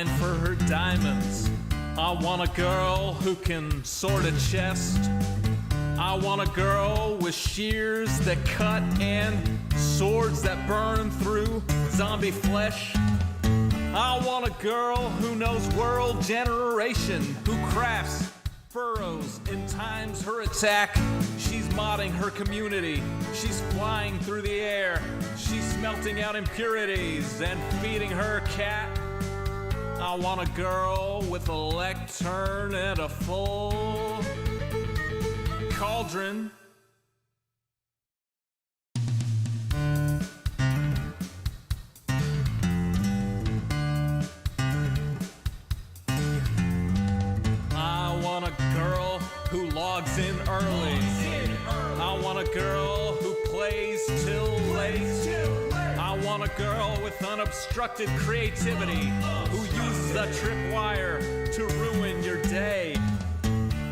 mine for her diamonds. I want a girl who can sort a chest. I want a girl with shears that cut and swords that burn through zombie flesh. I want a girl who knows world generation, who crafts furrows and times her attack. She's modding her community. She's flying through the air. She's smelting out impurities and feeding her cat. I want a girl with a lectern and a full cauldron. I want a girl who logs in early. I want a girl who plays till late. I want a girl with unobstructed creativity who uses a tripwire to ruin your day.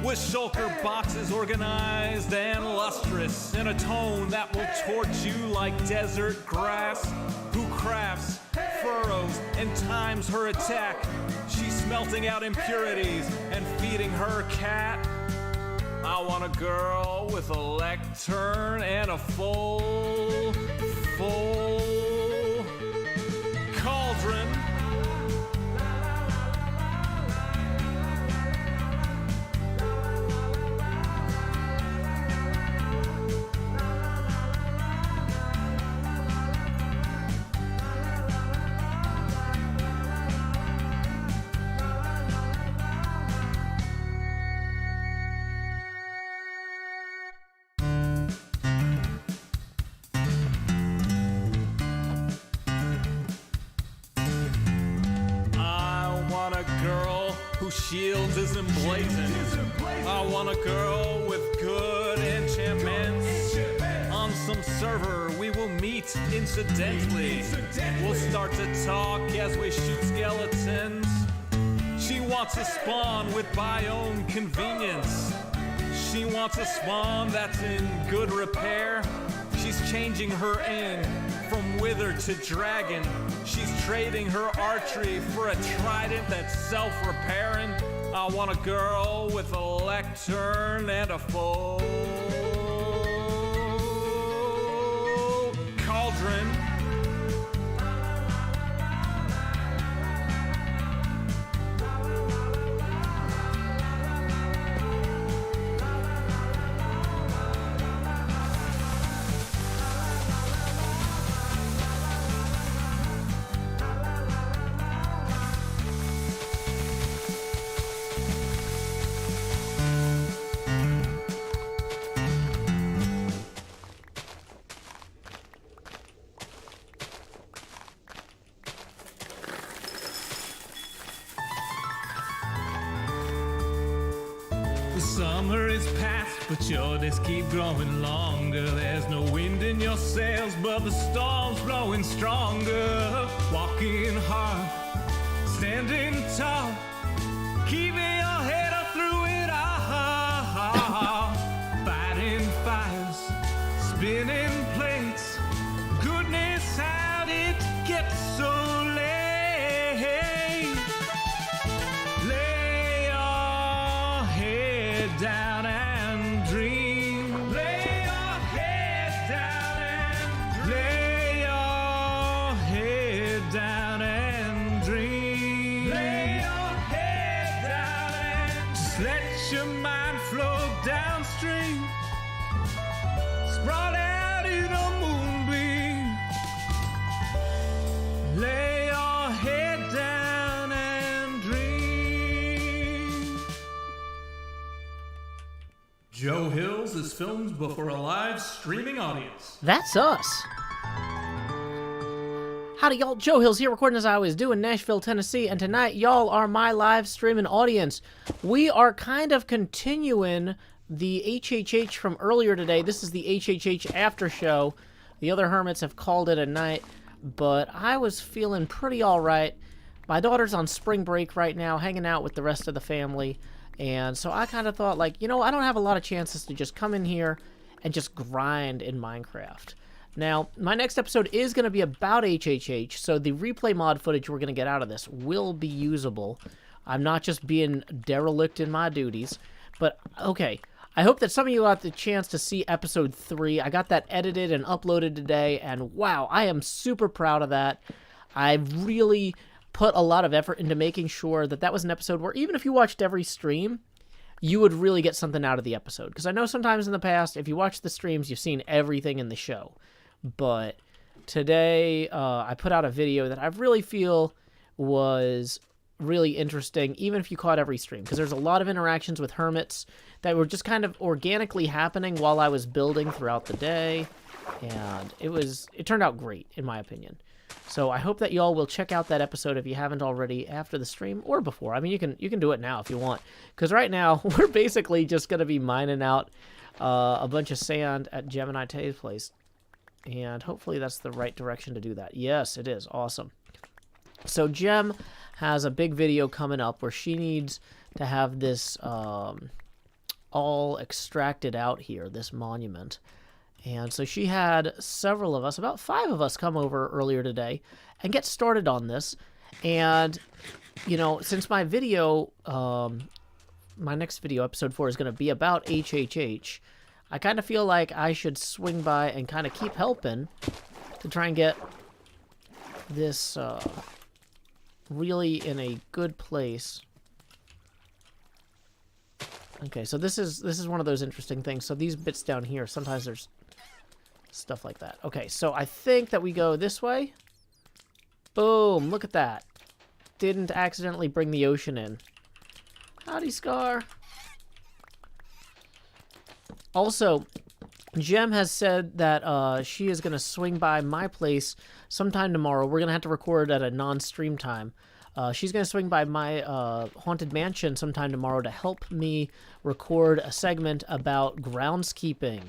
With shulker boxes organized and lustrous in a tone that will torch you like desert grass. Who crafts furrows and times her attack. She's smelting out impurities and feeding her cat. I want a girl with a lectern and a full cauldron. Whose shield is emblazoned. I want a girl with good enchantments. On some server we will meet incidentally. We'll start to talk as we shoot skeletons. She wants a spawn with biome convenience. She wants a spawn that's in good repair. She's changing her inn from wither to dragon. She's trading her archery for a trident that's self-repairing. I want a girl with a lectern and a full cauldron. The summer is past, but your days keep growing longer. There's no wind in your sails, but the storm's blowing stronger. Walking hard, standing tall, keeping your head up through it all. Fighting fires, spinning plates. Goodness, how did it get so late? Lay your head down and dream. Lay your head down and lay your head down and dream. Lay your head down and just let your mind flow downstream. Sprawled out in a moonbeam. Lay your head down and dream. Joe Hills is filmed before a live streaming audience. That's us. Howdy, y'all. Joe Hills here, recording as I always do in Nashville, Tennessee, and tonight, y'all are my live streaming audience. We are kind of continuing the HHH from earlier today. This is the HHH after show. The other Hermits have called it a night, but I was feeling pretty alright. My daughter's on spring break right now, hanging out with the rest of the family, and so I kind of thought, like, you know, I don't have a lot of chances to just come in here and just grind in Minecraft. Now, my next episode is going to be about HHH, so the replay mod footage we're going to get out of this will be usable. I'm not just being derelict in my duties. But, okay, I hope that some of you got the chance to see episode 3. I got that edited and uploaded today, and wow, I am super proud of that. I really put a lot of effort into making sure that that was an episode where even if you watched every stream, you would really get something out of the episode. Because I know sometimes in the past, if you watch the streams, you've seen everything in the show. But today, I put out a video that I really feel was really interesting, even if you caught every stream. Because there's a lot of interactions with Hermits that were just kind of organically happening while I was building throughout the day. And it turned out great, in my opinion. So I hope that y'all will check out that episode if you haven't already after the stream or before. I mean, you can do it now if you want. Because right now, we're basically just going to be mining out a bunch of sand at Gemini Tay's place. And hopefully that's the right direction to do that. Yes, it is. Awesome. So Gem has a big video coming up where she needs to have this all extracted out here, this monument. And so she had several of us, about 5 of us, come over earlier today and get started on this. And, you know, since my video, my next video, episode 4, is going to be about HHH, I kind of feel like I should swing by and kind of keep helping to try and get this really in a good place. Okay, so this is one of those interesting things. So these bits down here, sometimes there's stuff like that. Okay, so I think that we go this way. Boom, look at that. Didn't accidentally bring the ocean in. Howdy, Scar. Also, Gem has said that she is going to swing by my place sometime tomorrow. We're going to have to record at a non-stream time. She's going to swing by my haunted mansion sometime tomorrow to help me record a segment about groundskeeping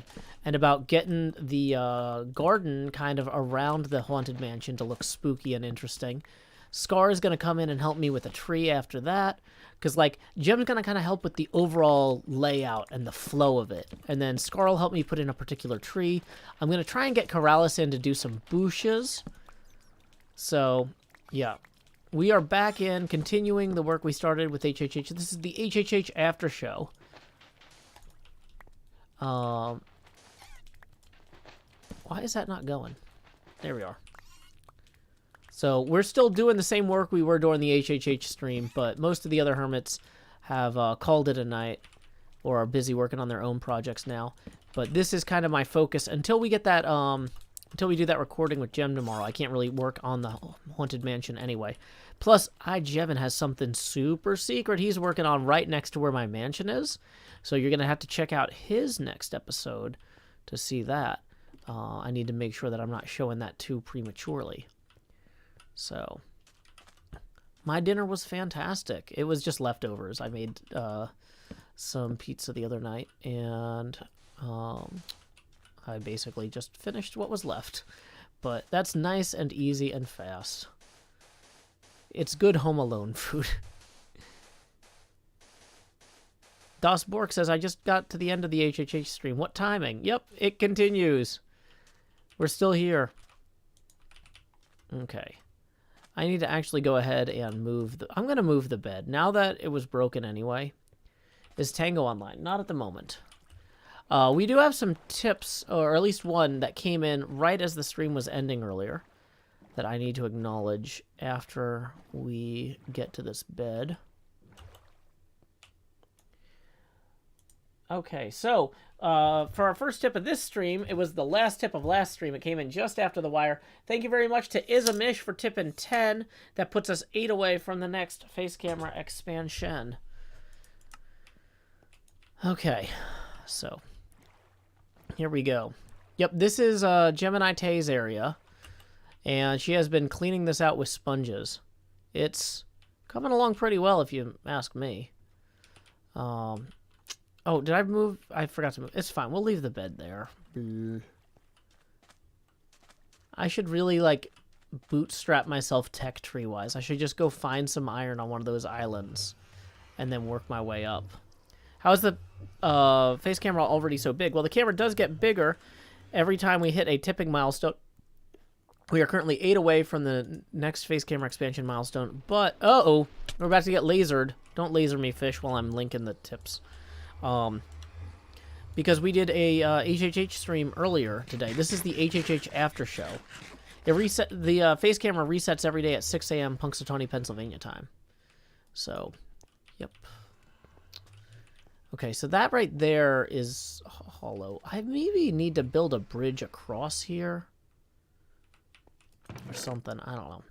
and about getting the garden kind of around the haunted mansion to look spooky and interesting. Scar is going to come in and help me with a tree after that. Because, like, Gem's going to kind of help with the overall layout and the flow of it. And then Scar will help me put in a particular tree. I'm going to try and get Corrales in to do some bushes. So, yeah. We are back in, continuing the work we started with HHH. This is the HHH after show. Why is that not going? There we are. So we're still doing the same work we were during the HHH stream, but most of the other Hermits have called it a night or are busy working on their own projects now. But this is kind of my focus until we get that, until we do that recording with Gem tomorrow. I can't really work on the Haunted Mansion anyway. Plus, Jevin has something super secret he's working on right next to where my mansion is. So you're going to have to check out his next episode to see that. I need to make sure that I'm not showing that too prematurely. So, my dinner was fantastic. It was just leftovers. I made some pizza the other night, and I basically just finished what was left. But that's nice and easy and fast. It's good Home Alone food. Das Bork says, I just got to the end of the HHH stream. What timing? Yep, it continues. We're still here. Okay. I need to actually go ahead and move the... I'm going to move the bed. Now that it was broken anyway. Is Tango online? Not at the moment. We do have some tips, or at least one, that came in right as the stream was ending earlier that I need to acknowledge after we get to this bed. Okay, so for our first tip of this stream, it was the last tip of last stream. It came in just after the wire. Thank you very much to Izamish for tipping 10. That puts us 8 away from the next face camera expansion. Okay, so here we go. Yep, this is Gemini Tay's area, and she has been cleaning this out with sponges. It's coming along pretty well, if you ask me. Oh, did I move? I forgot to move. It's fine. We'll leave the bed there. I should really, like, bootstrap myself tech tree-wise. I should just go find some iron on one of those islands and then work my way up. How is the face camera already so big? Well, the camera does get bigger every time we hit a tipping milestone. We are currently 8 away from the next face camera expansion milestone, but we're about to get lasered. Don't laser me, fish, while I'm linking the tips. Because we did a HHH stream earlier today. This is the HHH after show. The face camera resets every day at 6 a.m. Punxsutawney, Pennsylvania time. So, yep. Okay, so that right there is hollow. I maybe need to build a bridge across here. Or something. I don't know.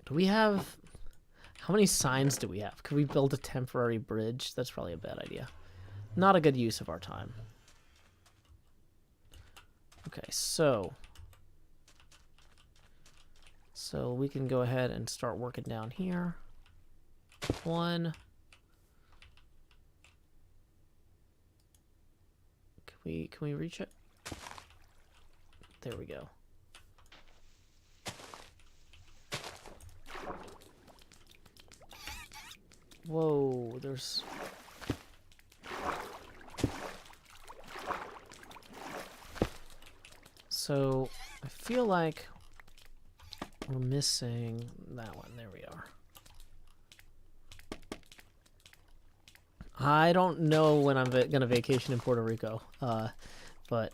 Do we have... How many signs do we have? Could we build a temporary bridge? That's probably a bad idea. Not a good use of our time. Okay, so we can go ahead and start working down here. 1. Can we reach it? There we go. Whoa, there's... So, I feel like we're missing that one. There we are. I don't know when I'm going to vacation in Puerto Rico, but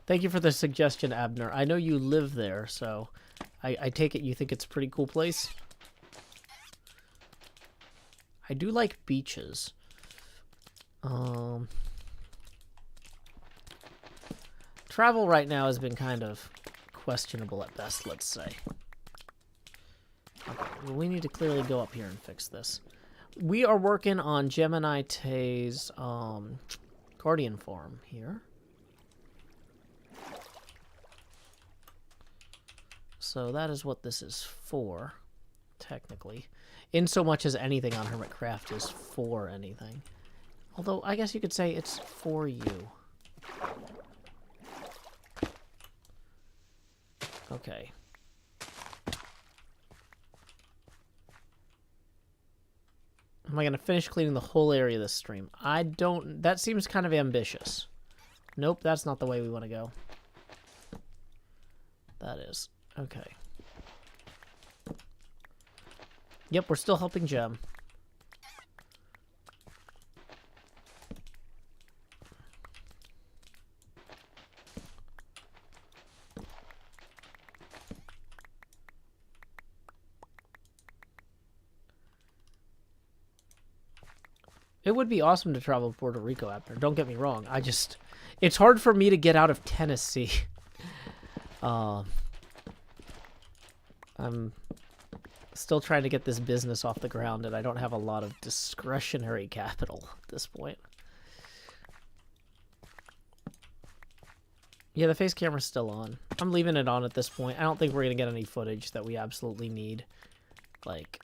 thank you for the suggestion, Abner. I know you live there, so I take it you think it's a pretty cool place. I do like beaches. Travel right now has been kind of questionable at best, let's say. Okay, well, we need to clearly go up here and fix this. We are working on Gemini Tay's Guardian farm here. So that is what this is for, technically. In so much as anything on HermitCraft is for anything. Although, I guess you could say it's for you. Okay. Am I going to finish cleaning the whole area of this stream? I don't... That seems kind of ambitious. Nope, that's not the way we want to go. That is. Okay. Yep, we're still helping Gem. It would be awesome to travel to Puerto Rico after. Don't get me wrong. It's hard for me to get out of Tennessee. I'm still trying to get this business off the ground, and I don't have a lot of discretionary capital at this point. Yeah, the face camera's still on. I'm leaving it on at this point. I don't think we're going to get any footage that we absolutely need. Like...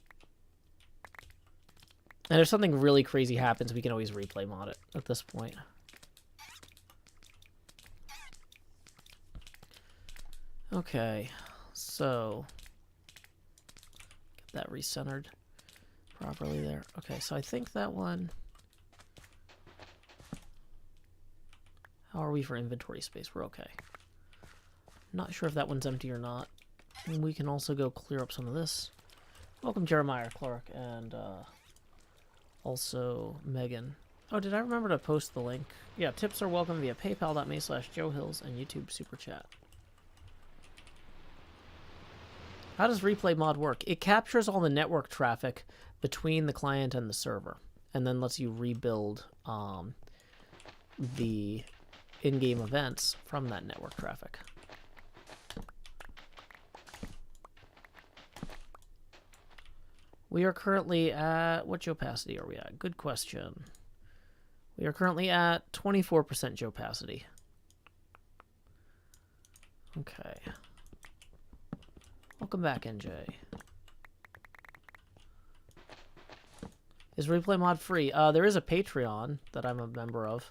And if something really crazy happens, we can always replay mod it at this point. Okay, so get that recentered properly there. Okay, so I think that one... How are we for inventory space? We're okay. Not sure if that one's empty or not. And we can also go clear up some of this. Welcome, Jeremiah Clark, and also Megan. Oh, did I remember to post the link? Yeah, tips are welcome via paypal.me/JoeHills and YouTube Super Chat. How does replay mod work? It captures all the network traffic between the client and the server, and then lets you rebuild the in-game events from that network traffic. We are currently at... What opacity are we at? Good question. We are currently at 24% opacity. Okay. Welcome back, NJ. Is replay mod free? There is a Patreon that I'm a member of,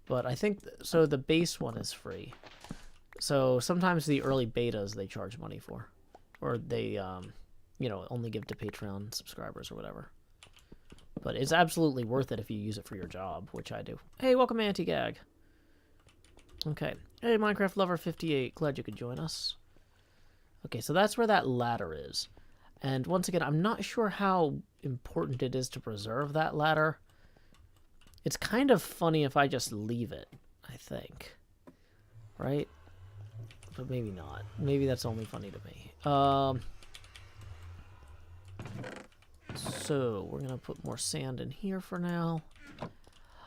but I think... So the base one is free. So sometimes the early betas they charge money for. Or they... you know, only give to Patreon subscribers or whatever. But it's absolutely worth it if you use it for your job, which I do. Hey, welcome, Anti-Gag. Okay. Hey, Minecraft Lover 58. Glad you could join us. Okay, so that's where that ladder is. And once again, I'm not sure how important it is to preserve that ladder. It's kind of funny if I just leave it, I think. Right? But maybe not. Maybe that's only funny to me. So, we're going to put more sand in here for now.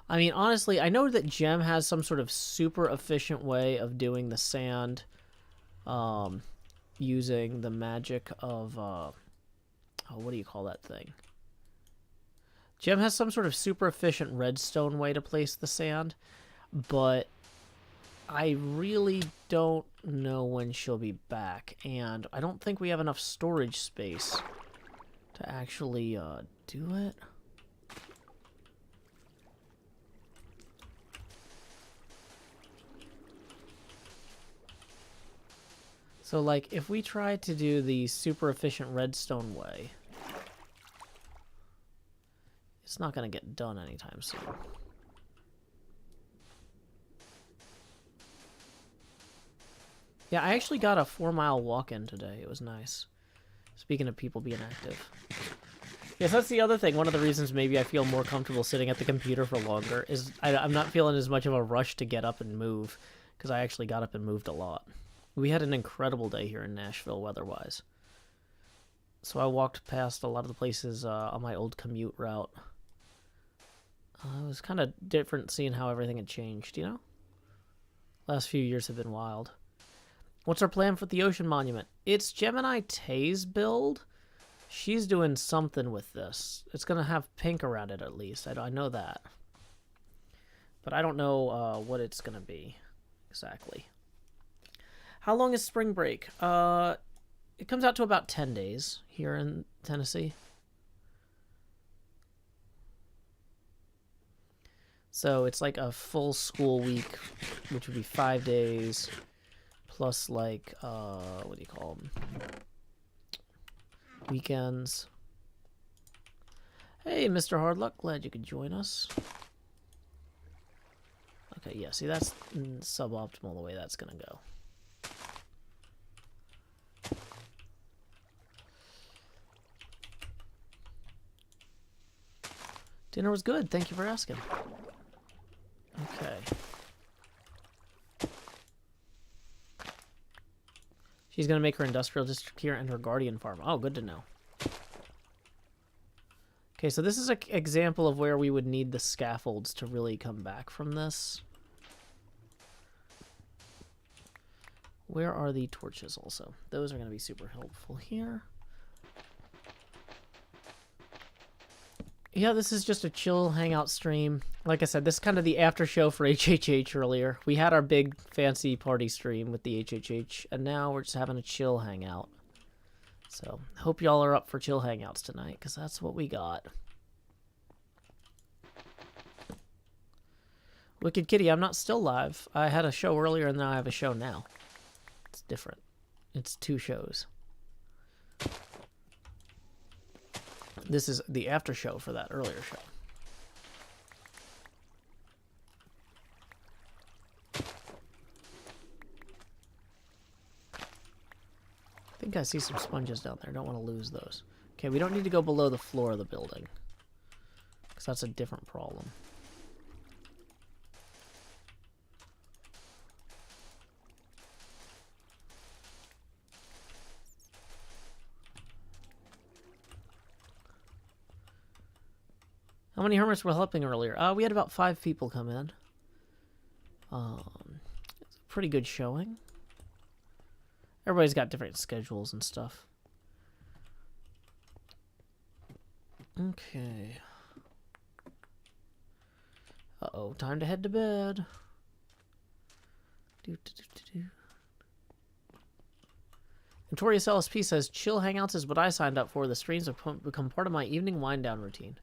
I mean, honestly, I know that Gem has some sort of super efficient way of doing the sand using the magic of, oh, what do you call that thing? Gem has some sort of super efficient redstone way to place the sand, but I really don't know when she'll be back, and I don't think we have enough storage space to actually do it. So, like, if we try to do the super efficient redstone way, it's not going to get done anytime soon. Yeah, I actually got a 4-mile walk-in today. It was nice. Speaking of people being active. Yes, that's the other thing. One of the reasons maybe I feel more comfortable sitting at the computer for longer is I'm not feeling as much of a rush to get up and move, because I actually got up and moved a lot. We had an incredible day here in Nashville weather-wise. So I walked past a lot of the places on my old commute route. It was kind of different seeing how everything had changed, you know? Last few years have been wild. What's our plan for the Ocean Monument? It's Gemini Tay's build. She's doing something with this. It's going to have pink around it at least. I know that. But I don't know what it's going to be exactly. How long is spring break? It comes out to about 10 days here in Tennessee. So it's like a full school week, which would be 5 days, plus like, what do you call them? Weekends. Hey, Mr. Hardluck, glad you could join us. Okay, yeah, see, that's suboptimal the way that's gonna go. Dinner was good, thank you for asking. Okay. She's going to make her industrial district here and her guardian farm. Oh, good to know. Okay, so this is an example of where we would need the scaffolds to really come back from this. Where are the torches also? Those are going to be super helpful here. Yeah, this is just a chill hangout stream. Like I said, this is kind of the after show for HHH earlier. We had our big fancy party stream with the HHH, and now we're just having a chill hangout. So, hope y'all are up for chill hangouts tonight, because that's what we got. Wicked Kitty, I'm not still live. I had a show earlier, and now I have a show now. It's different. It's 2 shows. This is the after show for that earlier show. I think I see some sponges down there. Don't want to lose those. Okay, we don't need to go below the floor of the building, because that's a different problem. How many hermits were helping earlier? We had about 5 people come in. It's a pretty good showing. Everybody's got different schedules and stuff. Okay. Uh-oh, time to head to bed. Notorious LSP says, chill hangouts is what I signed up for. The streams have become part of my evening wind-down routine.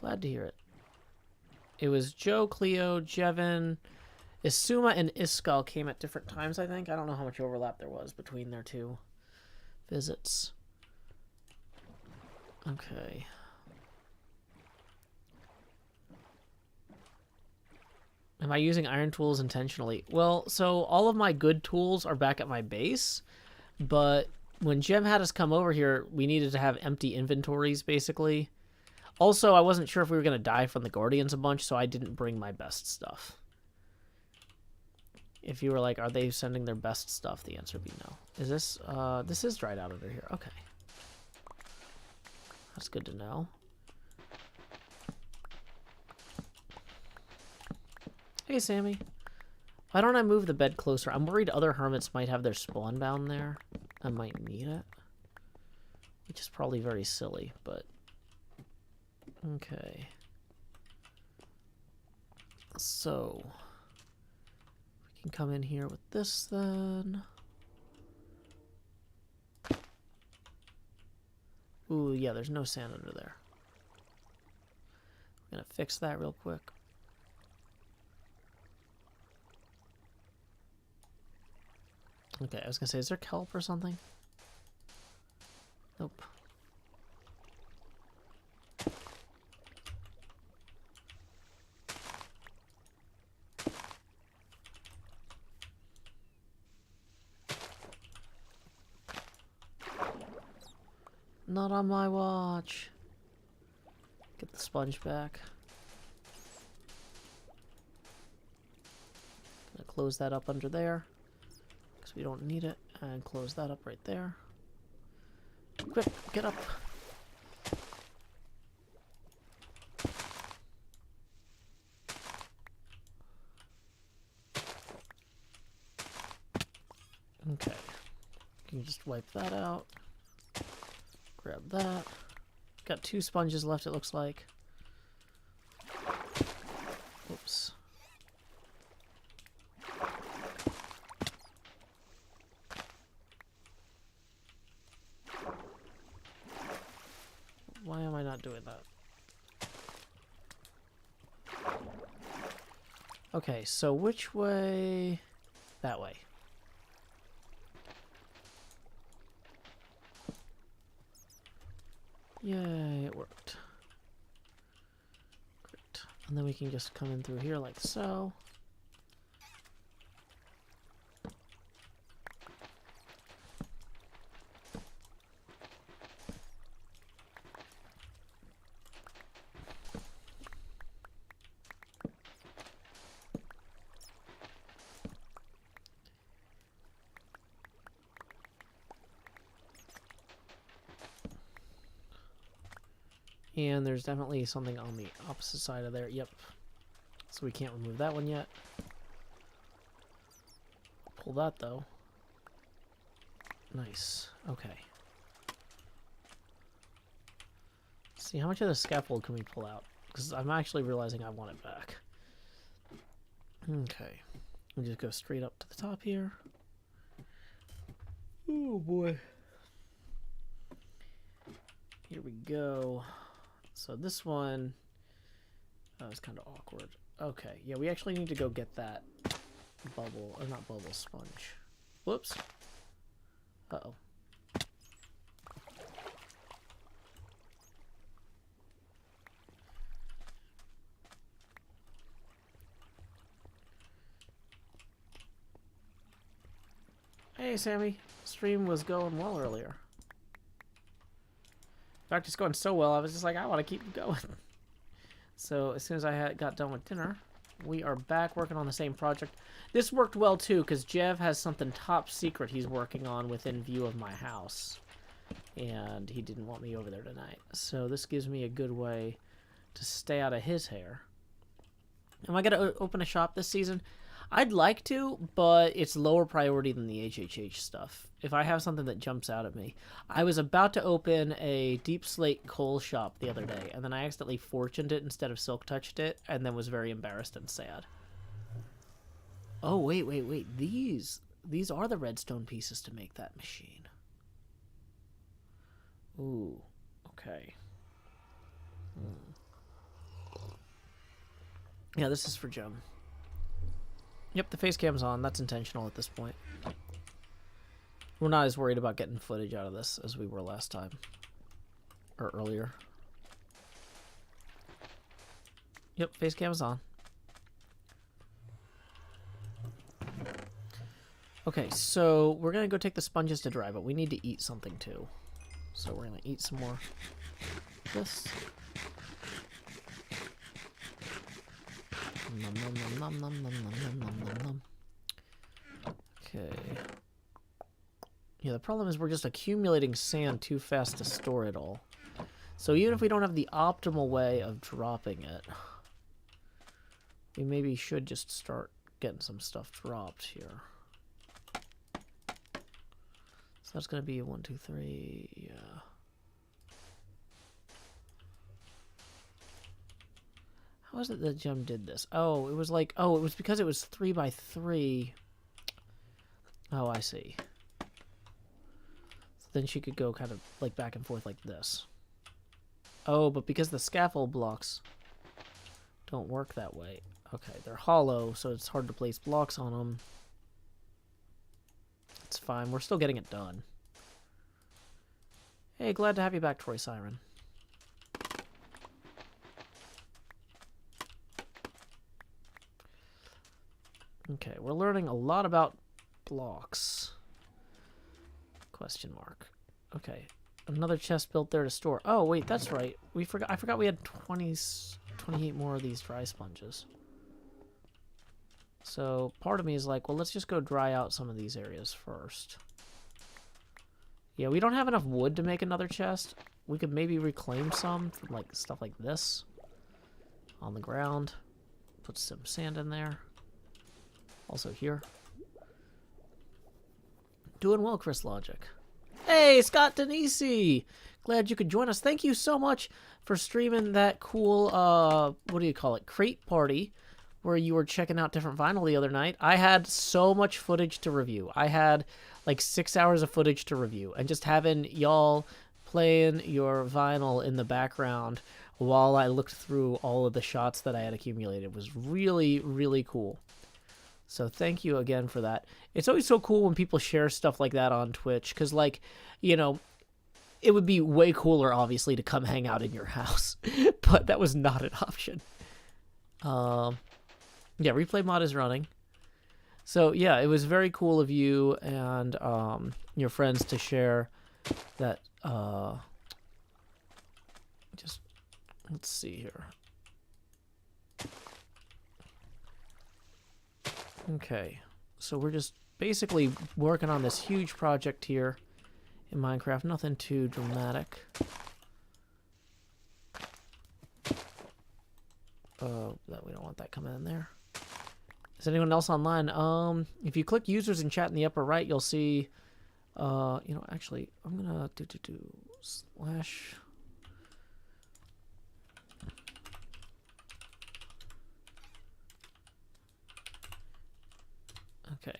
Glad to hear it. It was Joe, Cleo, Jevin, Isuma, and Iskal came at different times, I think. I don't know how much overlap there was between their 2 visits. Okay. Am I using iron tools intentionally? Well, so all of my good tools are back at my base, but when Jem had us come over here, we needed to have empty inventories, basically. Also, I wasn't sure if we were going to die from the Guardians a bunch, so I didn't bring my best stuff. If you were like, are they sending their best stuff? The answer would be no. Is this, this is dried out under here. Okay. That's good to know. Hey, Sammy. Why don't I move the bed closer? I'm worried other hermits might have their spawn down there. I might need it. Which is probably very silly, but... Okay. So... we can come in here with this, then. Ooh, yeah, there's no sand under there. We're gonna fix that real quick. Okay, I was gonna say, is there kelp or something? Nope. Not on my watch. Get the sponge back. Gonna close that up under there. We don't need it, and close that up right there. Quick, get up. Okay. You can just wipe that out. Grab that. Got 2 sponges left, it looks like. Oops. Why am I not doing that? Okay, so which way? That way. Yay, it worked. Great. And then we can just come in through here like so. And there's definitely something on the opposite side of there. Yep. So we can't remove that one yet. Pull that, though. Nice. Okay. Let's see, how much of the scaffold can we pull out? Because I'm actually realizing I want it back. Okay. We'll just go straight up to the top here. Oh, boy. Here we go. So this one is kind of awkward. Okay, yeah, we actually need to go get that bubble, or not bubble, sponge. Whoops. Uh-oh. Hey, Sammy. Stream was going well earlier. In fact, it's going so well, I was just like, I want to keep going. So as soon as I got done with dinner, we are back working on the same project. This worked well, too, because Jev has something top secret he's working on within view of my house. And he didn't want me over there tonight. So this gives me a good way to stay out of his hair. Am I going to open a shop this season? I'd like to, but it's lower priority than the HHH stuff. If I have something that jumps out at me. I was about to open a deep slate coal shop the other day, and then I accidentally fortuned it instead of silk touched it, and then was very embarrassed and sad. Oh, wait. These are the redstone pieces to make that machine. Ooh, okay. Yeah, this is for Gem. Yep, the face cam's on. That's intentional at this point. We're not as worried about getting footage out of this as we were last time. Or earlier. Yep, face cam's on. Okay, so we're gonna go take the sponges to dry, but we need to eat something too. So we're gonna eat some more of this. Nom, nom, nom, nom, nom, nom, nom, nom, nom, nom. Okay. Yeah, the problem is we're just accumulating sand too fast to store it all. So even if we don't have the optimal way of dropping it, we maybe should just start getting some stuff dropped here. So that's going to be 1, 2, 3, yeah. How is it that Gem did this? Oh, it was like, oh, it was because it was 3 by 3. Oh, I see. So then she could go kind of like back and forth like this. Oh, but because the scaffold blocks don't work that way. Okay, they're hollow, so it's hard to place blocks on them. It's fine. We're still getting it done. Hey, glad to have you back, Troy Siren. Okay, we're learning a lot about blocks. Question mark. Okay, another chest built there to store. Oh, wait, that's right. I forgot we had 28 more of these dry sponges. So part of me is like, well, let's just go dry out some of these areas first. Yeah, we don't have enough wood to make another chest. We could maybe reclaim some from like stuff like this on the ground. Put some sand in there. Also here. Doing well, Chris Logic. Hey, Scott Denisi! Glad you could join us. Thank you so much for streaming that cool, what do you call it, crate party, where you were checking out different vinyl the other night. I had so much footage to review. I had like 6 hours of footage to review, and just having y'all playing your vinyl in the background while I looked through all of the shots that I had accumulated was really, really cool. So thank you again for that. It's always so cool when people share stuff like that on Twitch, because, like, you know, it would be way cooler, obviously, to come hang out in your house, but that was not an option. Yeah, replay mod is running. So, yeah, it was very cool of you and your friends to share that. Just, let's see here. Okay, so we're just basically working on this huge project here in Minecraft. Nothing too dramatic. Oh, that we don't want that coming in there. Is anyone else online? If you click users in chat in the upper right, you'll see. You know, actually, I'm gonna do slash. Okay.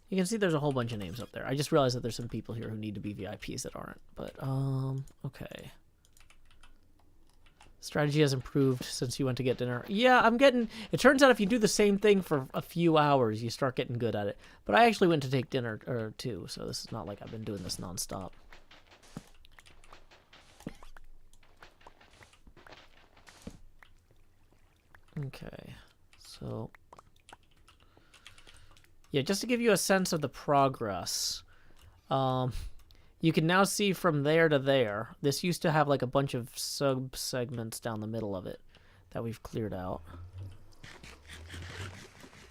You can see there's a whole bunch of names up there. I just realized that there's some people here who need to be VIPs that aren't. But, okay. Strategy has improved since you went to get dinner. Yeah, I'm getting... It turns out if you do the same thing for a few hours, you start getting good at it. But I actually went to take dinner, too, so this is not like I've been doing this nonstop. Okay, so... Yeah, just to give you a sense of the progress, you can now see from there to there. This used to have like a bunch of sub-segments down the middle of it that we've cleared out.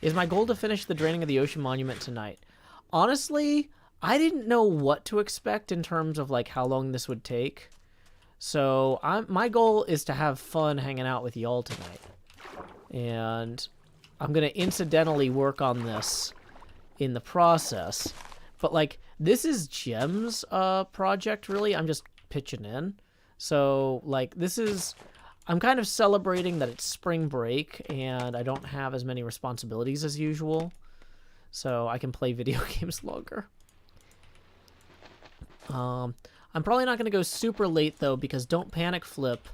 Is my goal to finish the draining of the ocean monument tonight? Honestly, I didn't know what to expect in terms of like how long this would take. So my goal is to have fun hanging out with y'all tonight. And I'm going to incidentally work on this in the process. But, like, this is Gem's project, really. I'm just pitching in. So, like, this is... I'm kind of celebrating that it's spring break, and I don't have as many responsibilities as usual. So I can play video games longer. I'm probably not going to go super late, though, because Don't Panic Flip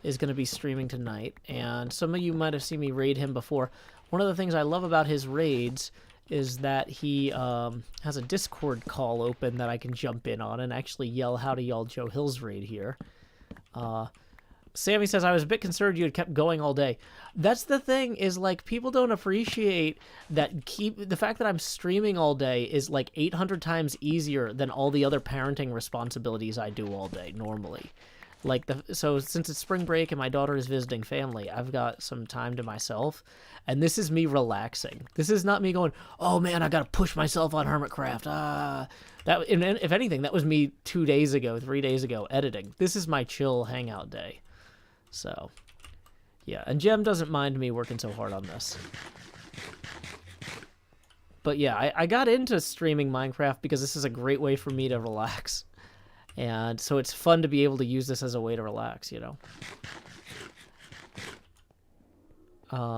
is going to be streaming tonight, and some of you might have seen me raid him before. One of the things I love about his raids is that he has a Discord call open that I can jump in on and actually yell, "Howdy y'all, Joe Hill's raid here." Sammy says, I was a bit concerned you had kept going all day. That's the thing, is like, people don't appreciate that the fact that I'm streaming all day is like 800 times easier than all the other parenting responsibilities I do all day normally. Like, so since it's spring break and my daughter is visiting family, I've got some time to myself, and this is me relaxing. This is not me going, oh man, I gotta push myself on HermitCraft. And if anything, that was me 3 days ago, editing. This is my chill hangout day. So, yeah, and Jem doesn't mind me working so hard on this. But yeah, I got into streaming Minecraft because this is a great way for me to relax. And so it's fun to be able to use this as a way to relax, you know.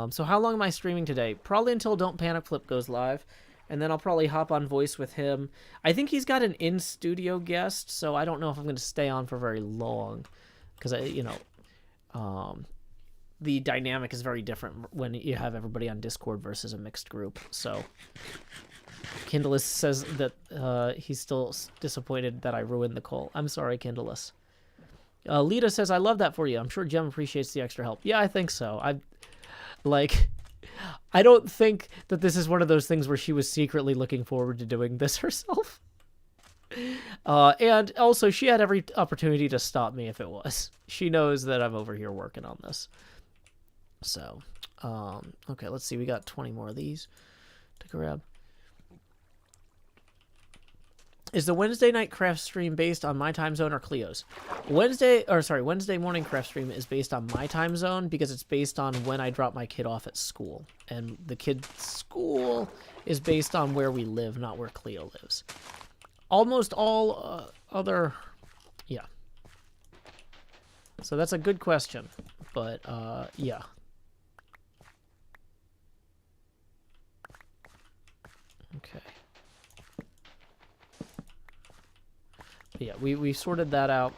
So how long am I streaming today? Probably until Don't Panic Flip goes live. And then I'll probably hop on voice with him. I think he's got an in-studio guest, so I don't know if I'm going to stay on for very long. Because, the dynamic is very different when you have everybody on Discord versus a mixed group. So Kindless says that he's still disappointed that I ruined the call. I'm sorry, Kindless. Lita says, I love that for you. I'm sure Jem appreciates the extra help. Yeah, I think so. I don't think that this is one of those things where she was secretly looking forward to doing this herself. And also, she had every opportunity to stop me if it was. She knows that I'm over here working on this. So, okay, let's see. We got 20 more of these to grab. Is the Wednesday night craft stream based on my time zone or Cleo's? Wednesday morning craft stream is based on my time zone because it's based on when I drop my kid off at school. And the kid's school is based on where we live, not where Cleo lives. Almost all other... Yeah. So that's a good question. But, yeah. Okay. Yeah, we sorted that out.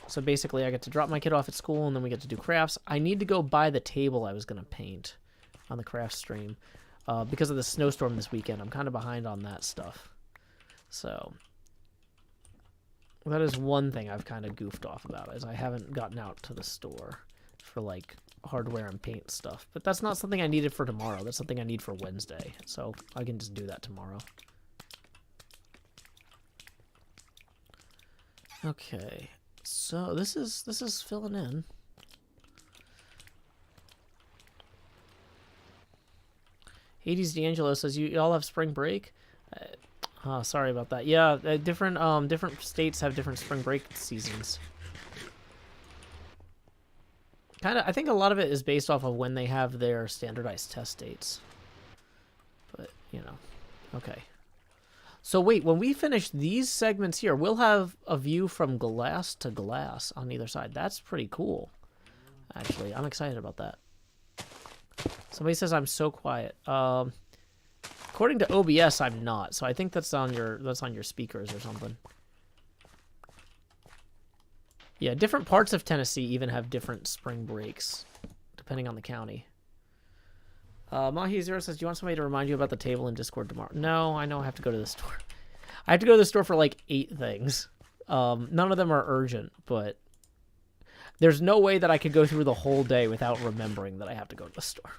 So basically, I get to drop my kid off at school, and then we get to do crafts. I need to go buy the table I was going to paint on the craft stream. Because of the snowstorm this weekend, I'm kind of behind on that stuff. So, that is one thing I've kind of goofed off about, is I haven't gotten out to the store for, like, hardware and paint stuff. But that's not something I needed for tomorrow. That's something I need for Wednesday. So, I can just do that tomorrow. Okay, so this is filling in. Hades D'Angelo says, you all have spring break? Sorry about that. Yeah, different states have different spring break seasons. I think a lot of it is based off of when they have their standardized test dates. But, you know, okay. So wait, when we finish these segments here, we'll have a view from glass to glass on either side. That's pretty cool. Actually, I'm excited about that. Somebody says I'm so quiet. According to OBS, I'm not. So I think that's on your speakers or something. Yeah, different parts of Tennessee even have different spring breaks, depending on the county. Mahi0 says, do you want somebody to remind you about the table in Discord tomorrow? No, I know I have to go to the store. I have to go to the store for like 8 things. None of them are urgent, but there's no way that I could go through the whole day without remembering that I have to go to the store.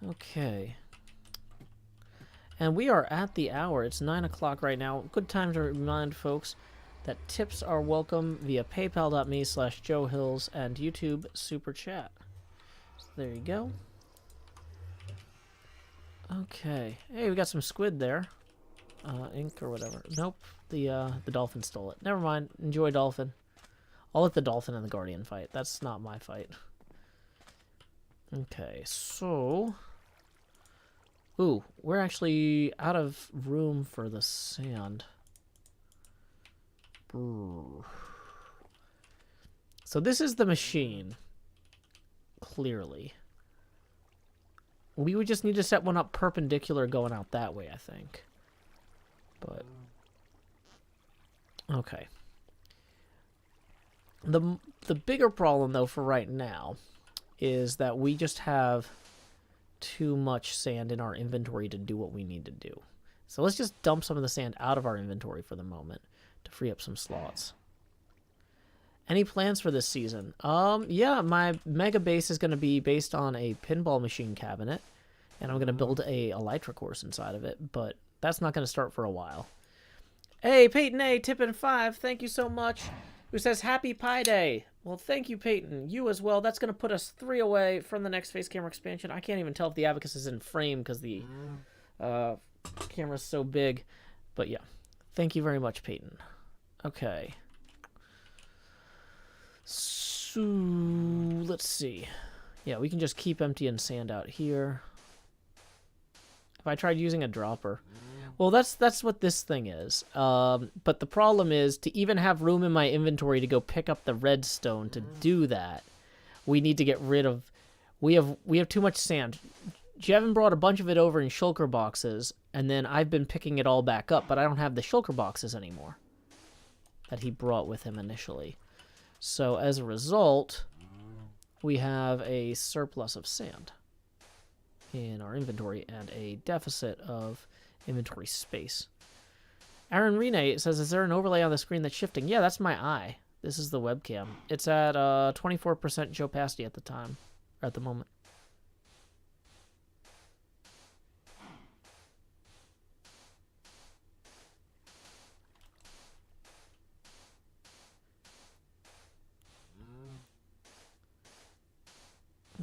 Okay. And we are at the hour. It's 9 o'clock right now. Good time to remind folks that tips are welcome via paypal.me/JoeHills and YouTube Super Chat. So there you go. Okay. Hey, we got some squid there. Ink or whatever. Nope. The dolphin stole it. Never mind. Enjoy, dolphin. I'll let the dolphin and the guardian fight. That's not my fight. Okay, so... Ooh, we're actually out of room for the sand. So this is the machine. Clearly. We would just need to set one up perpendicular going out that way, I think. But... Okay. The bigger problem, though, for right now is that we just have too much sand in our inventory to do what we need to do. So let's just dump some of the sand out of our inventory for the moment to free up some slots. Any plans for this season? Yeah, my mega base is going to be based on a pinball machine cabinet, and I'm going to build a Elytra course inside of it, but that's not going to start for a while. Hey, Peyton A, tipping 5, thank you so much. Who says Happy Pi Day? Well, thank you, Peyton. You as well. That's going to put us 3 away from the next face camera expansion. I can't even tell if the abacus is in frame because the camera's so big. But yeah, thank you very much, Peyton. Okay. So, let's see. Yeah, we can just keep emptying sand out here. If I tried using a dropper. Well, that's what this thing is. But the problem is, to even have room in my inventory to go pick up the redstone to do that, we need to get rid of... We have too much sand. Jevin brought a bunch of it over in shulker boxes, and then I've been picking it all back up, but I don't have the shulker boxes anymore that he brought with him initially. So as a result, we have a surplus of sand in our inventory and a deficit of inventory space. Aaron Rene says, is there an overlay on the screen that's shifting? Yeah, that's my eye. This is the webcam. It's at 24% opacity at the moment.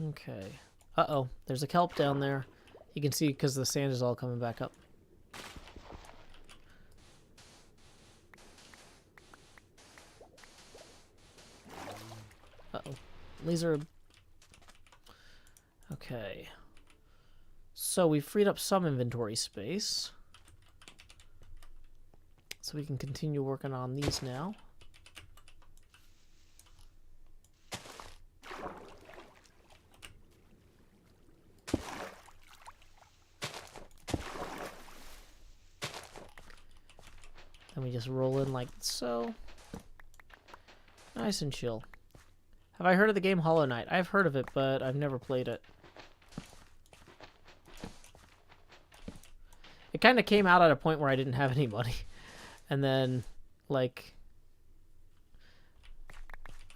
Okay. Uh-oh. There's a kelp down there. You can see because the sand is all coming back up. Uh-oh. Laser. Okay. So we freed up some inventory space. So we can continue working on these now. And we just roll in like so. Nice and chill. Have I heard of the game Hollow Knight? I've heard of it, but I've never played it. It kind of came out at a point where I didn't have any money. And then, like,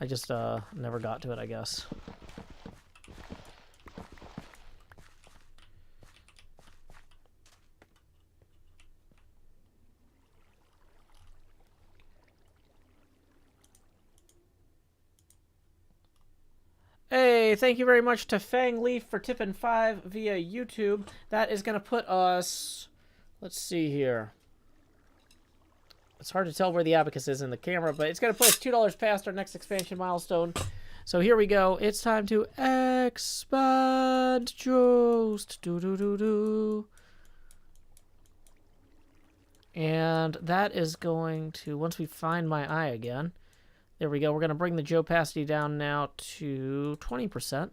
I just never got to it, I guess. Hey, thank you very much to Fang Leaf for tipping 5 via YouTube. That is going to put us... Let's see here. It's hard to tell where the abacus is in the camera, but it's going to put us $2 past our next expansion milestone. So here we go. It's time to expand Jost. Do-do-do-do. And that is going to... Once we find my eye again... There we go. We're going to bring the opacity down now to 20%.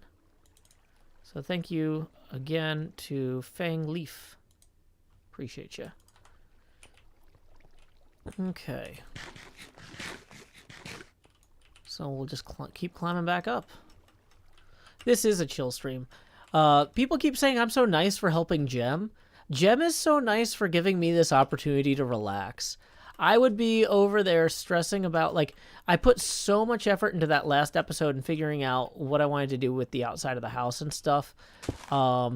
So thank you again to Fang Leaf. Appreciate you. Okay. So we'll just keep climbing back up. This is a chill stream. People keep saying I'm so nice for helping Gem. Gem is so nice for giving me this opportunity to relax. I would be over there stressing about, like, I put so much effort into that last episode and figuring out what I wanted to do with the outside of the house and stuff. I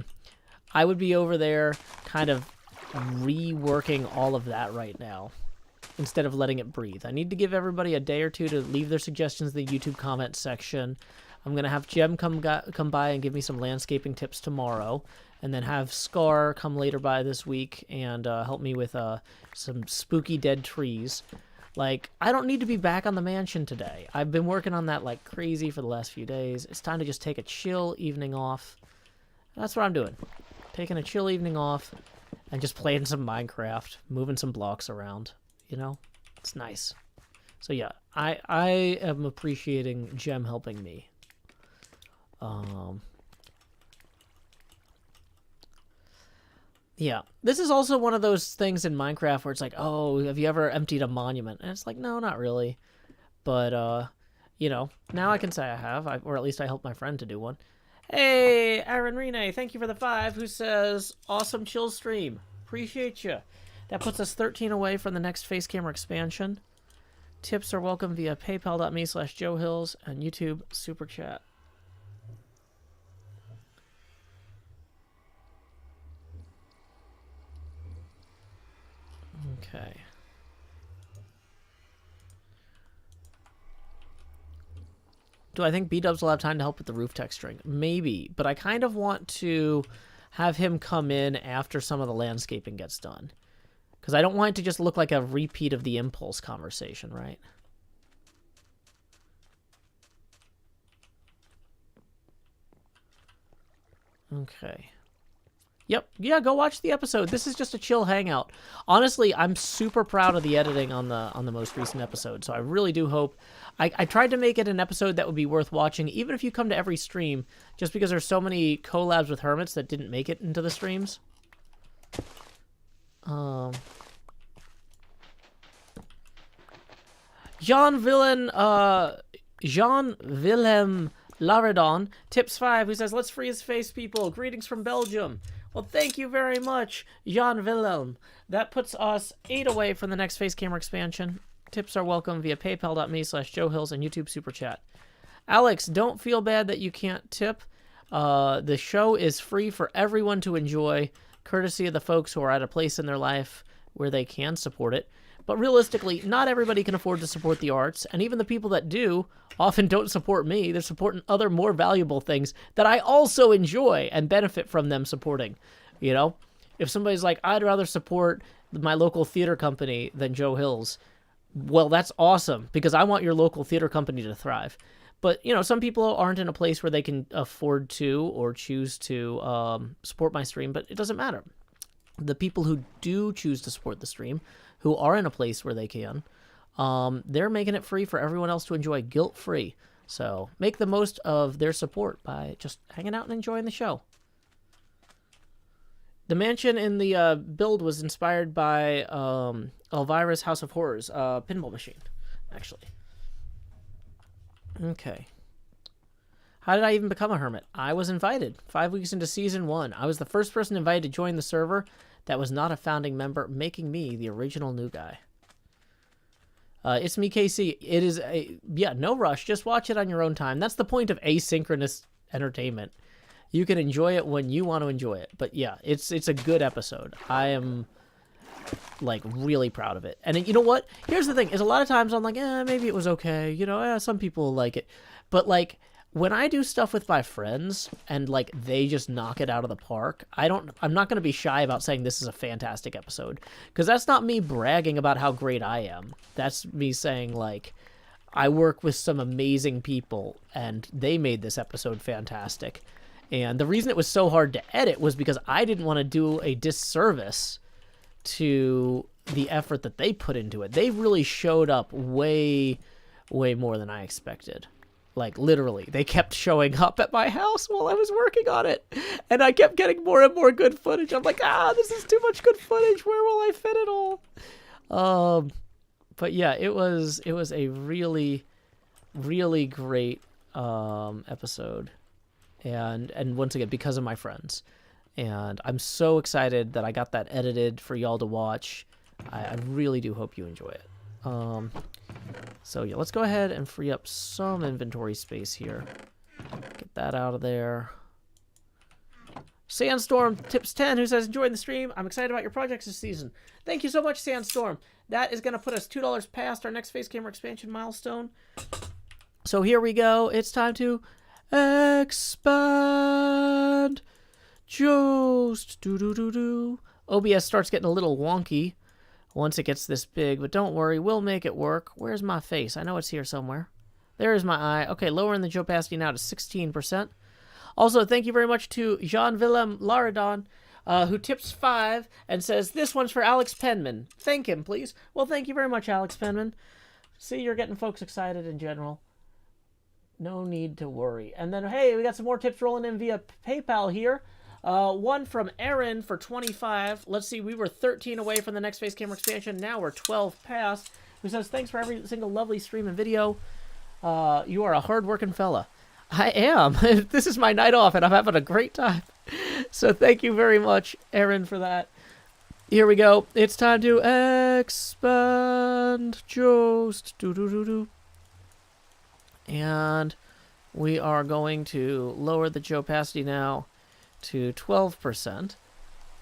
would be over there kind of reworking all of that right now instead of letting it breathe. I need to give everybody a day or two to leave their suggestions in the YouTube comment section. I'm going to have Jem come by and give me some landscaping tips tomorrow. And then have Scar come later by this week and help me with some spooky dead trees. Like, I don't need to be back on the mansion today. I've been working on that like crazy for the last few days. It's time to just take a chill evening off. That's what I'm doing. Taking a chill evening off and just playing some Minecraft, moving some blocks around. You know? It's nice. So yeah, I am appreciating Gem helping me. Yeah, this is also one of those things in Minecraft where it's like, oh, have you ever emptied a monument? And it's like, no, not really. But, you know, now I can say I have, or at least I helped my friend to do one. Hey, Aaron Rene, thank you for the 5, who says, awesome chill stream. Appreciate you. That puts us 13 away from the next face camera expansion. Tips are welcome via paypal.me/JoeHills and YouTube Super Chat. Okay. Do I think B-Dubs will have time to help with the roof texturing? Maybe, but I kind of want to have him come in after some of the landscaping gets done. Because I don't want it to just look like a repeat of the impulse conversation, right? Okay. Yep. Yeah, go watch the episode. This is just a chill hangout. Honestly, I'm super proud of the editing on the most recent episode, so I really do hope... I tried to make it an episode that would be worth watching, even if you come to every stream, just because there's so many collabs with Hermits that didn't make it into the streams. Jean-Willem Laredon, tips 5, who says, let's free his face, people. Greetings from Belgium. Well, thank you very much, Jean-Willem. That puts us 8 away from the next face camera expansion. Tips are welcome via paypal.me/JoeHills and YouTube Super Chat. Alex, don't feel bad that you can't tip. The show is free for everyone to enjoy, courtesy of the folks who are at a place in their life where they can support it. But realistically, not everybody can afford to support the arts, and even the people that do often don't support me. They're supporting other more valuable things that I also enjoy and benefit from them supporting. You know? If somebody's like, I'd rather support my local theater company than Joe Hills, well, that's awesome, because I want your local theater company to thrive. But, you know, some people aren't in a place where they can afford to or choose to support my stream, but it doesn't matter. The people who do choose to support the stream, who are in a place where they can, they're making it free for everyone else to enjoy guilt-free. So make the most of their support by just hanging out and enjoying the show. The mansion in the build was inspired by Elvira's House of Horrors pinball machine, actually. Okay. How did I even become a hermit? I was invited 5 weeks into Season 1. I was the first person invited to join the server that was not a founding member, making me the original new guy. It's me, KC. It is no rush. Just watch it on your own time. That's the point of asynchronous entertainment. You can enjoy it when you want to enjoy it. But yeah, it's a good episode. I am, like, really proud of it. And you know what? Here's the thing, is a lot of times I'm like, maybe it was okay. You know, some people like it. But, like, when I do stuff with my friends and, like, they just knock it out of the park, I'm not going to be shy about saying this is a fantastic episode. Because that's not me bragging about how great I am. That's me saying, like, I work with some amazing people and they made this episode fantastic. And the reason it was so hard to edit was because I didn't want to do a disservice to the effort that they put into it. They really showed up way, way more than I expected. Like, literally, they kept showing up at my house while I was working on it. And I kept getting more and more good footage. I'm like, this is too much good footage. Where will I fit it all? But yeah, it was a really, really great episode. And once again, because of my friends. And I'm so excited that I got that edited for y'all to watch. I really do hope you enjoy it. So yeah, let's go ahead and free up some inventory space here. Get that out of there. Sandstorm tips 10, who says, enjoying the stream. I'm excited about your projects this season. Thank you so much, Sandstorm. That is going to put us $2 past our next face camera expansion milestone. So here we go. It's time to expand. Just do. OBS starts getting a little wonky once it gets this big, but don't worry, we'll make it work. Where's my face? I know it's here somewhere. There's my eye. Okay, lowering the opacity now to 16%. Also, thank you very much to Jean-Willem Laredon, who tips 5 and says, this one's for Alex Penman. Thank him, please. Well, thank you very much, Alex Penman. See, you're getting folks excited in general. No need to worry. And then, hey, we got some more tips rolling in via PayPal here. One from Aaron for 25. Let's see, we were 13 away from the next face camera expansion. Now we're 12 past. Who says, thanks for every single lovely stream and video. You are a hard-working fella. I am. This is my night off, and I'm having a great time. So thank you very much, Aaron, for that. Here we go. It's time to expand Jost. Do. And we are going to lower the opacity now to 12%.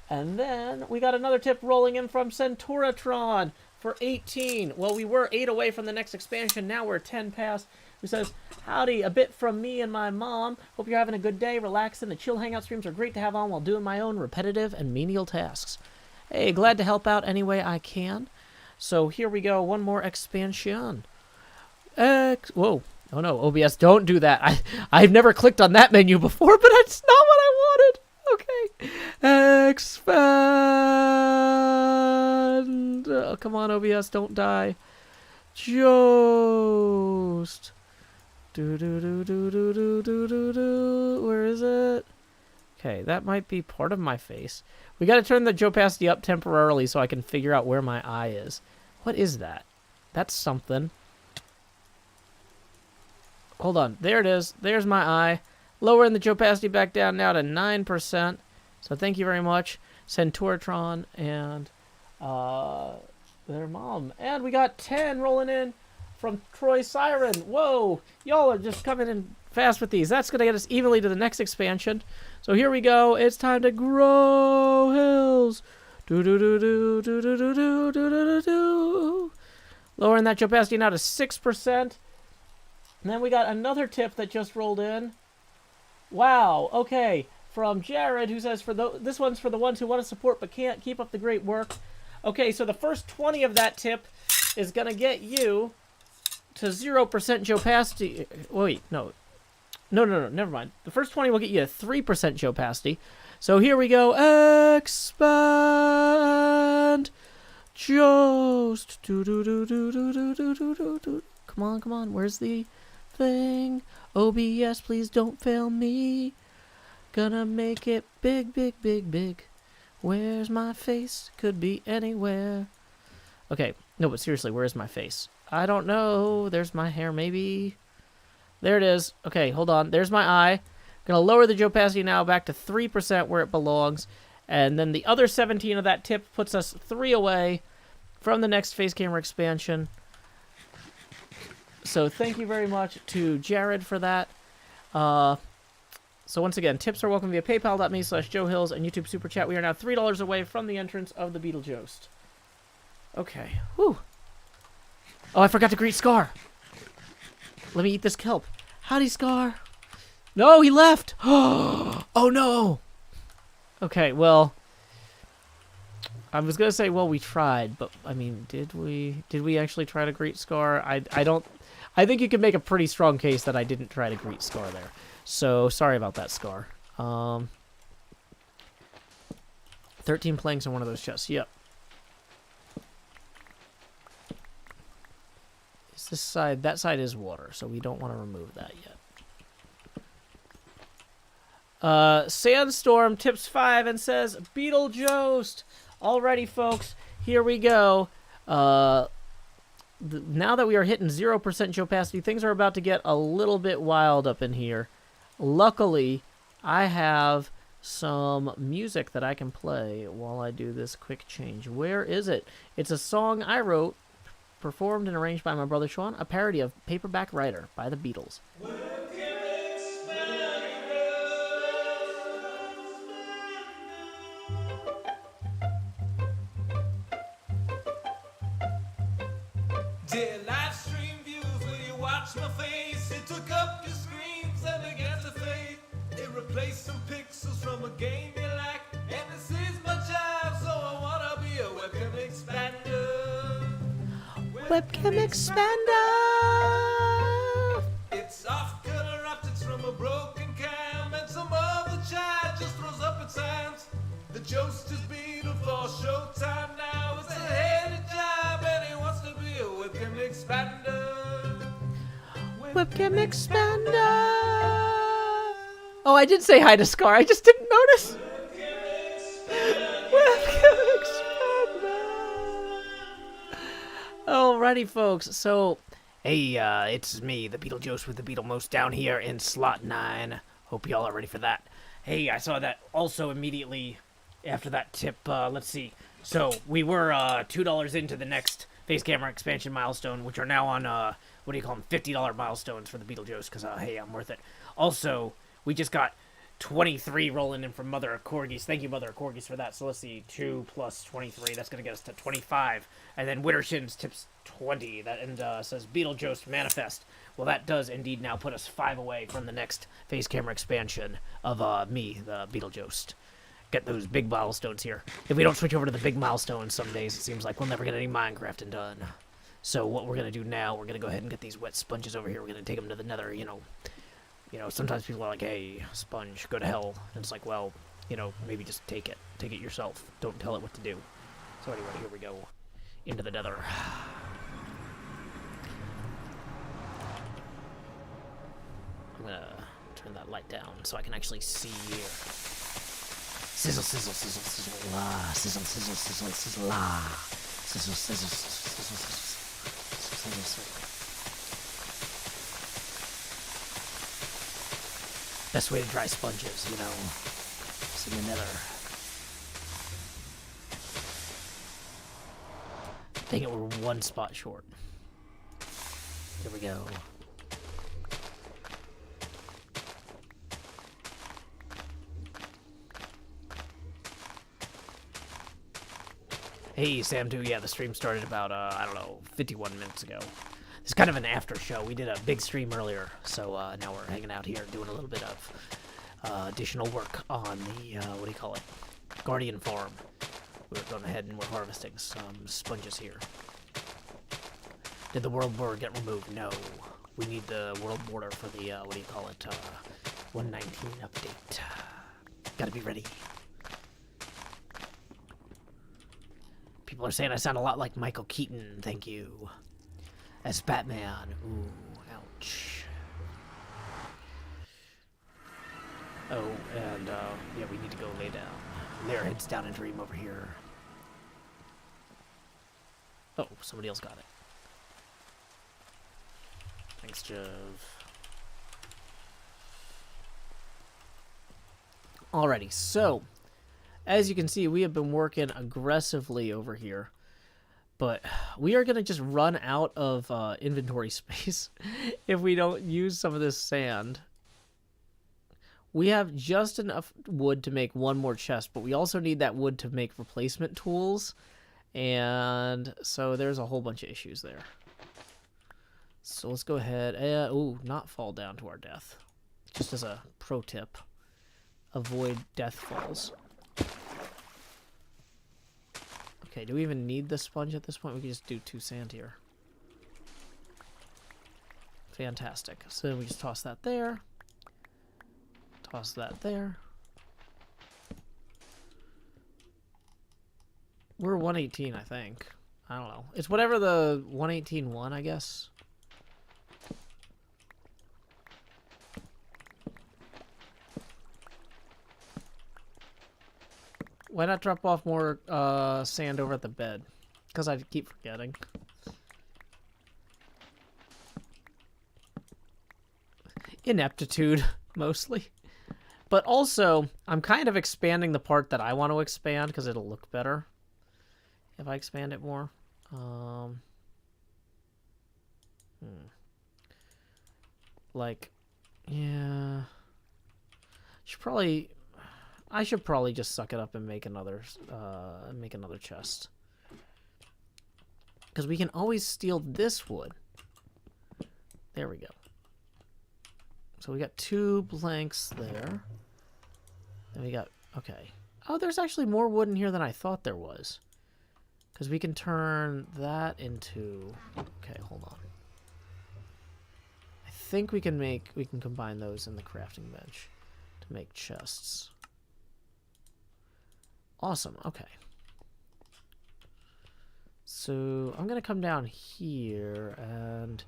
And then we got another tip rolling in from Centauratron for 18. Well, we were 8 away from the next expansion. Now we're 10 past. Who says, howdy, a bit from me and my mom. Hope you're having a good day, relaxing. The chill hangout streams are great to have on while doing my own repetitive and menial tasks. Hey, glad to help out any way I can. So here we go. One more expansion. Whoa. Oh no, OBS, don't do that. I've never clicked on that menu before, but that's not what I wanted. Okay. Expand. Oh, come on, OBS, don't die. Jost. Do. Where is it? Okay, that might be part of my face. We got to turn the opacity up temporarily so I can figure out where my eye is. What is that? That's something. Hold on. There it is. There's my eye. Lowering the opacity back down now to 9%. So thank you very much, Centauratron and their mom. And we got 10 rolling in from Troy Siren. Whoa. Y'all are just coming in fast with these. That's going to get us evenly to the next expansion. So here we go. It's time to grow hills. Do. Lowering that opacity now to 6%. And then we got another tip that just rolled in. Wow. Okay. From Jared, who says, this one's for the ones who want to support but can't keep up the great work. Okay, so the first 20 of that tip is going to get you to 0% opacity. Wait, no. No, never mind. The first 20 will get you to 3% opacity. So here we go. Expand. Jost. Come on. Where's the thing? OBS, please don't fail me. Gonna make it big. Where's my face? Could be anywhere. Okay. No, but seriously, where's my face? I don't know. There's my hair, maybe. There it is. Okay, hold on. There's my eye. Gonna lower the opacity now back to 3% where it belongs. And then the other 17 of that tip puts us 3 away from the next face camera expansion. So thank you very much to Jared for that. So once again, tips are welcome via paypal.me/JoeHills and YouTube Super Chat. We are now $3 away from the entrance of the Beetlejost. Okay. Whew. Oh, I forgot to greet Scar. Let me eat this kelp. Howdy, Scar. No, he left. Oh, no. Okay, well, I was going to say, well, we tried, but, I mean, did we actually try to greet Scar? I think you could make a pretty strong case that I didn't try to greet Scar there. So, sorry about that, Scar. 13 planks in one of those chests. Yep. Is this side? That side is water, so we don't want to remove that yet. Sandstorm tips 5 and says, Beetlejost! Alrighty, folks. Here we go. Now that we are hitting 0% opacity, things are about to get a little bit wild up in here. Luckily, I have some music that I can play while I do this quick change. Where is it? It's a song I wrote, performed and arranged by my brother Sean, a parody of Paperback Writer by the Beatles. Dear live stream viewers, will you watch my face? It took up your screens and began to fade. It replaced some pixels from a game you like. And this is my job, so I wanna be a webcam expander. Webcam expander! It's off color optics from a broken cam, and some other child just throws up its hands. The Jost is beaten for showtime now. It's a heady job, and he wants to be a webcam expander. Webcam expander! Oh, I did say hi to Scar. I just didn't notice. Webcam expander! Alrighty, folks. So, hey, it's me, the Beetlejost with the Beetlemost down here in slot 9. Hope y'all are ready for that. Hey, I saw that also immediately after that tip, let's see. So we were $2 into the next face camera expansion milestone, which are now on what do you call them, $50 milestones for the Beetlejuice, because hey, I'm worth it. Also, we just got 23 rolling in from Mother of Corgis. Thank you, Mother of Corgis, for that. So let's see, 2 plus 23. That's gonna get us to 25. And then Wittershins tips 20. That and says Beetlejuice manifest. Well, that does indeed now put us 5 away from the next face camera expansion of me, the Beetlejuice. Get those big milestones here. If we don't switch over to the big milestones some days, it seems like we'll never get any Minecrafting done. So what we're gonna do now, we're gonna go ahead and get these wet sponges over here. We're gonna take them to the Nether. You know, sometimes people are like, "Hey, sponge, go to hell," and it's like, well, you know, maybe just take it yourself. Don't tell it what to do. So anyway, here we go into the Nether. I'm gonna turn that light down so I can actually see here. Sizzle, sizzle, sizzle, sizzle, la. Sizzle, sizzle, sizzle, sizzle, la. Sizzle, sizzle, sizzle, sizzle, sizzle, sizzle, sizzle. Best way to dry sponges, you know. It's in the Nether. Dang it, we're 1 spot short. There we go. Hey, Sam, too. Yeah, the stream started about, I don't know, 51 minutes ago. It's kind of an after show. We did a big stream earlier, so now we're hanging out here doing a little bit of additional work on the, what do you call it, Guardian farm. We're going ahead and we're harvesting some sponges here. Did the world border get removed? No. We need the world border for the, what do you call it, 119 update. Gotta be ready. People are saying I sound a lot like Michael Keaton. Thank you. As Batman. Ooh, ouch. Oh, and, yeah, we need to go lay down. Lair heads down and dream over here. Oh, somebody else got it. Thanks, Jeff. Alrighty, so as you can see, we have been working aggressively over here, but we are going to just run out of inventory space if we don't use some of this sand. We have just enough wood to make 1 more chest, but we also need that wood to make replacement tools, and so there's a whole bunch of issues there. So let's go ahead. Ooh, not fall down to our death. Just as a pro tip, avoid death falls. Okay, do we even need the sponge at this point? We can just do 2 sand here. Fantastic. So we just toss that there. Toss that there. We're 118, I think. I don't know. It's whatever the 118.1, I guess. Why not drop off more sand over at the bed? Because I keep forgetting. Ineptitude, mostly. But also, I'm kind of expanding the part that I want to expand because it'll look better if I expand it more. Like, yeah. I should probably just suck it up and make another chest. Because we can always steal this wood. There we go. So we got 2 blanks there. And we got, okay. Oh, there's actually more wood in here than I thought there was. Because we can turn that into, okay, hold on. I think we can combine those in the crafting bench to make chests. Awesome, okay. So I'm gonna come down here and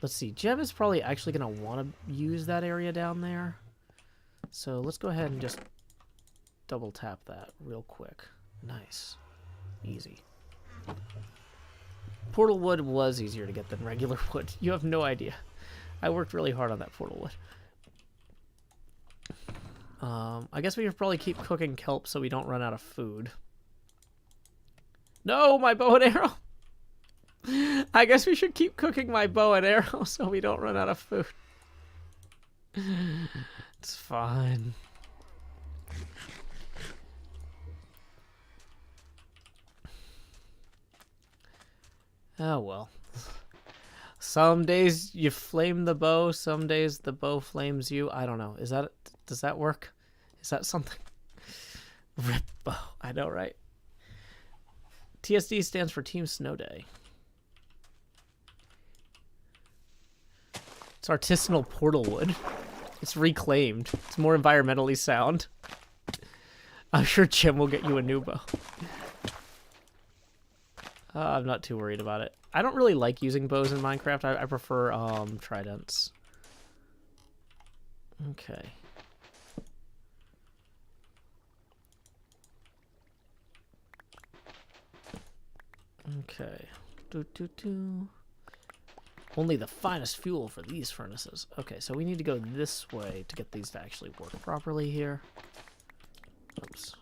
let's see. Jem is probably actually gonna want to use that area down there. So let's go ahead and just double tap that real quick. Nice. Easy. Portal wood was easier to get than regular wood. You have no idea. I worked really hard on that portal wood. I guess we should probably keep cooking kelp so we don't run out of food. No, my bow and arrow! I guess we should keep cooking my bow and arrow so we don't run out of food. It's fine. Oh well. Some days you flame the bow, some days the bow flames you. I don't know. Does that work? Is that something? Rip bow. I know, right? TSD stands for Team Snow Day. It's artisanal portal wood. It's reclaimed. It's more environmentally sound. I'm sure Jim will get you a new bow. I'm not too worried about it. I don't really like using bows in Minecraft. I prefer tridents. Okay. Okay. Only the finest fuel for these furnaces. Okay, so we need to go this way to get these to actually work properly here. Oops.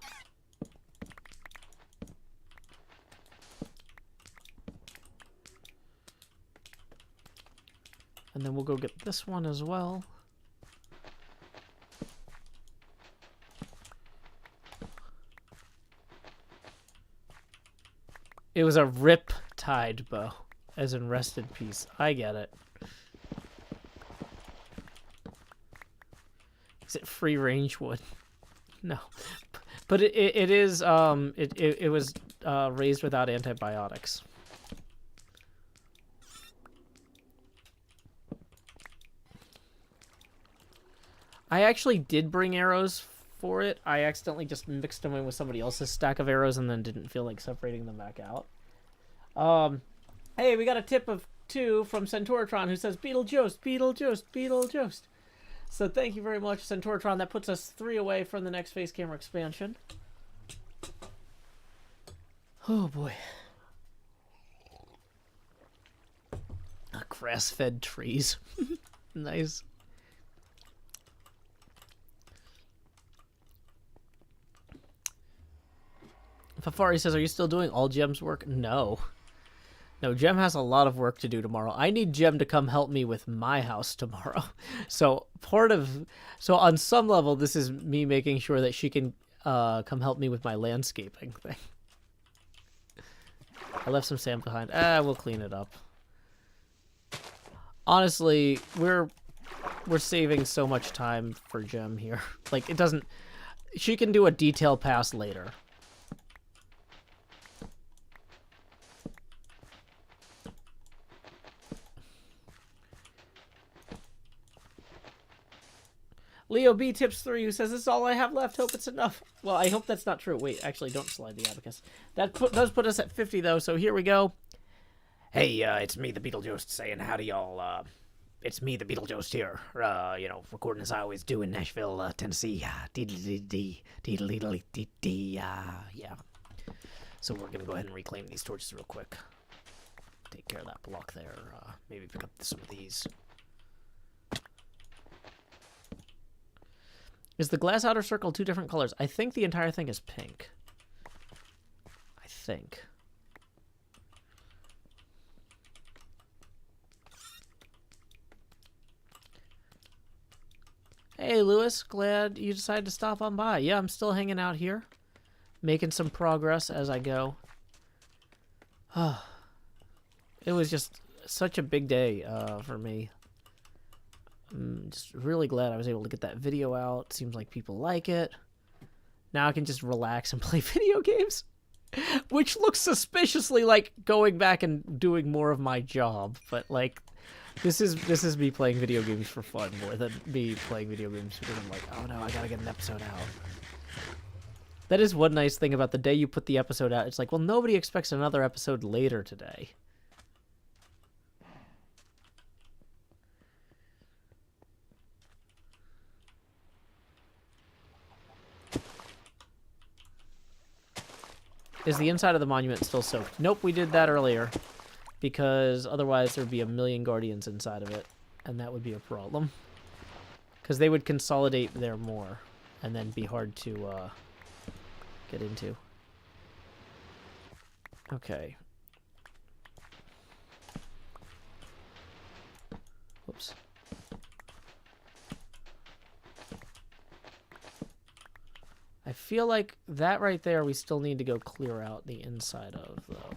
And then we'll go get this one as well. It was a rip-tide bow, as in rest in peace. I get it. Is it free range wood? No, but it is it was raised without antibiotics. I actually did bring arrows for it. I accidentally just mixed them in with somebody else's stack of arrows and then didn't feel like separating them back out. Hey, we got a tip of 2 from Centauratron who says, Beetlejuice, Beetlejuice, Beetlejuice. So thank you very much, Centauratron. That puts us 3 away from the next face camera expansion. Oh, boy. Grass-fed trees. Nice. Fafari says, are you still doing all Gem's work? No. No, Gem has a lot of work to do tomorrow. I need Gem to come help me with my house tomorrow. So on some level, this is me making sure that she can come help me with my landscaping thing. I left some sand behind. We'll clean it up. Honestly, we're saving so much time for Gem here. Like, it doesn't... She can do a detail pass later. Leo B tips 3 who says, this is all I have left. Hope it's enough. Well, I hope that's not true. Wait, actually, don't slide the abacus. That does put us at 50, though, so here we go. Hey, it's me, the Beetlejuice, saying howdy, y'all. It's me, the Beetlejuice here. Recording as I always do in Nashville, Tennessee. Yeah. So we're going to go ahead and reclaim these torches real quick. Take care of that block there. Maybe pick up some of these. Is the glass outer circle 2 different colors? I think the entire thing is pink. I think. Hey, Lewis. Glad you decided to stop on by. Yeah, I'm still hanging out here. Making some progress as I go. It was just such a big day for me. I'm just really glad I was able to get that video out. Seems like people like it. Now I can just relax and play video games. Which looks suspiciously like going back and doing more of my job. But, like, this is me playing video games for fun more than me playing video games because I'm like, oh no, I gotta get an episode out. That is one nice thing about the day you put the episode out. It's like, well, nobody expects another episode later today. Is the inside of the monument still soaked? Nope, we did that earlier. Because otherwise there'd be a million guardians inside of it. And that would be a problem. Because they would consolidate there more. and then be hard to get into. Okay. Whoops. I feel like that right there we still need to go clear out the inside of, though.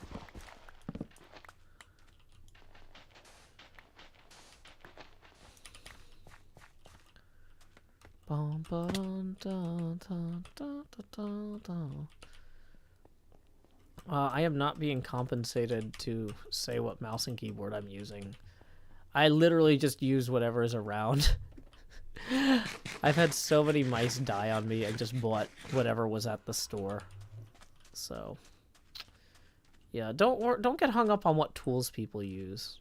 I am not being compensated to say what mouse and keyboard I'm using. I literally just use whatever is around. I've had so many mice die on me. I just bought whatever was at the store. So, yeah, don't get hung up on what tools people use.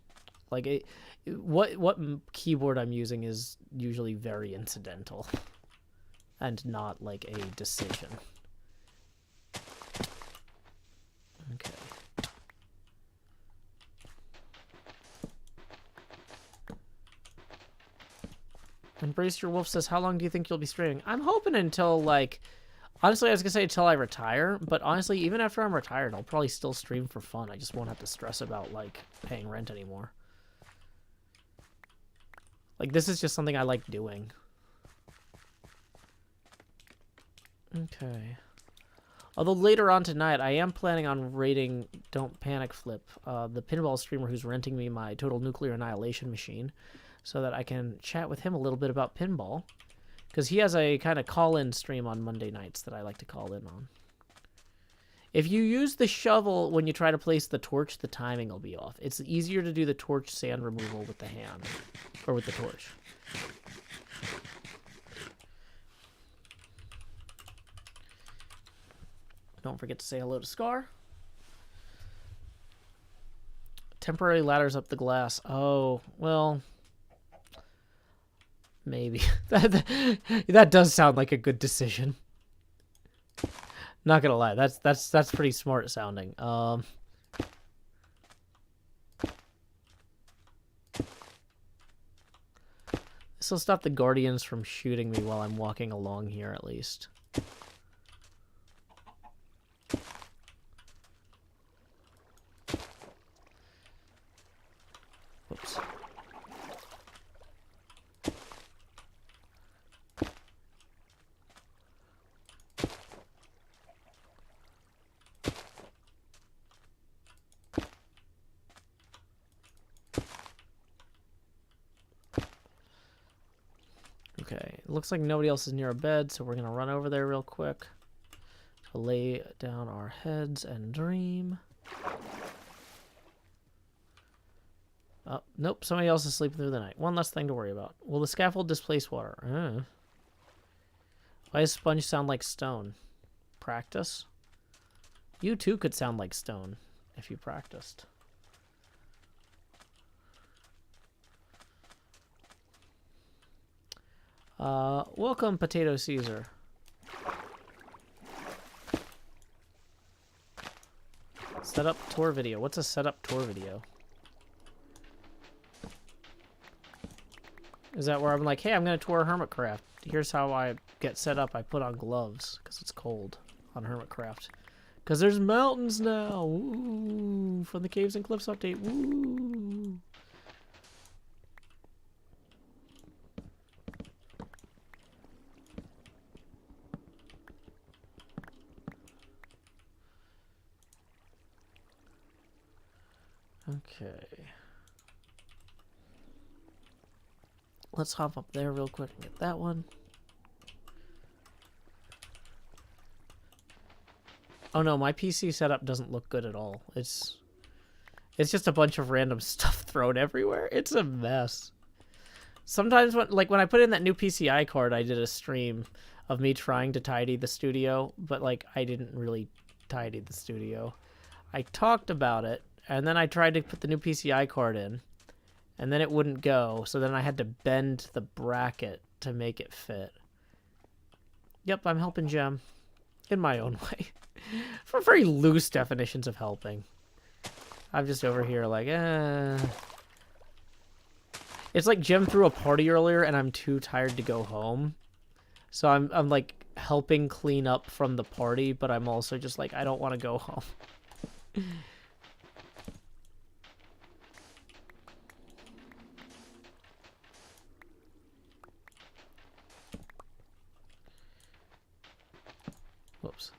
Like, what keyboard I'm using is usually very incidental and not like a decision. Okay. Embrace Your Wolf says, how long do you think you'll be streaming? I'm hoping until, like, honestly, I was going to say until I retire, but honestly, even after I'm retired, I'll probably still stream for fun. I just won't have to stress about, like, paying rent anymore. Like, this is just something I like doing. Okay. Although later on tonight, I am planning on raiding Don't Panic Flip, the pinball streamer who's renting me my Total Nuclear Annihilation machine, so that I can chat with him a little bit about pinball. Because he has a kind of call-in stream on Monday nights that I like to call in on. If you use the shovel when you try to place the torch, the timing will be off. It's easier to do the torch sand removal with the hand, or with the torch. Don't forget to say hello to Scar. Temporary ladders up the glass. Oh, well, maybe. That does sound like a good decision. Not gonna lie, that's pretty smart sounding. This will stop the guardians from shooting me while I'm walking along here, at least. Whoops. Okay, it looks like nobody else is near a bed, so we're gonna run over there real quick to lay down our heads and dream. Oh, nope, somebody else is sleeping through the night. One less thing to worry about. Will the scaffold displace water? Why does sponge sound like stone? Practice? You too could sound like stone if you practiced. Welcome, Potato Caesar. Setup tour video. What's a setup tour video? Is that where I'm like, hey, I'm going to tour HermitCraft. Here's how I get set up. I put on gloves because it's cold on HermitCraft. Because there's mountains now. Woo! From the Caves and Cliffs update. Woo! Okay. Let's hop up there real quick and get that one. Oh no, my PC setup doesn't look good at all. It's just a bunch of random stuff thrown everywhere. It's a mess. Sometimes when I put in that new PCI card, I did a stream of me trying to tidy the studio, but like I didn't really tidy the studio. I talked about it, and then I tried to put the new PCI card in, and then it wouldn't go, so then I had to bend the bracket to make it fit. Yep, I'm helping Jem. In my own way. For very loose definitions of helping. I'm just over here like, It's like Jem threw a party earlier, and I'm too tired to go home. So I'm like helping clean up from the party, but I'm also just like, I don't want to go home. Whoops.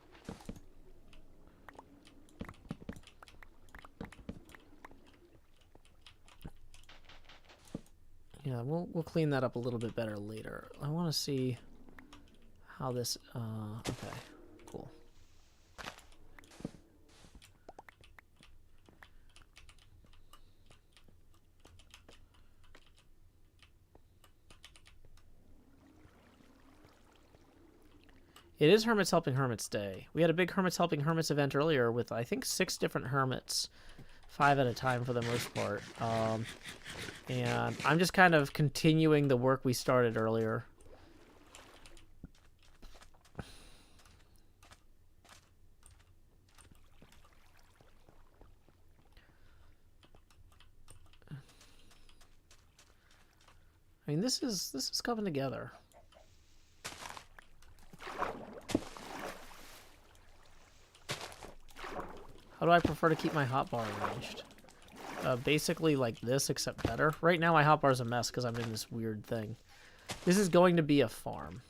Yeah, we'll clean that up a little bit better later. I want to see how this, okay, cool. It is Hermits Helping Hermits Day. We had a big Hermits Helping Hermits event earlier with, I think, 6 different hermits. 5 at a time for the most part. And I'm just kind of continuing the work we started earlier. I mean, this is coming together. How do I prefer to keep my hotbar arranged? Basically like this, except better. Right now my hotbar's a mess because I'm in this weird thing. This is going to be a farm.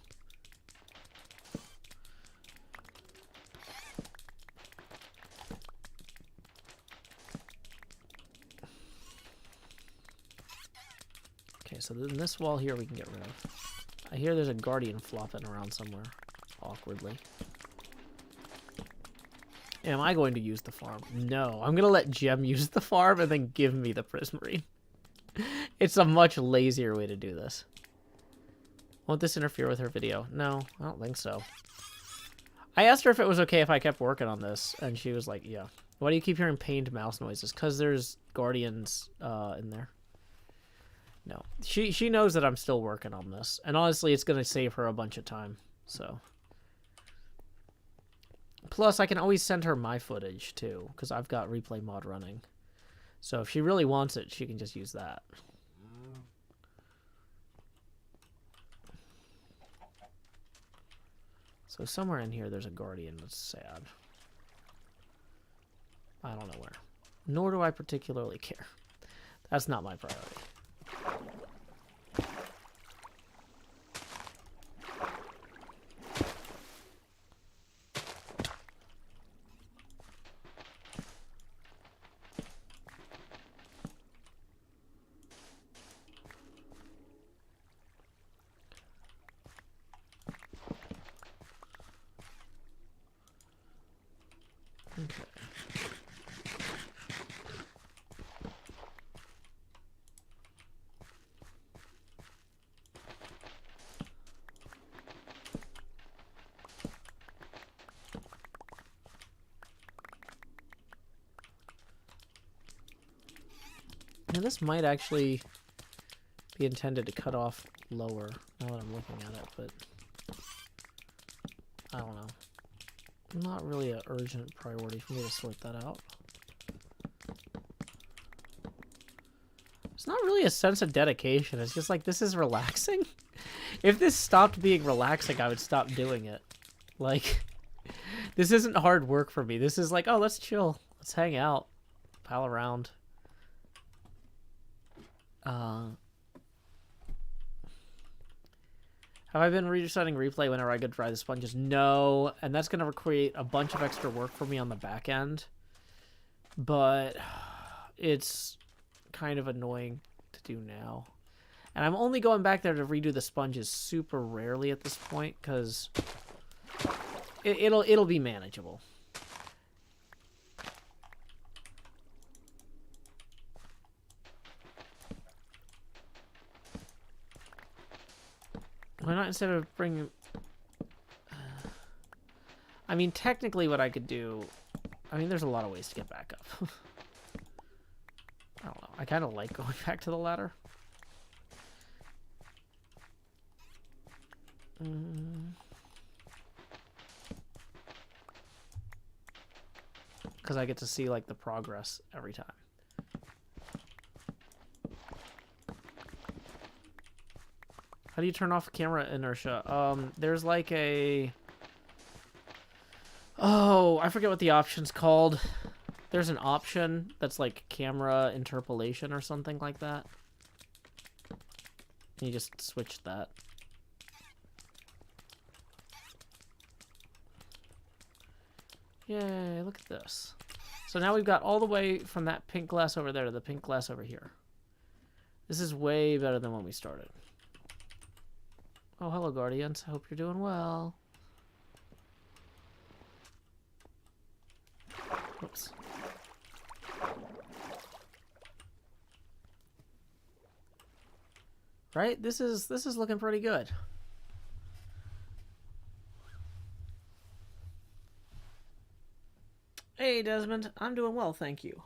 Okay, so then this wall here we can get rid of. I hear there's a guardian flopping around somewhere, awkwardly. Am I going to use the farm? No, I'm going to let Gem use the farm and then give me the prismarine. It's a much lazier way to do this. Won't this interfere with her video? No, I don't think so. I asked her if it was okay if I kept working on this, and she was like, yeah. Why do you keep hearing pained mouse noises? Because there's guardians in there. No, she knows that I'm still working on this, and honestly, it's going to save her a bunch of time, so... Plus, I can always send her my footage, too, because I've got replay mod running. So if she really wants it, she can just use that. So somewhere in here, there's a guardian. That's sad. I don't know where. Nor do I particularly care. That's not my priority. Okay. Now this might actually be intended to cut off lower, now that I'm looking at it, but I don't know. Not really an urgent priority for me to sort that out. It's not really a sense of dedication. It's just like, this is relaxing. If this stopped being relaxing, I would stop doing it. Like, this isn't hard work for me. This is like, oh, let's chill. Let's hang out. Pal around. Have I been resetting replay whenever I go dry the sponges? No, and that's going to create a bunch of extra work for me on the back end. But it's kind of annoying to do now. And I'm only going back there to redo the sponges super rarely at this point, because it'll be manageable. Why not instead of bringing... I mean, technically what I could do... I mean, there's a lot of ways to get back up. I don't know. I kind of like going back to the ladder. Because I get to see, like, the progress every time. How do you turn off camera inertia? There's like a... Oh, I forget what the option's called. There's an option that's like camera interpolation or something like that. And you just switch that. Yay, look at this. So now we've got all the way from that pink glass over there to the pink glass over here. This is way better than when we started. Oh, hello, Guardians. I hope you're doing well. Whoops. Right? This is looking pretty good. Hey, Desmond. I'm doing well, thank you.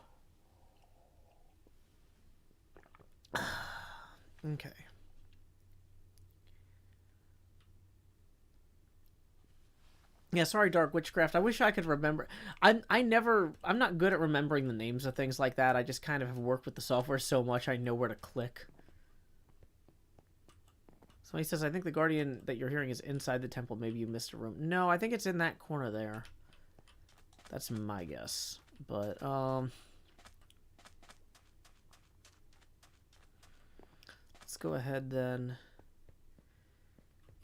Okay. Yeah, sorry, Dark Witchcraft. I wish I could remember. I'm not good at remembering the names of things like that. I just kind of have worked with the software so much I know where to click. So he says, I think the Guardian that you're hearing is inside the temple. Maybe you missed a room. No, I think it's in that corner there. That's my guess. But, let's go ahead then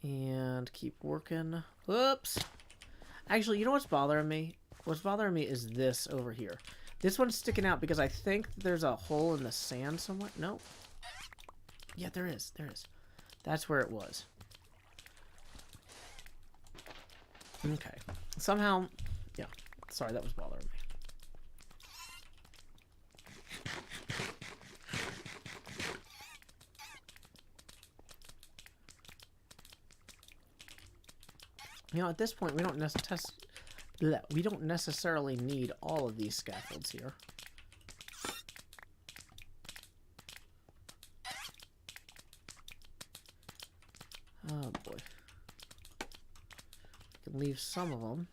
and keep working. Whoops. Actually, you know what's bothering me? What's bothering me is this over here. This one's sticking out because I think there's a hole in the sand somewhere. No. Yeah, there is. There is. That's where it was. Okay. Somehow, yeah. Sorry, that was bothering me. You know, at this point, we don't necessarily need all of these scaffolds here. Oh boy. Can leave some of them.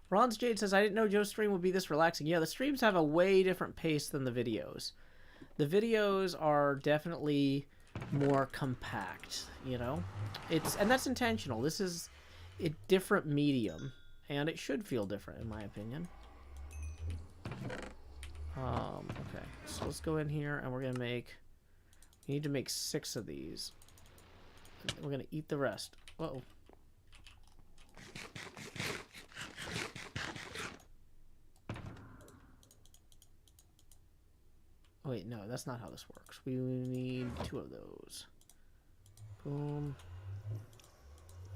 Ron's Jade says, I didn't know Joe's stream would be this relaxing. Yeah, the streams have a way different pace than the videos. The videos are definitely more compact, you know? And that's intentional. This is a different medium, and it should feel different, in my opinion. Okay, so let's go in here, and we're going to make... We need to make 6 of these. We're going to eat the rest. Uh-oh. Oh, wait, no, that's not how this works. We need 2 of those. Boom.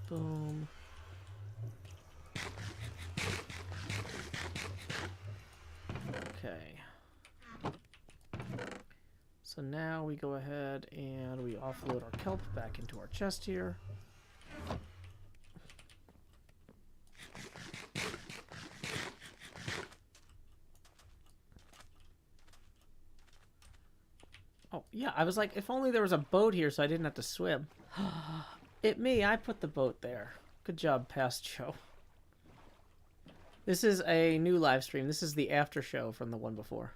Boom. Okay. So now we go ahead and we offload our kelp back into our chest here. Oh, yeah, I was like, if only there was a boat here so I didn't have to swim. I put the boat there. Good job, past show. This is a new live stream. This is the after show from the one before.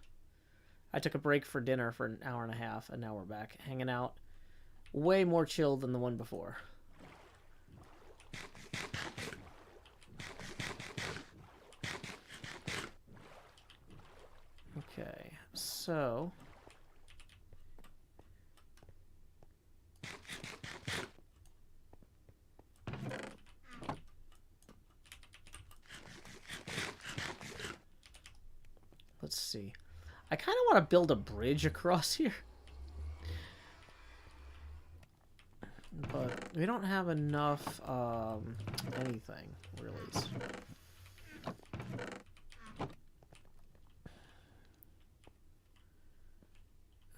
I took a break for dinner for an hour and a half, and now we're back hanging out. Way more chill than the one before. Okay, so... Let's see. I kind of want to build a bridge across here. But we don't have enough anything, really.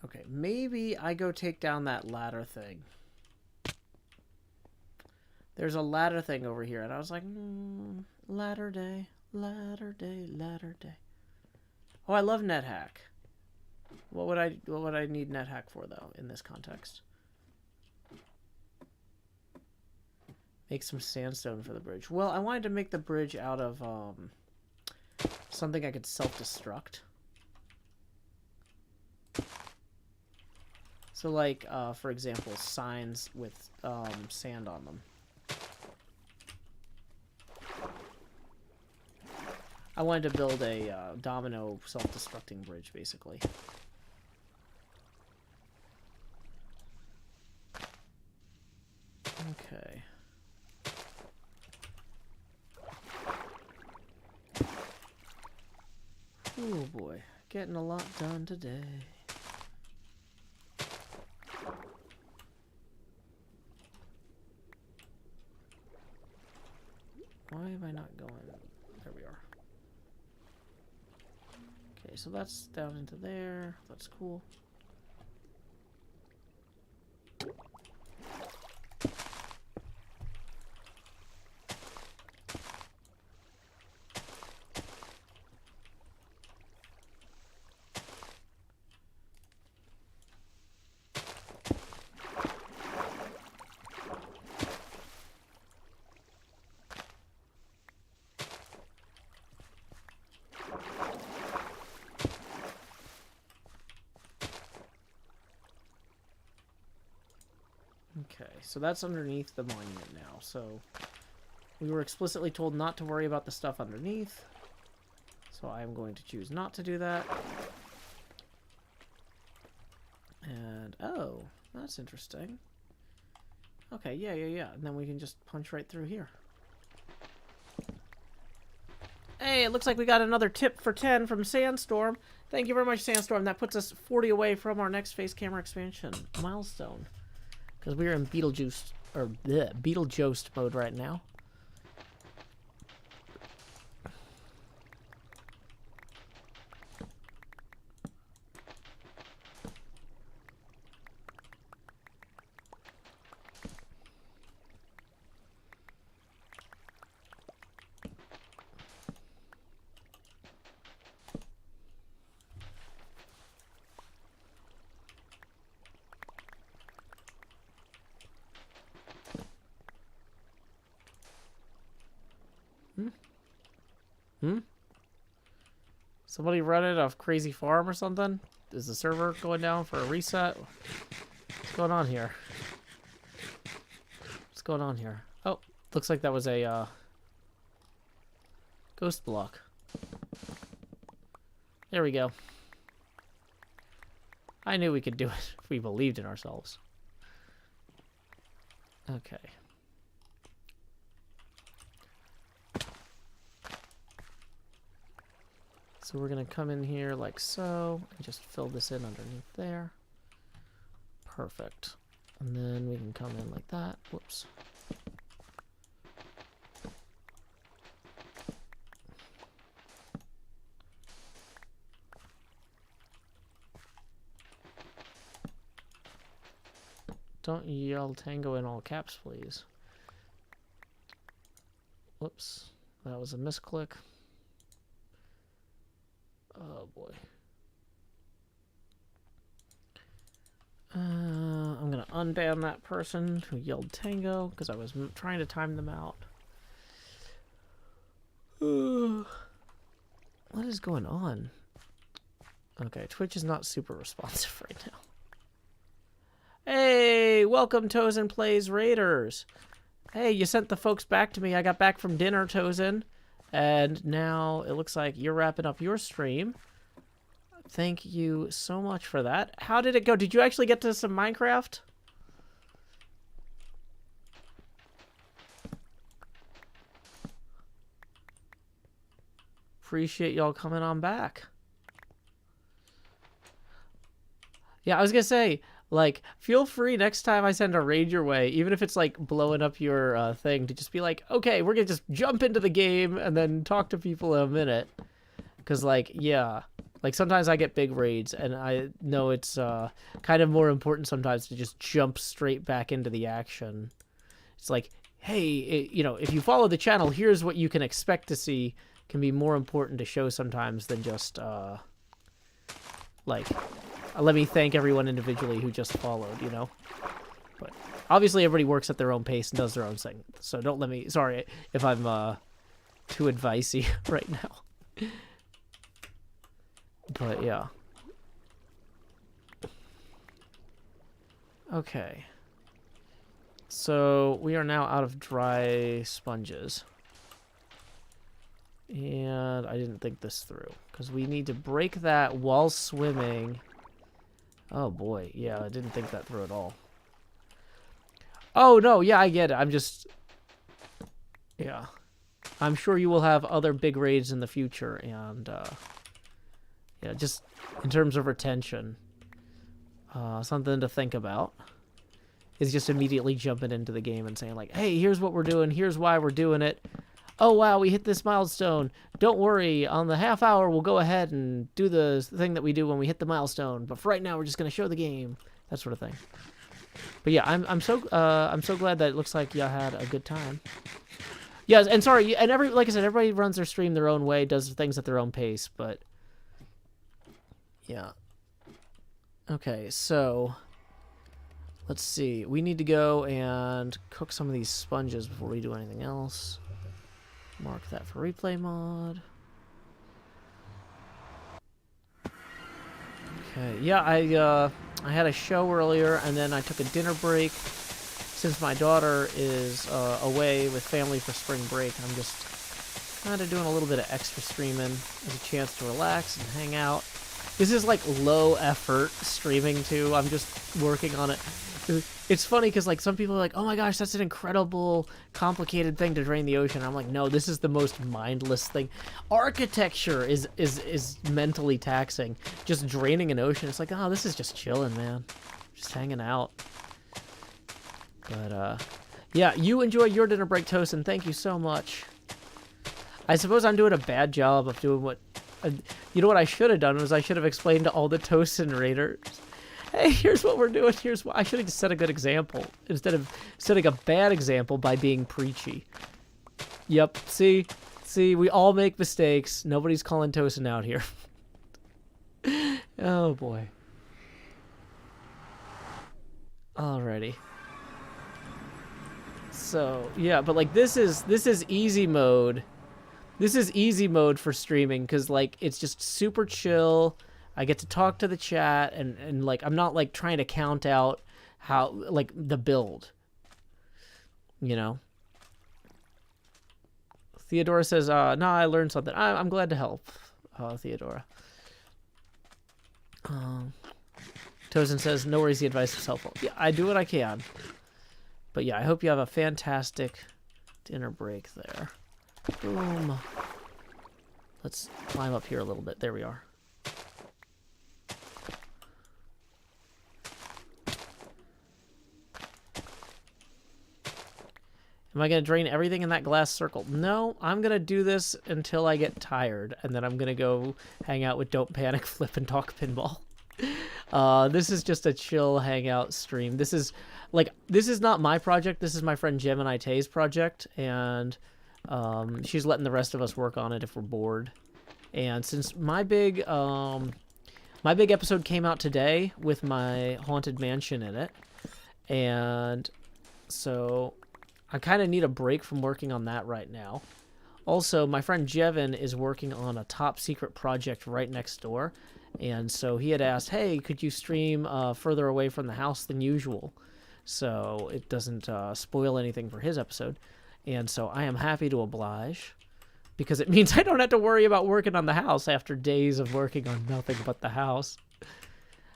Okay, maybe I go take down that ladder thing. There's a ladder thing over here, and I was like, ladder day, ladder day, ladder day. Oh, I love NetHack. What would I need NetHack for though in this context? Make some sandstone for the bridge. Well, I wanted to make the bridge out of something I could self-destruct. So like, for example, signs with sand on them. I wanted to build a domino self-destructing bridge, basically. Okay. Oh boy, getting a lot done today. Why am I not going? There we are. Okay, so that's down into there. That's cool. Okay, so that's underneath the monument now. So we were explicitly told not to worry about the stuff underneath. So I'm going to choose not to do that. And, oh, that's interesting. Okay, yeah. And then we can just punch right through here. Hey, it looks like we got another tip for 10 from Sandstorm. Thank you very much, Sandstorm. That puts us 40 away from our next face camera expansion milestone. Because we're in Beetlejuice, or Beetlejuiced mode right now. Somebody running a crazy farm or something? Is the server going down for a reset? What's going on here? What's going on here? Oh, looks like that was a ghost block. There we go. I knew we could do it if we believed in ourselves. Okay. So we're going to come in here like so, and just fill this in underneath there. Perfect. And then we can come in like that. Whoops. Don't yell tango in all caps, please. Whoops. That was a misclick. Oh boy. I'm gonna unban that person who yelled tango because I was trying to time them out. What is going on? Okay, Twitch is not super responsive right now. Hey, welcome Tozen Plays Raiders. Hey, you sent the folks back to me. I got back from dinner, Tozen. And now it looks like you're wrapping up your stream. Thank you so much for that. How did it go? Did you actually get to some Minecraft? Appreciate y'all coming on back. Yeah, I was gonna say, like, feel free next time I send a raid your way, even if it's like blowing up your thing, to just be like, okay, we're gonna just jump into the game and then talk to people in a minute. Because, like, yeah, like sometimes I get big raids and I know it's kind of more important sometimes to just jump straight back into the action. It's like, hey, you know, if you follow the channel, here's what you can expect to see, can be more important to show sometimes than just, like... let me thank everyone individually who just followed, you know? But obviously everybody works at their own pace and does their own thing. So don't let me... Sorry if I'm too advicey right now. But yeah. Okay. So we are now out of dry sponges. And I didn't think this through. Because we need to break that while swimming. Oh boy. Yeah, I didn't think that through at all. Oh no, yeah, I get it. I'm just... Yeah. I'm sure you will have other big raids in the future. And, yeah, just in terms of retention. Something to think about. Is just immediately jumping into the game and saying, like, hey, here's what we're doing. Here's why we're doing it. Oh, wow, we hit this milestone. Don't worry. On the half hour, we'll go ahead and do the thing that we do when we hit the milestone. But for right now, we're just going to show the game. That sort of thing. But yeah, I'm so glad that it looks like y'all had a good time. Yes, and sorry, and like I said, everybody runs their stream their own way, does things at their own pace, but yeah. Okay, so let's see. We need to go and cook some of these sponges before we do anything else. Mark that for replay mod. Okay, yeah, I had a show earlier, and then I took a dinner break. Since my daughter is away with family for spring break, I'm just kind of doing a little bit of extra streaming as a chance to relax and hang out. This is like low effort streaming too. I'm just working on it. It's funny because like some people are like, oh my gosh, that's an incredible, complicated thing to drain the ocean. I'm like, no, this is the most mindless thing. Architecture is mentally taxing. Just draining an ocean, it's like, oh, this is just chilling, man. Just hanging out. But yeah, you enjoy your dinner break, Toast, and thank you so much. I suppose I'm doing a bad job of doing what... you know what I should have done was I should have explained to all the Toast and Raiders, hey, here's what we're doing, here's what... I should have just set a good example, instead of setting a bad example by being preachy. Yep, see, we all make mistakes. Nobody's calling Toastin out here. Oh, boy. Alrighty. So, yeah, but, like, this is easy mode. This is easy mode for streaming, because, like, it's just super chill. I get to talk to the chat, and like, I'm not, like, trying to count out how, like, the build. You know? Theodora says, no, I learned something. I'm glad to help, Theodora. Tozen says, no worries, the advice is helpful. Yeah, I do what I can. But yeah, I hope you have a fantastic dinner break there. Boom. Let's climb up here a little bit. There we are. Am I going to drain everything in that glass circle? No, I'm going to do this until I get tired, and then I'm going to go hang out with Don't Panic, Flip, and Talk Pinball. This is just a chill hangout stream. This is not my project. This is my friend Gemini Tay's project, and she's letting the rest of us work on it if we're bored. And since my big episode came out today with my Haunted Mansion in it, and so I kind of need a break from working on that right now. Also, my friend Jevin is working on a top secret project right next door, and so he had asked, hey, could you stream further away from the house than usual so it doesn't spoil anything for his episode. And so I am happy to oblige, because it means I don't have to worry about working on the house after days of working on nothing but the house.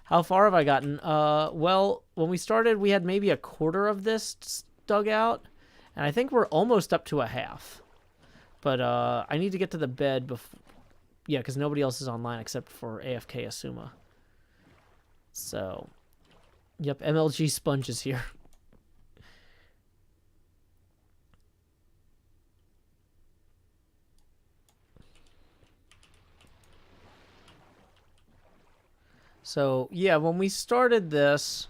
How far have I gotten? Well, when we started, we had maybe a quarter of this dug out, and I think we're almost up to a half. But I need to get to the bed before... Yeah, because nobody else is online except for AFK Asuma. So, yep, MLG Sponge is here. So, yeah, when we started this,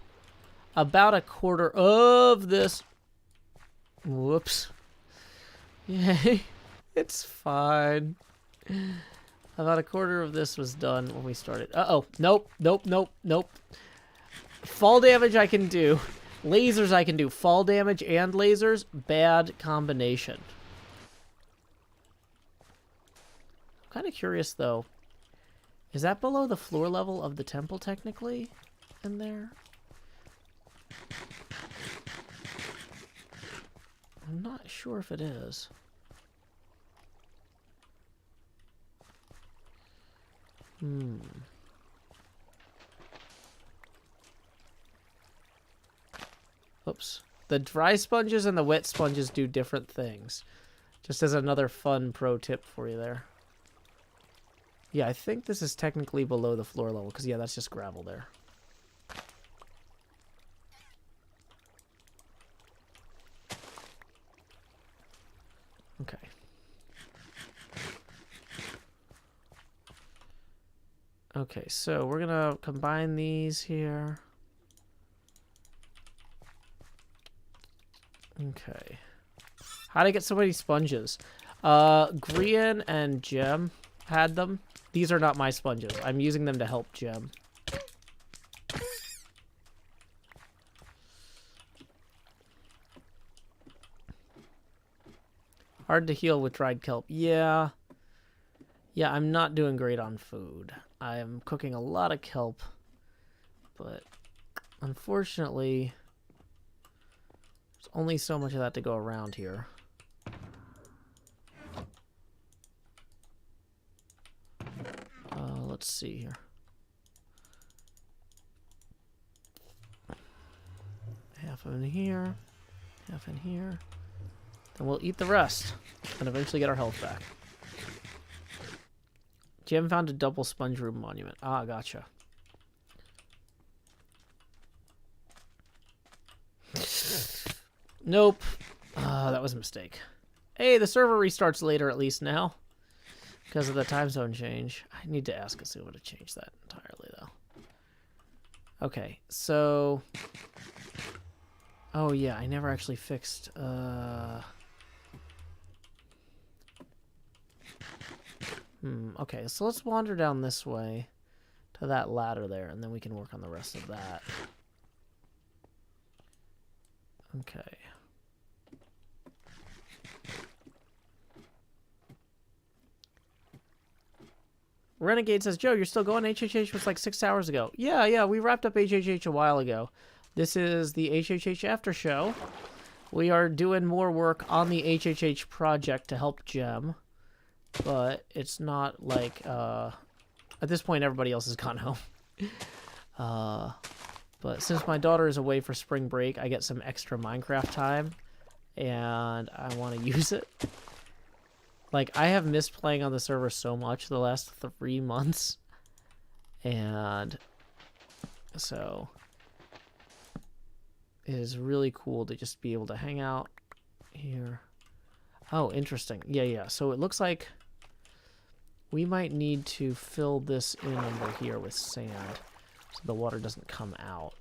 about a quarter of this... Whoops. Yay. It's fine. About a quarter of this was done when we started. Uh-oh. Nope. Fall damage I can do. Lasers I can do. Fall damage and lasers, bad combination. I'm kind of curious, though. Is that below the floor level of the temple, technically, in there? I'm not sure if it is. Oops. The dry sponges and the wet sponges do different things. Just as another fun pro tip for you there. Yeah, I think this is technically below the floor level, because, yeah, that's just gravel there. Okay. Okay, so we're gonna combine these here. Okay. How to get so many sponges? Grian and Gem had them. These are not my sponges. I'm using them to help Gem. Hard to heal with dried kelp. Yeah. Yeah, I'm not doing great on food. I am cooking a lot of kelp, but unfortunately, there's only so much of that to go around here. Let's see here. Half in here, half in here. Then we'll eat the rest and eventually get our health back. Jim found a double sponge room monument. Ah, gotcha. Nope. That was a mistake. Hey, the server restarts later at least now. Because of the time zone change. I need to ask Asuma to change that entirely, though. Okay, so... Oh, yeah, I never actually fixed... Okay, so let's wander down this way to that ladder there, and then we can work on the rest of that. Okay. Renegade says, Joe, you're still going? HHH was like 6 hours ago. Yeah, we wrapped up HHH a while ago. This is the HHH after show. We are doing more work on the HHH project to help Gem. But it's not like, at this point, everybody else has gone home. But since my daughter is away for spring break, I get some extra Minecraft time. And I want to use it. Like, I have missed playing on the server so much the last 3 months. And so it is really cool to just be able to hang out here. Oh, interesting. Yeah. So it looks like we might need to fill this in over here with sand so the water doesn't come out.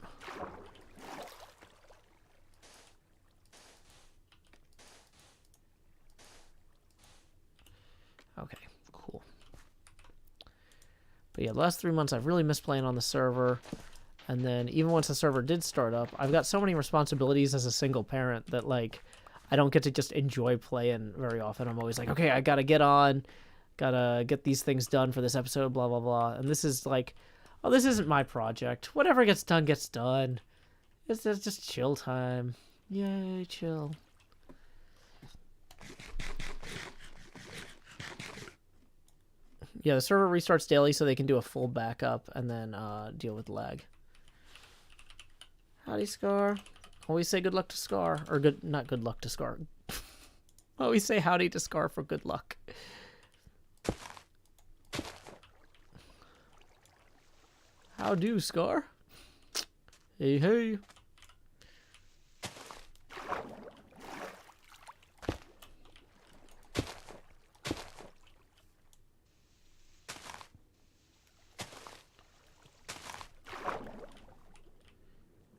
Okay, cool. But yeah, the last 3 months I've really missed playing on the server. And then even once the server did start up, I've got so many responsibilities as a single parent that, like, I don't get to just enjoy playing very often. I'm always like, okay, I gotta get on, gotta get these things done for this episode, blah, blah, blah. And this is like, oh, this isn't my project. Whatever gets done, gets done. It's just chill time. Yay, chill. Yeah, the server restarts daily so they can do a full backup and then deal with lag. Howdy, Scar. Always say good luck to Scar. Or not good luck to Scar. Always say howdy to Scar for good luck. How do, Scar? Hey.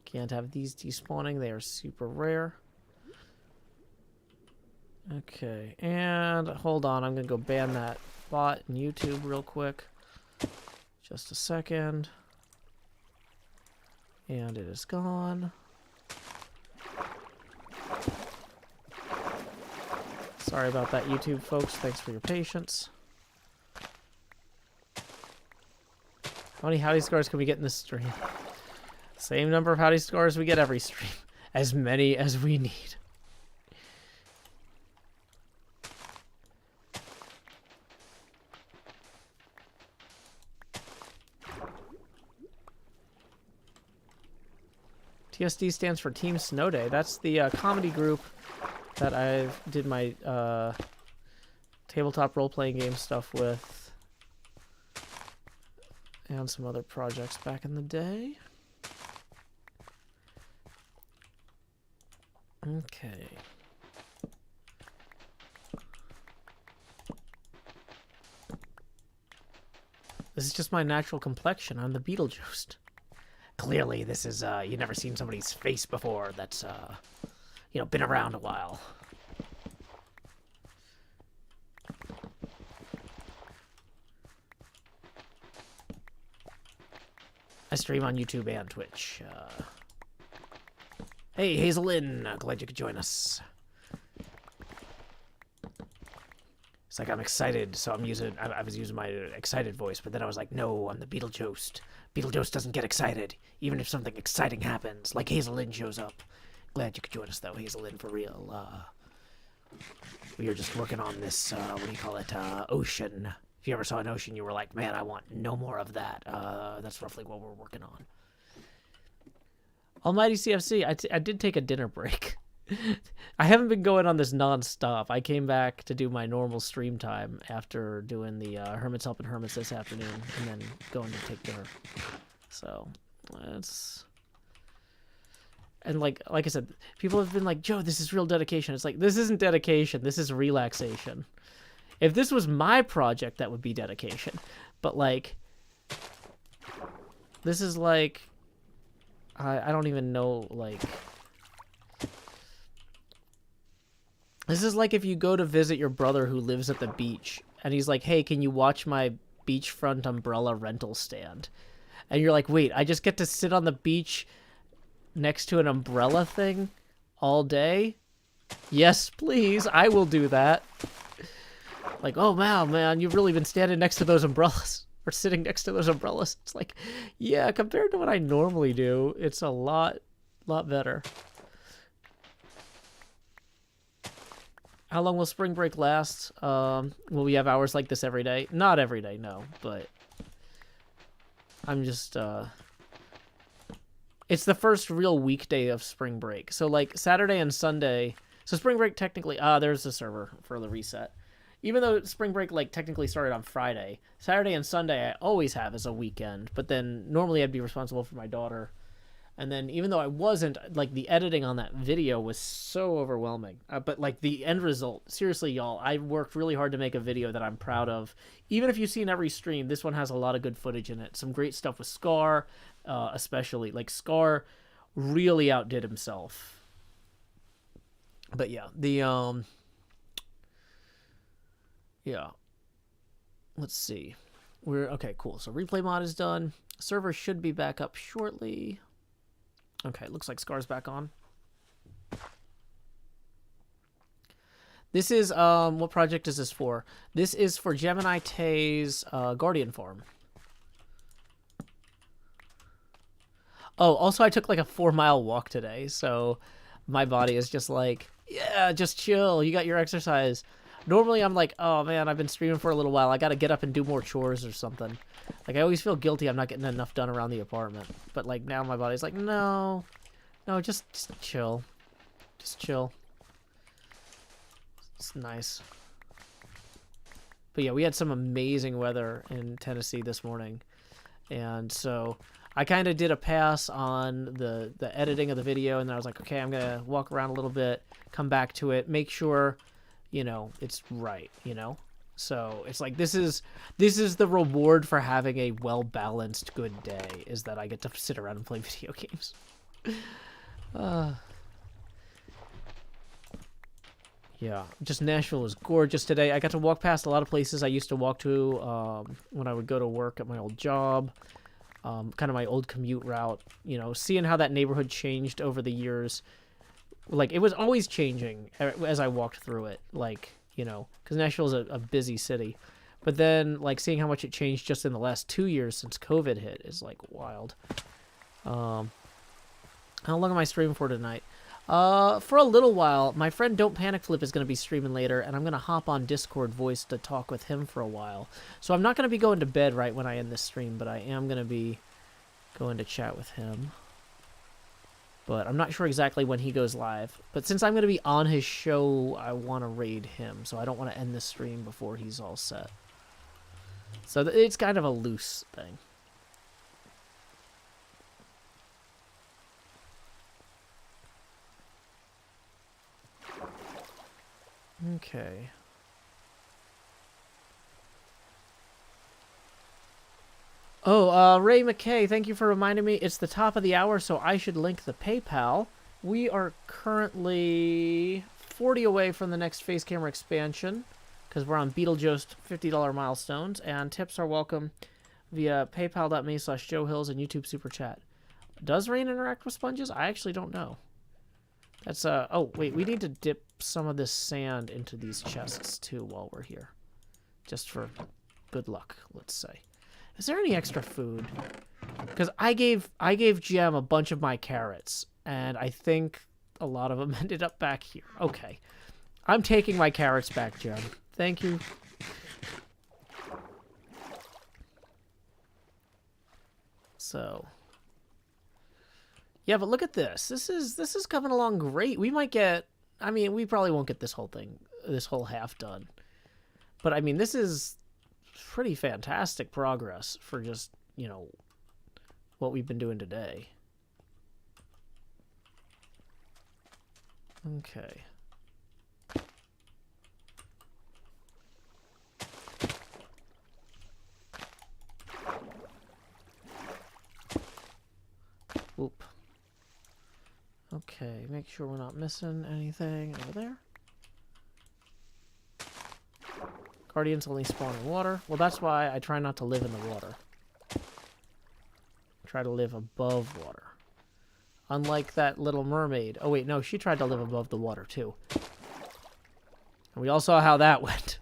Can't have these despawning. They are super rare. Okay, and hold on. I'm going to go ban that bot in YouTube real quick. Just a second. And it is gone. Sorry about that, YouTube folks. Thanks for your patience. How many howdy scores can we get in this stream? Same number of howdy scores we get every stream. As many as we need. TSD stands for Team Snow Day. That's the comedy group that I did my tabletop role-playing game stuff with. And some other projects back in the day. Okay. This is just my natural complexion. I'm the Beetlejuice. Clearly, this is, you've never seen somebody's face before that's, you know, been around a while. I stream on YouTube and Twitch. Hey, Hazelyn, glad you could join us. It's like I'm excited, so I was using my excited voice, but then I was like, no, I'm the Beetlejuice. Beetlejuice doesn't get excited, even if something exciting happens, like Hazelyn shows up. Glad you could join us, though, Hazelyn, for real. We were just working on this, what do you call it, ocean. If you ever saw an ocean, you were like, man, I want no more of that. That's roughly what we're working on. Almighty CFC, I did take a dinner break. I haven't been going on this non-stop. I came back to do my normal stream time after doing the Hermits helping Hermits this afternoon, and then going to take dinner. So, it's... And like I said, people have been like, Joe, this is real dedication. It's like, this isn't dedication. This is relaxation. If this was my project, that would be dedication. But, like, this is like... I don't even know, like... This is like if you go to visit your brother who lives at the beach, and he's like, hey, can you watch my beachfront umbrella rental stand? And you're like, wait, I just get to sit on the beach next to an umbrella thing all day? Yes, please, I will do that. Like, oh, wow, man, you've really been standing next to those umbrellas. Or sitting next to those umbrellas. It's like, yeah, compared to what I normally do, it's a lot better. How long will spring break last? Will we have hours like this every day? Not every day, no, but I'm just, it's the first real weekday of spring break. So, like, Saturday and Sunday, so spring break technically, there's the server for the reset. Even though spring break, like, technically started on Friday, Saturday and Sunday I always have as a weekend, but then normally I'd be responsible for my daughter. And then even though I wasn't, like, the editing on that video was so overwhelming. But, like, the end result, seriously, y'all, I worked really hard to make a video that I'm proud of. Even if you've seen every stream, this one has a lot of good footage in it. Some great stuff with Scar, especially. Like, Scar really outdid himself. But, yeah, the, yeah. Let's see. Okay, cool. So replay mod is done. Server should be back up shortly. Okay, looks like Scar's back on. This is, what project is this for? This is for Gemini Tay's Guardian Farm. Oh, also I took like a 4-mile walk today, so my body is just like, yeah, just chill. You got your exercise. Normally I'm like, oh man, I've been streaming for a little while. I gotta get up and do more chores or something. Like, I always feel guilty I'm not getting enough done around the apartment. But, like, now my body's like, no, just chill. Just chill. It's nice. But yeah, we had some amazing weather in Tennessee this morning. And so I kind of did a pass on the editing of the video, and then I was like, okay, I'm gonna walk around a little bit, come back to it, make sure, you know, it's right, you know? So it's like, this is the reward for having a well-balanced good day, is that I get to sit around and play video games. Yeah, just Nashville is gorgeous today. I got to walk past a lot of places I used to walk to when I would go to work at my old job, kind of my old commute route, you know, seeing how that neighborhood changed over the years. Like, it was always changing as I walked through it, like, you know, because Nashville's a busy city. But then, like, seeing how much it changed just in the last 2 years since COVID hit is, like, wild. How long am I streaming for tonight? For a little while. My friend Don't Panic Flip is going to be streaming later, and I'm going to hop on Discord voice to talk with him for a while. So I'm not going to be going to bed right when I end this stream, but I am going to be going to chat with him. But I'm not sure exactly when he goes live. But since I'm going to be on his show, I want to raid him. So I don't want to end the stream before he's all set. So it's kind of a loose thing. Okay. Oh, Ray McKay, thank you for reminding me. It's the top of the hour, so I should link the PayPal. We are currently 40 away from the next face camera expansion because we're on Beetlejuice $50 milestones, and tips are welcome via paypal.me/JoeHills and YouTube Super Chat. Does rain interact with sponges? I actually don't know. That's, oh, wait, we need to dip some of this sand into these chests, too, while we're here. Just for good luck, let's say. Is there any extra food? Because I gave Jem a bunch of my carrots, and I think a lot of them ended up back here. Okay. I'm taking my carrots back, Jem. Thank you. So... yeah, but look at this. This is coming along great. We might get... I mean, we probably won't get this whole thing, this whole half done. But, I mean, this is pretty fantastic progress for just, you know, what we've been doing today. Okay. Oop. Okay, make sure we're not missing anything over there. Guardians only spawn in water. Well, that's why I try not to live in the water. Try to live above water. Unlike that little mermaid. Oh, wait, no, she tried to live above the water, too. And we all saw how that went.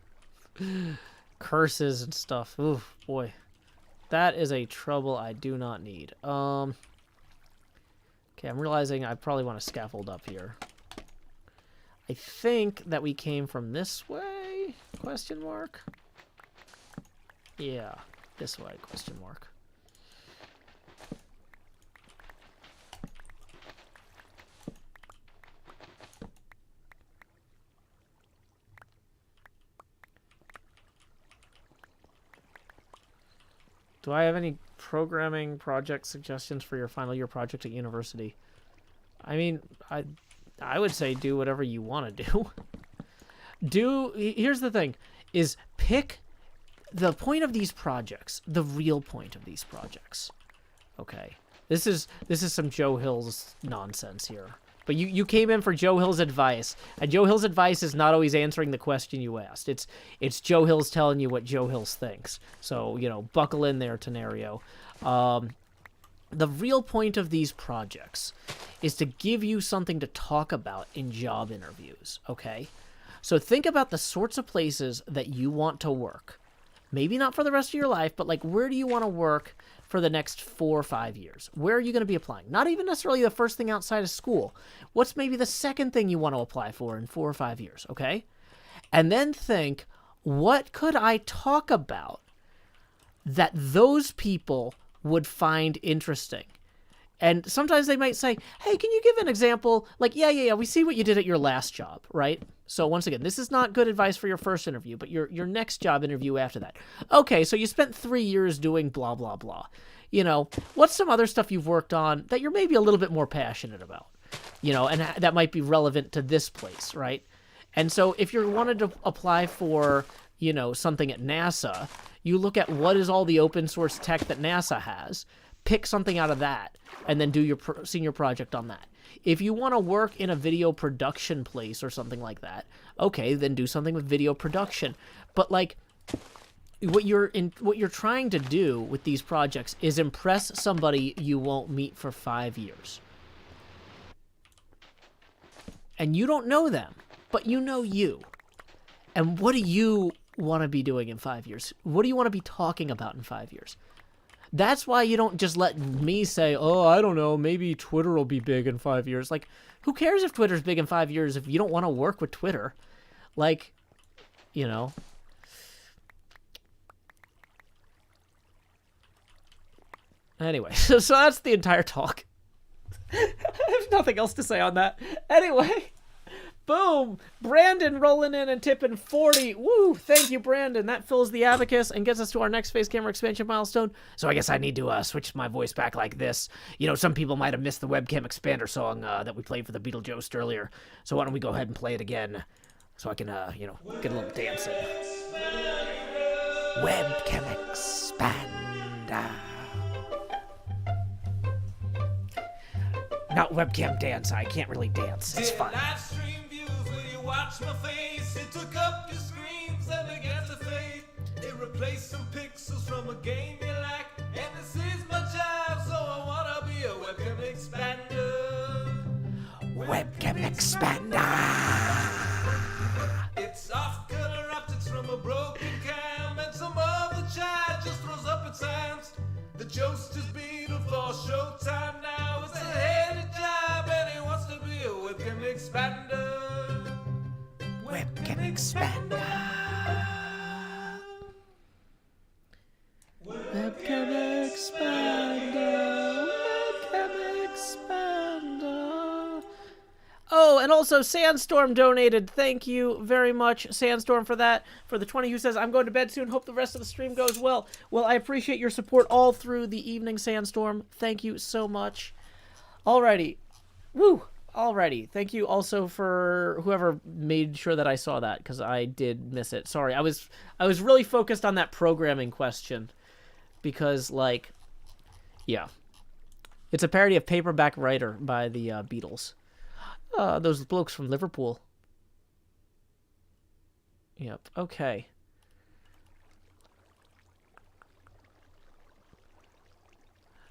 Curses and stuff. Oof, boy. That is a trouble I do not need. Okay, I'm realizing I probably want to scaffold up here. I think that we came from this way? Question mark? Yeah, this way, question mark. Do I have any programming project suggestions for your final year project at university? I mean, I would say do whatever you want to do. Here's the thing, is pick the point of these projects, the real point of these projects. Okay. This is some Joe Hill's nonsense here. But you came in for Joe Hill's advice, and Joe Hill's advice is not always answering the question you asked. It's Joe Hill's telling you what Joe Hill's thinks. So, you know, buckle in there, Tenario. The real point of these projects is to give you something to talk about in job interviews, okay? So think about the sorts of places that you want to work. Maybe not for the rest of your life, but like, where do you want to work for the next 4 or 5 years? Where are you going to be applying? Not even necessarily the first thing outside of school. What's maybe the second thing you want to apply for in 4 or 5 years, okay? And then think, what could I talk about that those people would find interesting? And sometimes they might say, hey, can you give an example? Like, yeah, we see what you did at your last job, right? So once again, this is not good advice for your first interview, but your next job interview after that. Okay, so you spent 3 years doing blah, blah, blah. You know, what's some other stuff you've worked on that you're maybe a little bit more passionate about? You know, and that might be relevant to this place, right? And so if you wanted to apply for, you know, something at NASA, you look at what is all the open source tech that NASA has, pick something out of that, and then do your senior project on that. If you want to work in a video production place or something like that, okay, then do something with video production. But like, what you're trying to do with these projects is impress somebody you won't meet for 5 years. And you don't know them, but you know you. And what do you want to be doing in 5 years? What do you want to be talking about in 5 years? That's why you don't just let me say, oh, I don't know, maybe Twitter will be big in 5 years. Like, who cares if Twitter's big in 5 years if you don't want to work with Twitter? Like, you know. Anyway, so that's the entire talk. I have nothing else to say on that. Anyway, boom! Brandon rolling in and tipping 40. Woo! Thank you, Brandon. That fills the abacus and gets us to our next face camera expansion milestone. So I guess I need to switch my voice back like this. You know, some people might have missed the webcam expander song that we played for the Beetlejuice earlier. So why don't we go ahead and play it again so I can, you know, get a little dancing. Webcam expander. Not webcam dance. I can't really dance. It's fun. Live stream views when you watch my face. It took up your screens and began to fade. It replaced some pixels from a game you like. And this is my job, so I wanna be a webcam expander. Webcam expander. It's off-color optics from a broken cam, and some other child just throws up its hands. The Joester's Beetle for showtime now. It's a heady job, and he wants to be a webcam expander. Webcam expander. Webcam expander. Webcam expander. Oh, and also Sandstorm donated. Thank you very much, Sandstorm, for that. For the 20 who says, I'm going to bed soon. Hope the rest of the stream goes well. Well, I appreciate your support all through the evening, Sandstorm. Thank you so much. Alrighty. Woo! Alrighty. Thank you also for whoever made sure that I saw that, because I did miss it. Sorry, I was really focused on that programming question. Because, like, yeah. It's a parody of Paperback Writer by the Beatles. Those blokes from Liverpool. Yep, okay.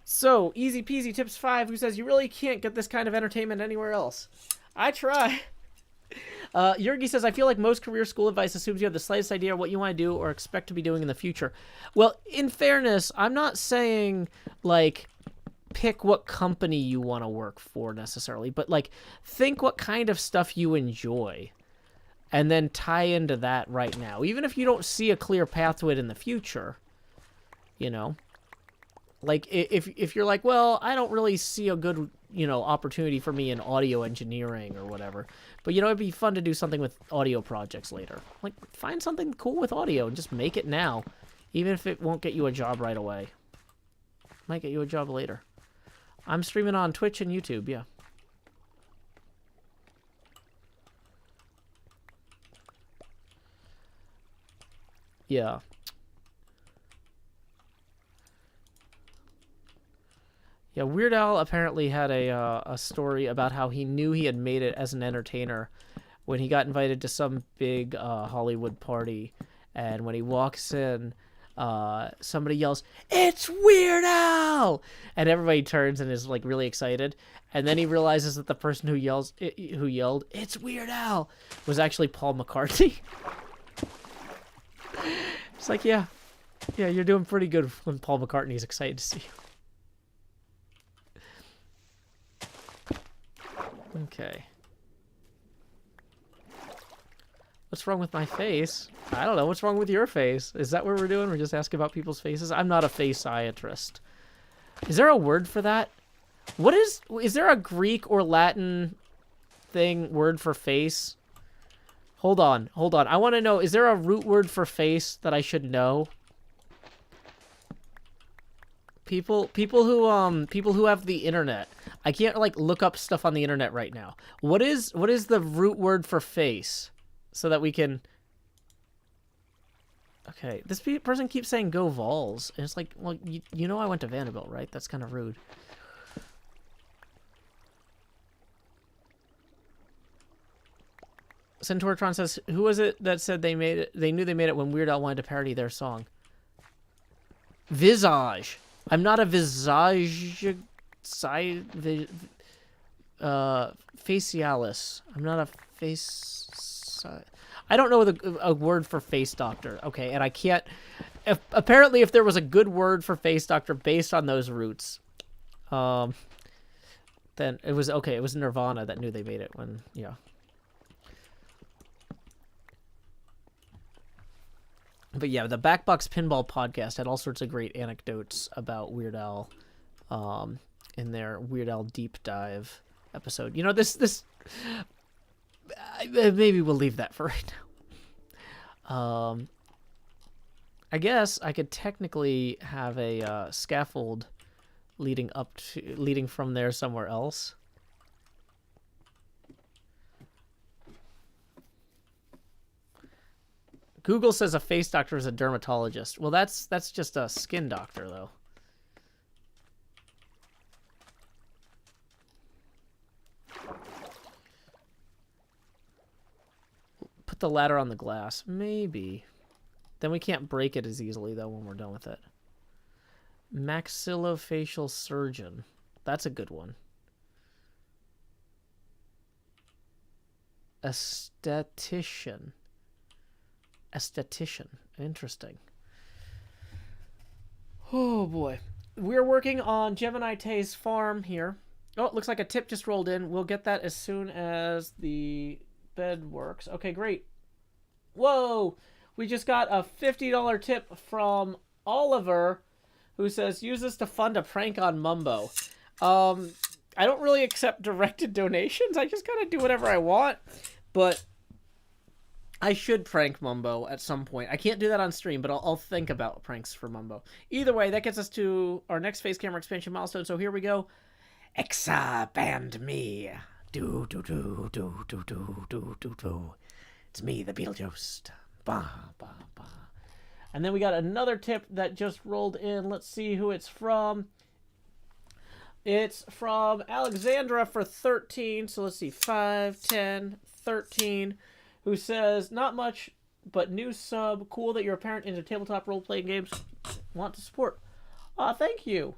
So, Easy Peasy Tips 5, who says, you really can't get this kind of entertainment anywhere else. I try. Yergi says, I feel like most career school advice assumes you have the slightest idea of what you want to do or expect to be doing in the future. Well, in fairness, I'm not saying, like, pick what company you want to work for necessarily, but, like, think what kind of stuff you enjoy and then tie into that right now. Even if you don't see a clear path to it in the future, you know? Like, if you're like, well, I don't really see a good, you know, opportunity for me in audio engineering or whatever, but, you know, it'd be fun to do something with audio projects later. Like, find something cool with audio and just make it now, even if it won't get you a job right away. Might get you a job later. I'm streaming on Twitch and YouTube, yeah. Yeah. Yeah, Weird Al apparently had a story about how he knew he had made it as an entertainer when he got invited to some big Hollywood party. And when he walks in, somebody yells, "It's Weird Al!" And everybody turns and is, like, really excited. And then he realizes that the person who yelled, "It's Weird Al!" was actually Paul McCartney. It's like, yeah, you're doing pretty good when Paul McCartney's excited to see you. Okay. What's wrong with my face? I don't know. What's wrong with your face? Is that what we're doing? We're just asking about people's faces? I'm not a face-iatrist. Is there a word for that? Is there a Greek or Latin word for face? Hold on. I want to know, is there a root word for face that I should know? People who have the internet. I can't, like, look up stuff on the internet right now. What is the root word for face? So that we can... Okay, this person keeps saying go Vols. And it's like, well, you know I went to Vanderbilt, right? That's kind of rude. Centauratron says, who was it that said they made it? They knew they made it when Weird Al wanted to parody their song. Visage. I'm not a visage... facialis. I'm not a face... I don't know a word for face doctor. Okay, and I can't. Apparently, if there was a good word for face doctor based on those roots, then it was okay. It was Nirvana that knew they made it when, yeah. But yeah, the Backbox Pinball podcast had all sorts of great anecdotes about Weird Al, in their Weird Al deep dive episode. You know, this maybe we'll leave that for right now. I guess I could technically have a scaffold leading from there somewhere else. Google says a face doctor is a dermatologist. Well, that's just a skin doctor, though. Put the ladder on the glass. Maybe. Then we can't break it as easily, though, when we're done with it. Maxillofacial surgeon. That's a good one. Esthetician. Interesting. Oh, boy. We're working on Gemini Tay's farm here. Oh, it looks like a tip just rolled in. We'll get that as soon as the bed works. Okay, great. Whoa! We just got a $50 tip from Oliver, who says, use this to fund a prank on Mumbo. I don't really accept directed donations. I just gotta do whatever I want. But I should prank Mumbo at some point. I can't do that on stream, but I'll think about pranks for Mumbo. Either way, that gets us to our next face camera expansion milestone. So here we go. Expand me. Do, do, do, do, do, do, do, do, do. It's me, the Beetlejuice. Bah, bah, bah. And then we got another tip that just rolled in. Let's see who it's from. It's from Alexandra for 13. So let's see, 5, 10, 13. Who says, not much, but new sub. Cool that you're a parent into tabletop role-playing games. Want to support. Thank you.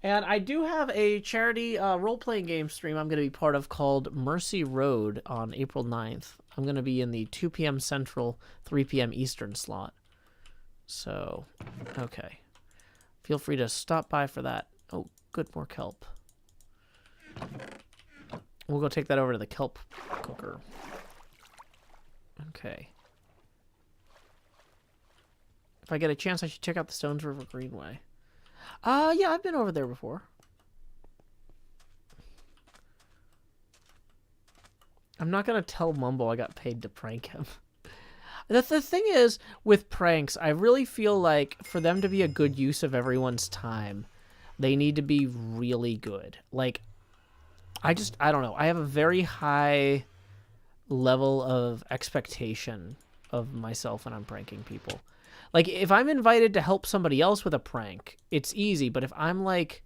And I do have a charity role-playing game stream I'm going to be part of called Mercy Road on April 9th. I'm going to be in the 2 p.m. Central, 3 p.m. Eastern slot. So, okay. Feel free to stop by for that. Oh, good, more kelp. We'll go take that over to the kelp cooker. Okay. If I get a chance, I should check out the Stones River Greenway. Yeah, I've been over there before. I'm not going to tell Mumbo I got paid to prank him. The thing is, with pranks, I really feel like for them to be a good use of everyone's time, they need to be really good. Like, I don't know. I have a very high level of expectation of myself when I'm pranking people. Like, if I'm invited to help somebody else with a prank, it's easy. But if I'm, like,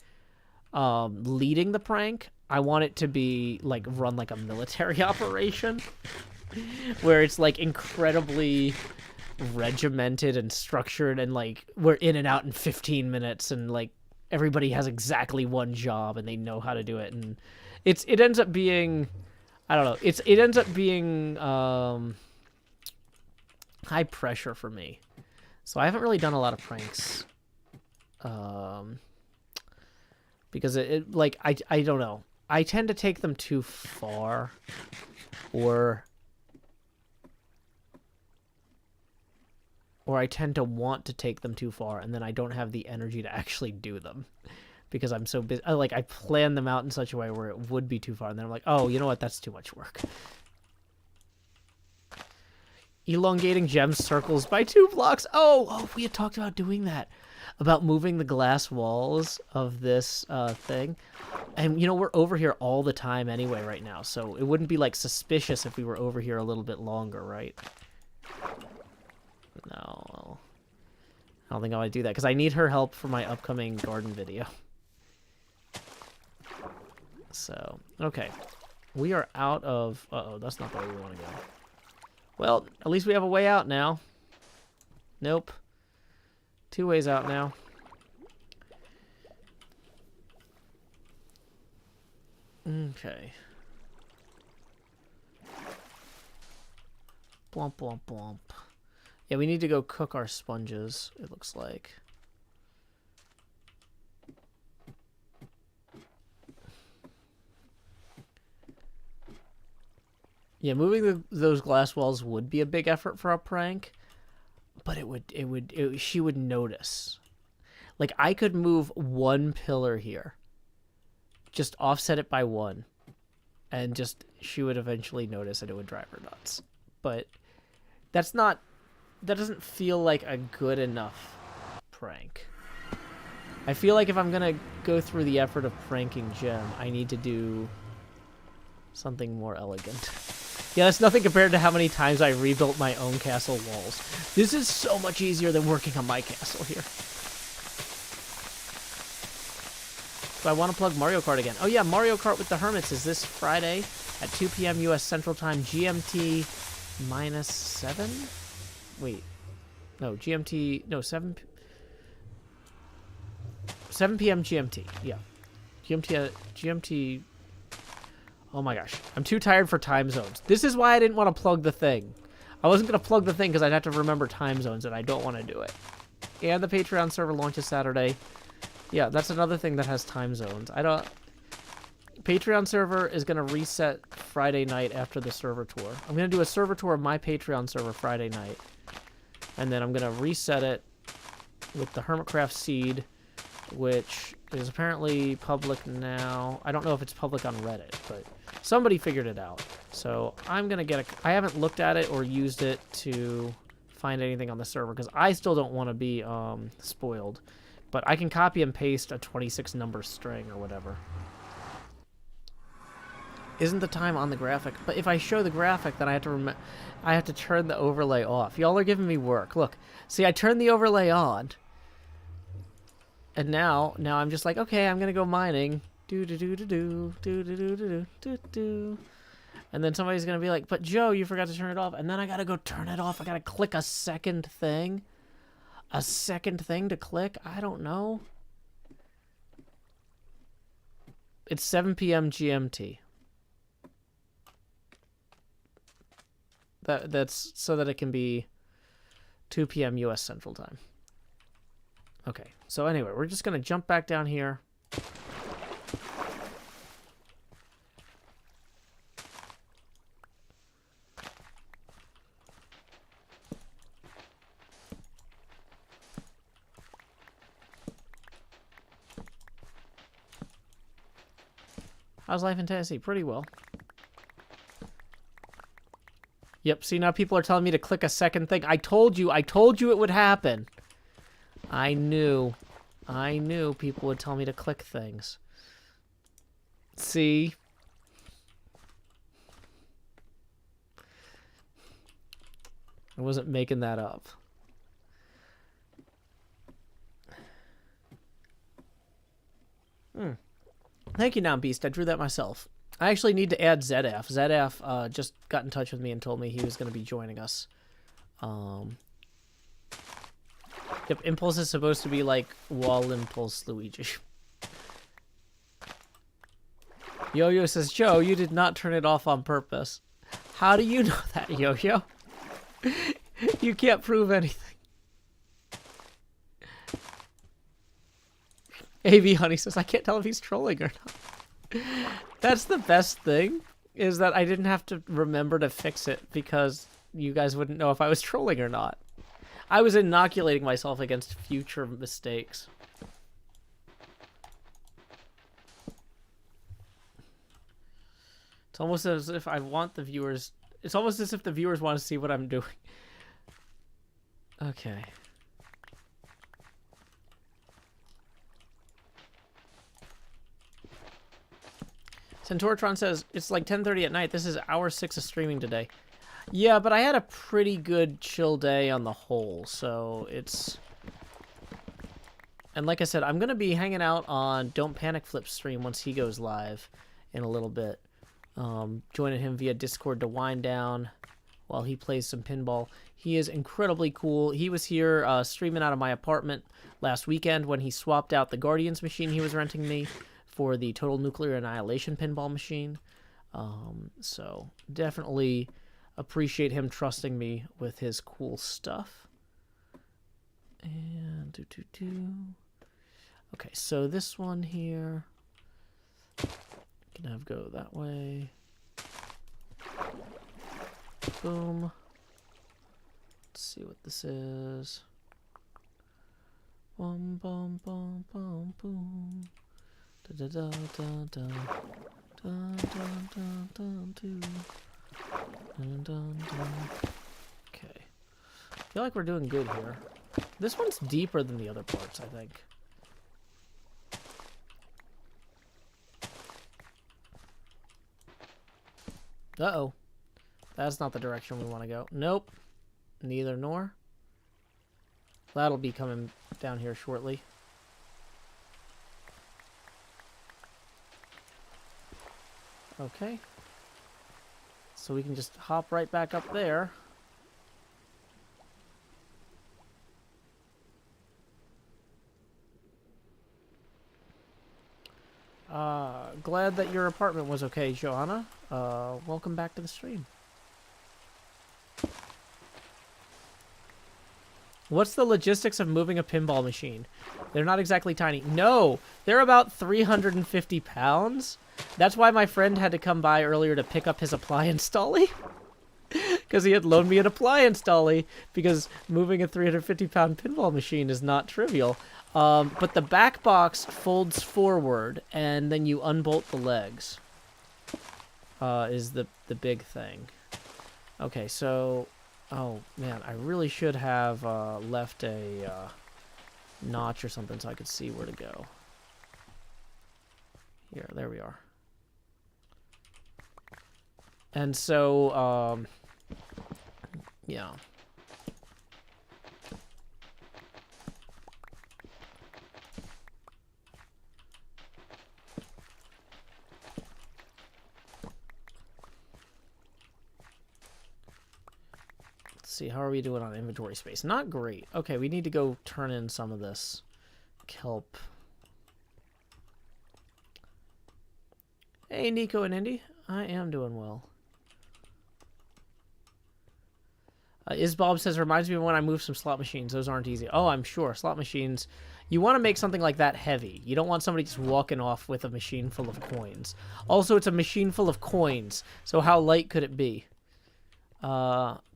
leading the prank, I want it to be, like, run like a military operation. Where it's, like, incredibly regimented and structured. And, like, we're in and out in 15 minutes. And, like, everybody has exactly one job and they know how to do it. And it ends up being... I don't know. It ends up being high pressure for me. So I haven't really done a lot of pranks. Because like, I don't know. I tend to take them too far. Or I tend to want to take them too far, and then I don't have the energy to actually do them. Because I'm so busy. I plan them out in such a way where it would be too far, and then I'm like, oh, you know what? That's too much work. Elongating gem circles by 2 blocks. Oh, we had talked about doing that. About moving the glass walls of this thing. And, you know, we're over here all the time anyway right now, so it wouldn't be, like, suspicious if we were over here a little bit longer, right? No. I don't think I want to do that, because I need her help for my upcoming garden video. So, okay. We are out of... Uh-oh, that's not the way we want to go. Well, at least we have a way out now. Nope. 2 ways out now. Okay. Blump, blump, blump. Yeah, we need to go cook our sponges, it looks like. Yeah, moving those glass walls would be a big effort for a prank, but she would notice. Like, I could move one pillar here. Just offset it by one. And just, she would eventually notice and it would drive her nuts. But that doesn't feel like a good enough prank. I feel like if I'm gonna go through the effort of pranking Jem, I need to do something more elegant. Yeah, that's nothing compared to how many times I rebuilt my own castle walls. This is so much easier than working on my castle here. So I want to plug Mario Kart again. Oh yeah, Mario Kart with the Hermits is this Friday at 2 p.m. U.S. Central Time, GMT -7? Wait. No, GMT... No, 7 p.m. GMT. Yeah. GMT... Oh my gosh. I'm too tired for time zones. This is why I didn't want to plug the thing. I wasn't going to plug the thing because I'd have to remember time zones, and I don't want to do it. And the Patreon server launches Saturday. Yeah, that's another thing that has time zones. Patreon server is going to reset Friday night after the server tour. I'm going to do a server tour of my Patreon server Friday night. And then I'm going to reset it with the HermitCraft seed, which is apparently public now. I don't know if it's public on Reddit, but somebody figured it out. So I'm going to get I haven't looked at it or used it to find anything on the server because I still don't want to be spoiled. But I can copy and paste a 26 number string or whatever. Isn't the time on the graphic? But if I show the graphic, then I have to turn the overlay off. Y'all are giving me work. Look, see, I turned the overlay on, and now I'm just like, okay, I'm gonna go mining. Do do do do do do do do do do do. And then somebody's gonna be like, but Joe, you forgot to turn it off. And then I gotta go turn it off. I gotta click a second thing. A second thing to click? I don't know. It's 7 p.m. GMT. That's so that it can be 2 p.m. U.S. Central Time. Okay, so anyway, we're just going to jump back down here. How's life in Tennessee? Pretty well. Yep, see, now people are telling me to click a second thing. I told you it would happen. I knew people would tell me to click things. See? I wasn't making that up. Thank you, Beast. I drew that myself. I actually need to add ZF. ZF just got in touch with me and told me he was going to be joining us. Yep, Impulse is supposed to be like Wall Impulse Luigi. Yo-Yo says, Joe, you did not turn it off on purpose. How do you know that, Yo-Yo? You can't prove anything. AV Honey says, I can't tell if he's trolling or not. That's the best thing, is that I didn't have to remember to fix it because you guys wouldn't know if I was trolling or not. I was inoculating myself against future mistakes. It's almost as if I want the viewers... It's almost as if the viewers want to see what I'm doing. Okay. Centauratron says, it's like 10:30 at night. This is hour 6 of streaming today. Yeah, but I had a pretty good chill day on the whole, so it's... And like I said, I'm going to be hanging out on Don't Panic Flip's stream once he goes live in a little bit. Joining him via Discord to wind down while he plays some pinball. He is incredibly cool. He was here streaming out of my apartment last weekend when he swapped out the Guardians machine he was renting me for the Total Nuclear Annihilation pinball machine. So definitely appreciate him trusting me with his cool stuff. And okay, so this one here can have go that way. Boom. Let's see what this is. Bum bum bum bum boom. Da da da da da. Dun dun dun dun dun. Dun dun dun. Okay. I feel like we're doing good here. This one's deeper than the other parts, I think. Uh-oh. That's not the direction we want to go. Nope. Neither nor. That'll be coming down here shortly. Okay. So we can just hop right back up there. Glad that your apartment was okay, Joanna. Welcome back to the stream. What's the logistics of moving a pinball machine? They're not exactly tiny. No, they're about 350 pounds. That's why my friend had to come by earlier to pick up his appliance dolly. Because he had loaned me an appliance dolly. Because moving a 350-pound pinball machine is not trivial. But the back box folds forward, and then you unbolt the legs. Is the big thing. Okay, so... Oh, man, I really should have left a notch or something so I could see where to go. Here, there we are. And so, yeah. See, how are we doing on inventory space? Not great. Okay, we need to go turn in some of this kelp. Hey, Nico and Indy. I am doing well. Isbob says, reminds me of when I moved some slot machines. Those aren't easy. Oh, I'm sure. Slot machines. You want to make something like that heavy. You don't want somebody just walking off with a machine full of coins. Also, it's a machine full of coins. So how light could it be?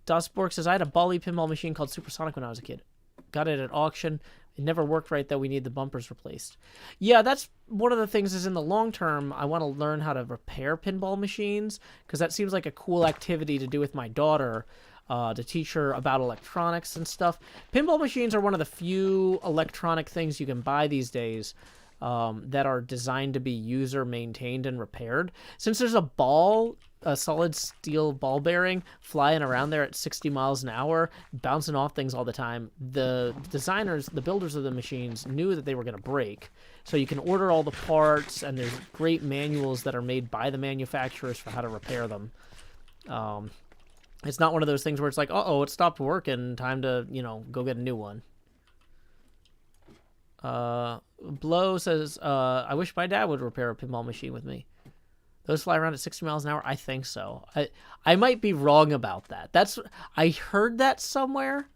Dustborg says, I had a Bali pinball machine called Supersonic when I was a kid. Got it at auction. It never worked right, though. We need the bumpers replaced. Yeah, that's one of the things is in the long term, I want to learn how to repair pinball machines, because that seems like a cool activity to do with my daughter, to teach her about electronics and stuff. Pinball machines are one of the few electronic things you can buy these days that are designed to be user-maintained and repaired. Since there's a solid steel ball bearing flying around there at 60 miles an hour, bouncing off things all the time, the designers, the builders of the machines knew that they were going to break. So you can order all the parts, and there's great manuals that are made by the manufacturers for how to repair them. It's not one of those things where it's like, uh-oh, it stopped working, time to, go get a new one. Blow says, I wish my dad would repair a pinball machine with me. Those fly around at 60 miles an hour? I think so. I might be wrong about that. I heard that somewhere,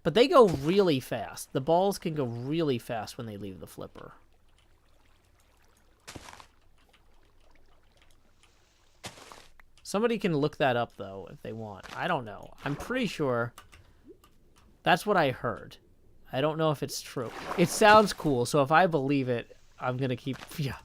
but they go really fast. The balls can go really fast when they leave the flipper. Somebody can look that up, though, if they want. I don't know. I'm pretty sure that's what I heard. I don't know if it's true. It sounds cool, so if I believe it, I'm going to keep... Yeah.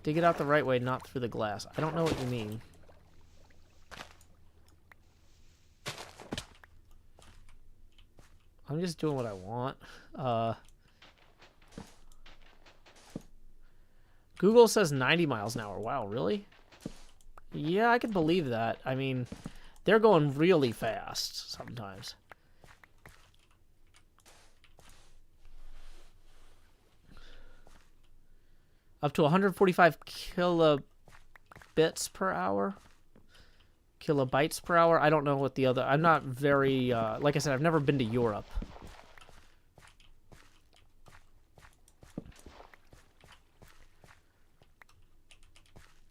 Dig it out the right way, not through the glass. I don't know what you mean. I'm just doing what I want. Google says 90 miles an hour. Wow, really? Yeah, I could believe that. I mean, they're going really fast sometimes. Up to 145 kilobits per hour. Kilobytes per hour. I don't know what the other... I'm not very... like I said, I've never been to Europe.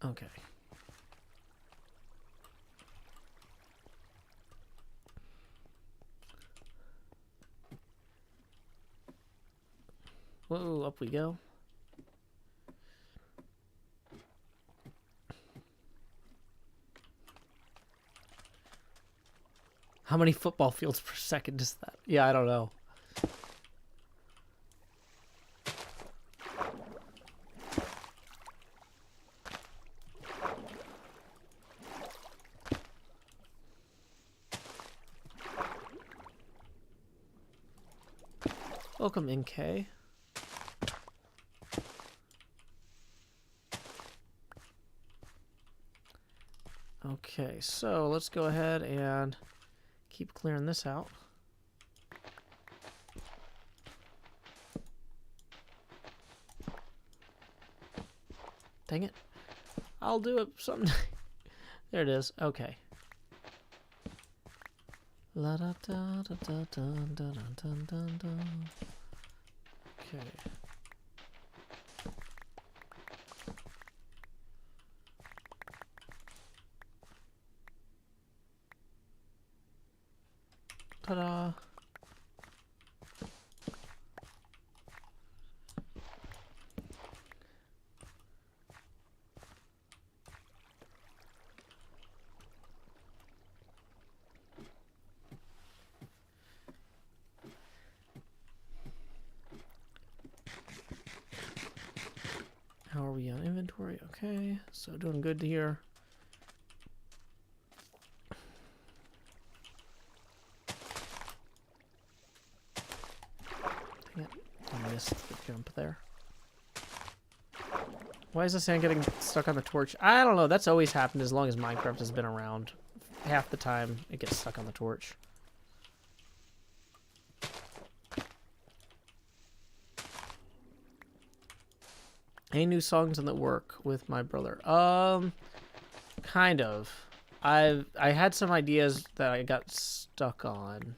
Okay. Whoa, up we go. How many football fields per second is that? Yeah, I don't know. Welcome in, K. Okay, so let's go ahead and keep clearing this out. Dang it. I'll do it someday. There it is. Okay. La da da da da da da da da da. Okay. Ta-da. How are we on inventory? Okay, so doing good here. Dang it, I missed the jump there. Why is the sand getting stuck on the torch? I don't know, that's always happened as long as Minecraft has been around. Half the time, it gets stuck on the torch. Any new songs in the work with my brother? Kind of. I had some ideas that I got stuck on.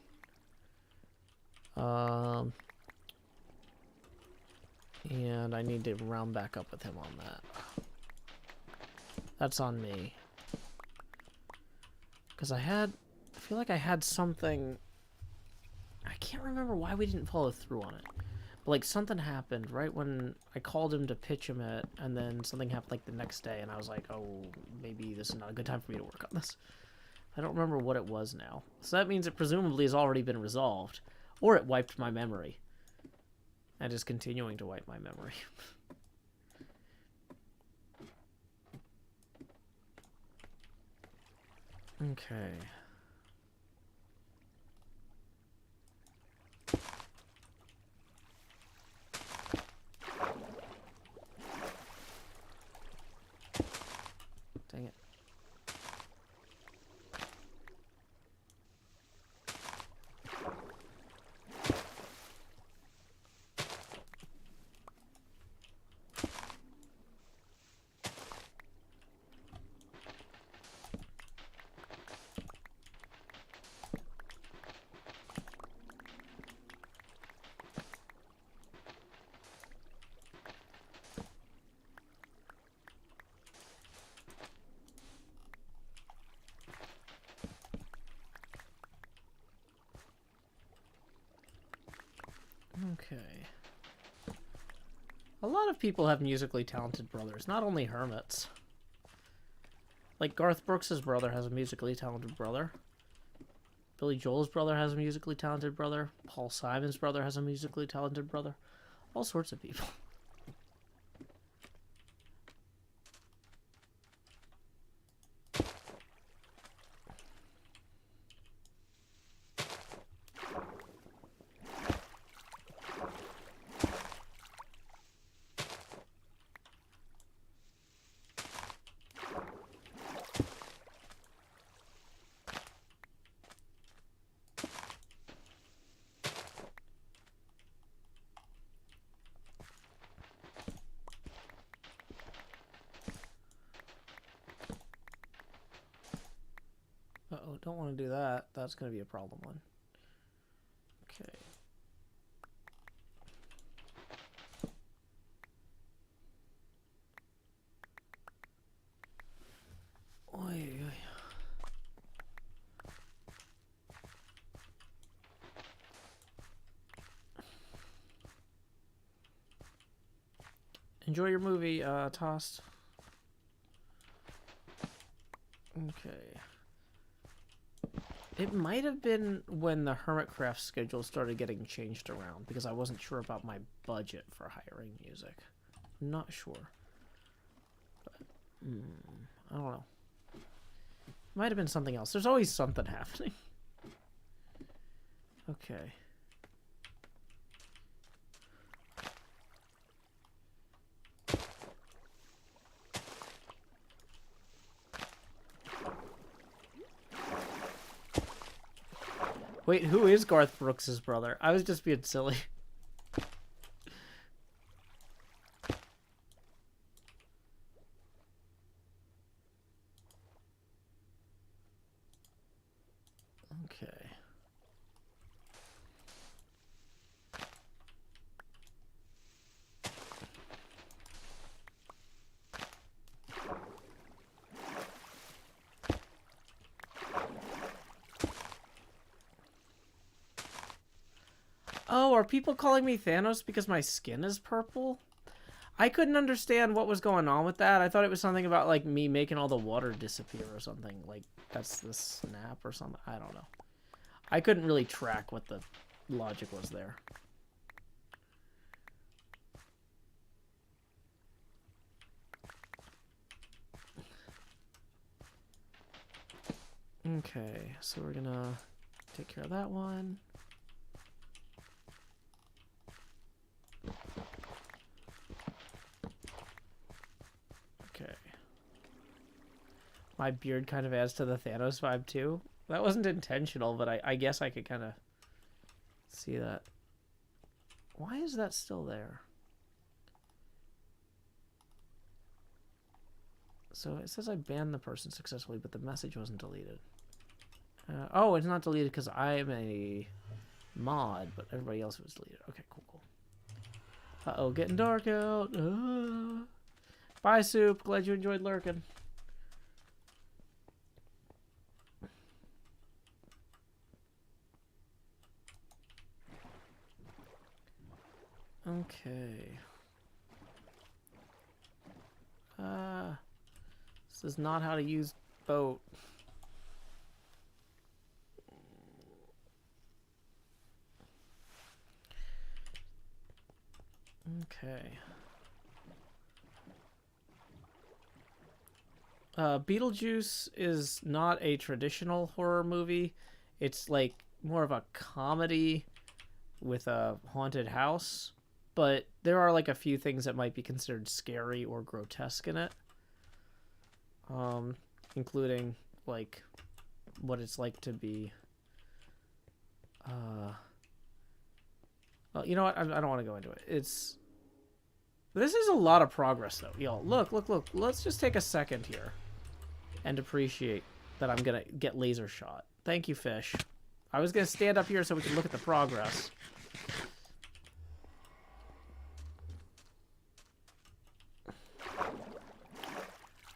And I need to round back up with him on that. That's on me. Because I feel like I had something. I can't remember why we didn't follow through on it. But like something happened right when I called him to pitch him it, and then something happened like the next day, and I was like, oh, maybe this is not a good time for me to work on this. I don't remember what it was now. So that means it presumably has already been resolved. Or it wiped my memory. And is continuing to wipe my memory. Okay. Dang it. Okay. A lot of people have musically talented brothers, not only Hermits. Like Garth Brooks' brother has a musically talented brother. Billy Joel's brother has a musically talented brother. Paul Simon's brother has a musically talented brother. All sorts of people. Uh-oh, don't want to do that. That's going to be a problem one. Okay. Enjoy your movie, Tossed. Okay. It might have been when the HermitCraft schedule started getting changed around, because I wasn't sure about my budget for hiring music. Not sure. But, I don't know. Might have been something else. There's always something happening. Okay. Wait, who is Garth Brooks' brother? I was just being silly. Okay. Oh, are people calling me Thanos because my skin is purple? I couldn't understand what was going on with that. I thought it was something about, like, me making all the water disappear or something. Like, that's the snap or something. I don't know. I couldn't really track what the logic was there. Okay, so we're gonna take care of that one. Okay. My beard kind of adds to the Thanos vibe too. That wasn't intentional, but I guess I could kind of see that. Why is that still there? So it says I banned the person successfully, but the message wasn't deleted. Oh, it's not deleted because I'm a mod, but everybody else was deleted. Okay, cool, cool. Uh-oh, getting dark out. Bye, Soup. Glad you enjoyed lurking. Okay. This is not how to use boat. Okay. Beetlejuice is not a traditional horror movie. It's like more of a comedy with a haunted house. But there are like a few things that might be considered scary or grotesque in it. Including like what it's like to be well, you know what? I don't want to go into it. This is a lot of progress though. Y'all, look. Let's just take a second here and appreciate that I'm gonna get laser shot. Thank you, fish. I was gonna stand up here so we can look at the progress.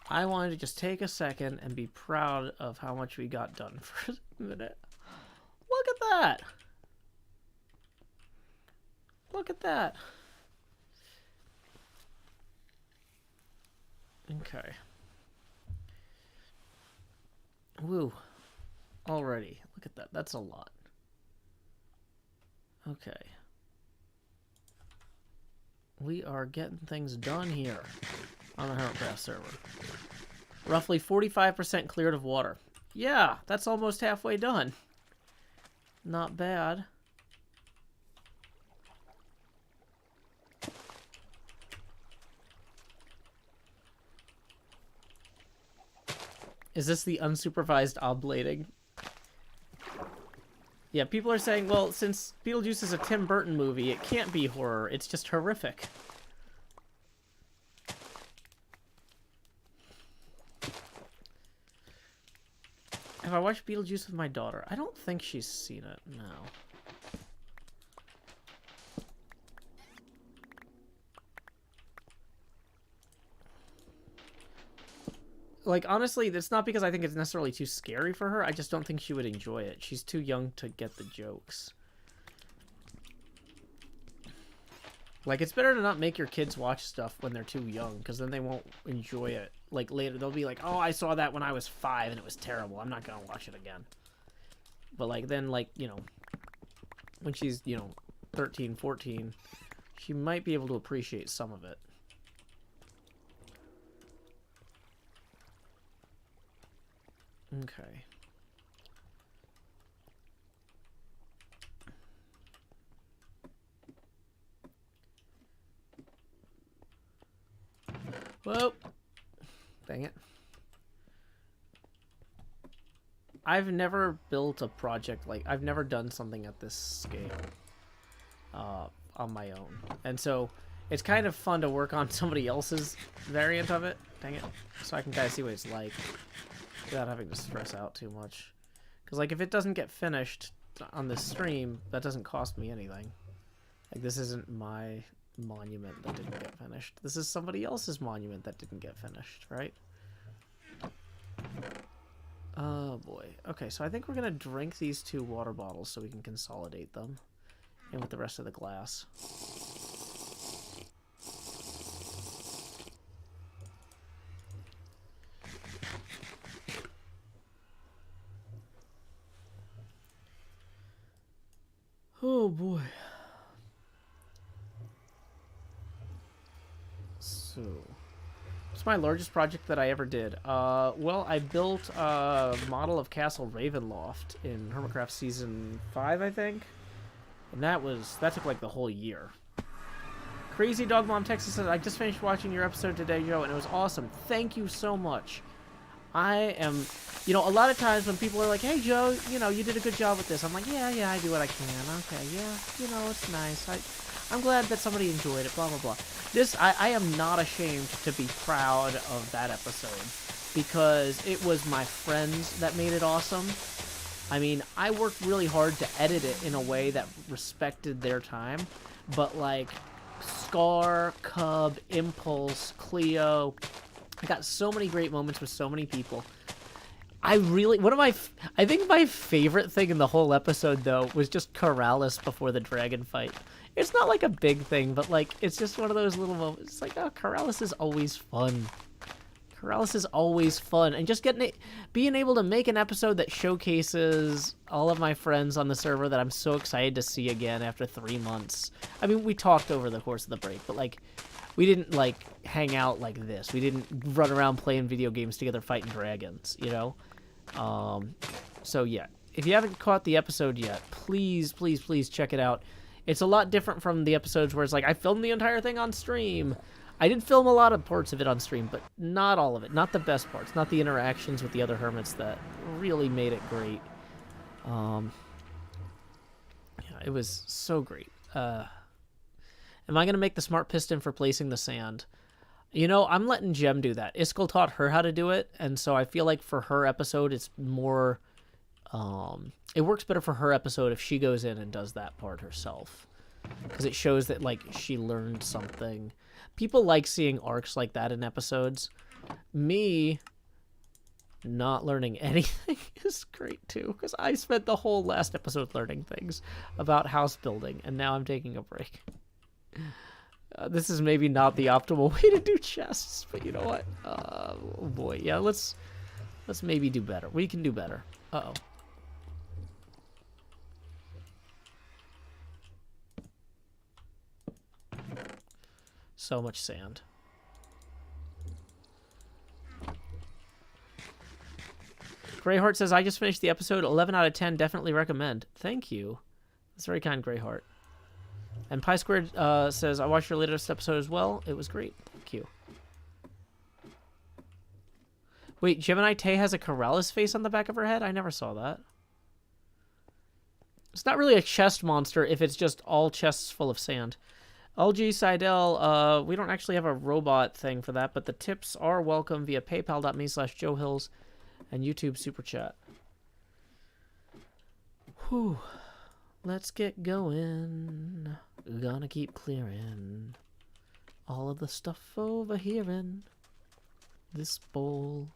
I wanted to just take a second and be proud of how much we got done for a minute. Look at that! Look at that! Okay. Woo. Already. Look at that. That's a lot. Okay. We are getting things done here on the HermitCraft server. Roughly 45% cleared of water. Yeah, that's almost halfway done. Not bad. Is this the unsupervised oblating? Yeah, people are saying, well, since Beetlejuice is a Tim Burton movie, it can't be horror. It's just horrific. Have I watched Beetlejuice with my daughter? I don't think she's seen it, no. Like, honestly, it's not because I think it's necessarily too scary for her. I just don't think she would enjoy it. She's too young to get the jokes. Like, it's better to not make your kids watch stuff when they're too young, because then they won't enjoy it. Like, later, they'll be like, oh, I saw that when I was 5, and it was terrible. I'm not gonna watch it again. But, like, then, like, you know, when she's, you know, 13, 14, she might be able to appreciate some of it. Okay. Whoa. Dang it. I've never built a project like... I've never done something at this scale on my own. And so it's kind of fun to work on somebody else's variant of it. Dang it. So I can kind of see what it's like without having to stress out too much. Because, like, if it doesn't get finished on this stream, that doesn't cost me anything. Like, this isn't my monument that didn't get finished. This is somebody else's monument that didn't get finished, right? Oh boy. Okay, so I think we're gonna drink these 2 water bottles so we can consolidate them in with the rest of the glass. Oh boy. So, it's my largest project that I ever did. Well, I built a model of Castle Ravenloft in HermitCraft Season 5, I think. And that took like the whole year. Crazy Dog Mom Texas says, I just finished watching your episode today, Joe, and it was awesome. Thank you so much. I am, you know, a lot of times when people are like, hey, Joe, you know, you did a good job with this. I'm like, yeah, I do what I can. Okay, yeah, you know, it's nice. I'm glad that somebody enjoyed it, blah, blah, blah. I am not ashamed to be proud of that episode because it was my friends that made it awesome. I mean, I worked really hard to edit it in a way that respected their time, but like Scar, Cub, Impulse, Cleo, I got so many great moments with so many people. I think my favorite thing in the whole episode, though, was just Corrales before the dragon fight. It's not like a big thing, but like, it's just one of those little moments. It's like, oh, Corrales is always fun. Corrales is always fun. And just being able to make an episode that showcases all of my friends on the server that I'm so excited to see again after 3 months. I mean, we talked over the course of the break, but like, we didn't like hang out like this. We didn't run around playing video games together fighting dragons, you know? So yeah, if you haven't caught the episode yet, please, please, please check it out. It's a lot different from the episodes where it's like, I filmed the entire thing on stream. I did film a lot of parts of it on stream, but not all of it. Not the best parts. Not the interactions with the other hermits that really made it great. Yeah, it was so great. Am I going to make the smart piston for placing the sand? You know, I'm letting Jem do that. Iskall taught her how to do it, and so I feel like for her episode, it's more... it works better for her episode if she goes in and does that part herself. Because it shows that, like, she learned something. People like seeing arcs like that in episodes. Me not learning anything is great, too. Because I spent the whole last episode learning things about house building, and now I'm taking a break. This is maybe not the optimal way to do chests, but you know what? Oh boy, yeah, let's maybe do better. We can do better. Uh-oh. So much sand. Greyheart says, I just finished the episode. 11 out of 10. Definitely recommend. Thank you. That's very kind, Greyheart. And Pi Squared says, I watched your latest episode as well. It was great. Thank you. Wait, Gemini Tay has a Corrales face on the back of her head? I never saw that. It's not really a chest monster if it's just all chests full of sand. LG Seidel, we don't actually have a robot thing for that, but the tips are welcome via paypal.me/JoeHills and YouTube Super Chat. Whew. Let's get going. Gonna keep clearing all of the stuff over here in this bowl.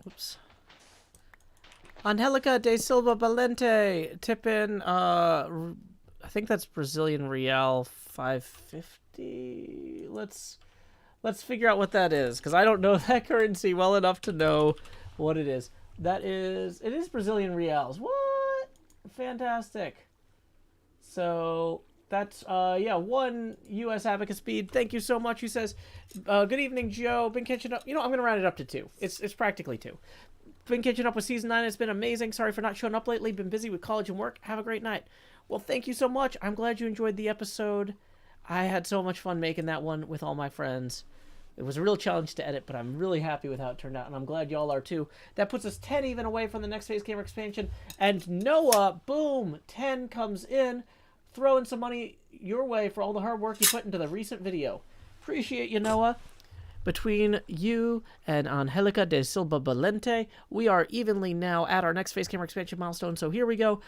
Oops. Angelica de Silva Valente, tip in, I think that's Brazilian Real 550. Let's figure out what that is, because I don't know that currency well enough to know what it is. It is Brazilian Reals. What? Fantastic. So that's, yeah, 1 U.S. Abacus speed. Thank you so much. He says, good evening, Joe. Been catching up. You know, I'm going to round it up to 2. It's practically 2. Been catching up with Season 9. It's been amazing. Sorry for not showing up lately. Been busy with college and work. Have a great night. Well, thank you so much. I'm glad you enjoyed the episode. I had so much fun making that one with all my friends. It was a real challenge to edit, but I'm really happy with how it turned out, and I'm glad y'all are too. That puts us 10 even away from the next phase gamer expansion. And Noah, boom, 10 comes in. Throwing some money your way for all the hard work you put into the recent video. Appreciate you, Noah. Between you and Angelica de Silva Valente, we are evenly now at our next phase gamer expansion milestone. So here we go.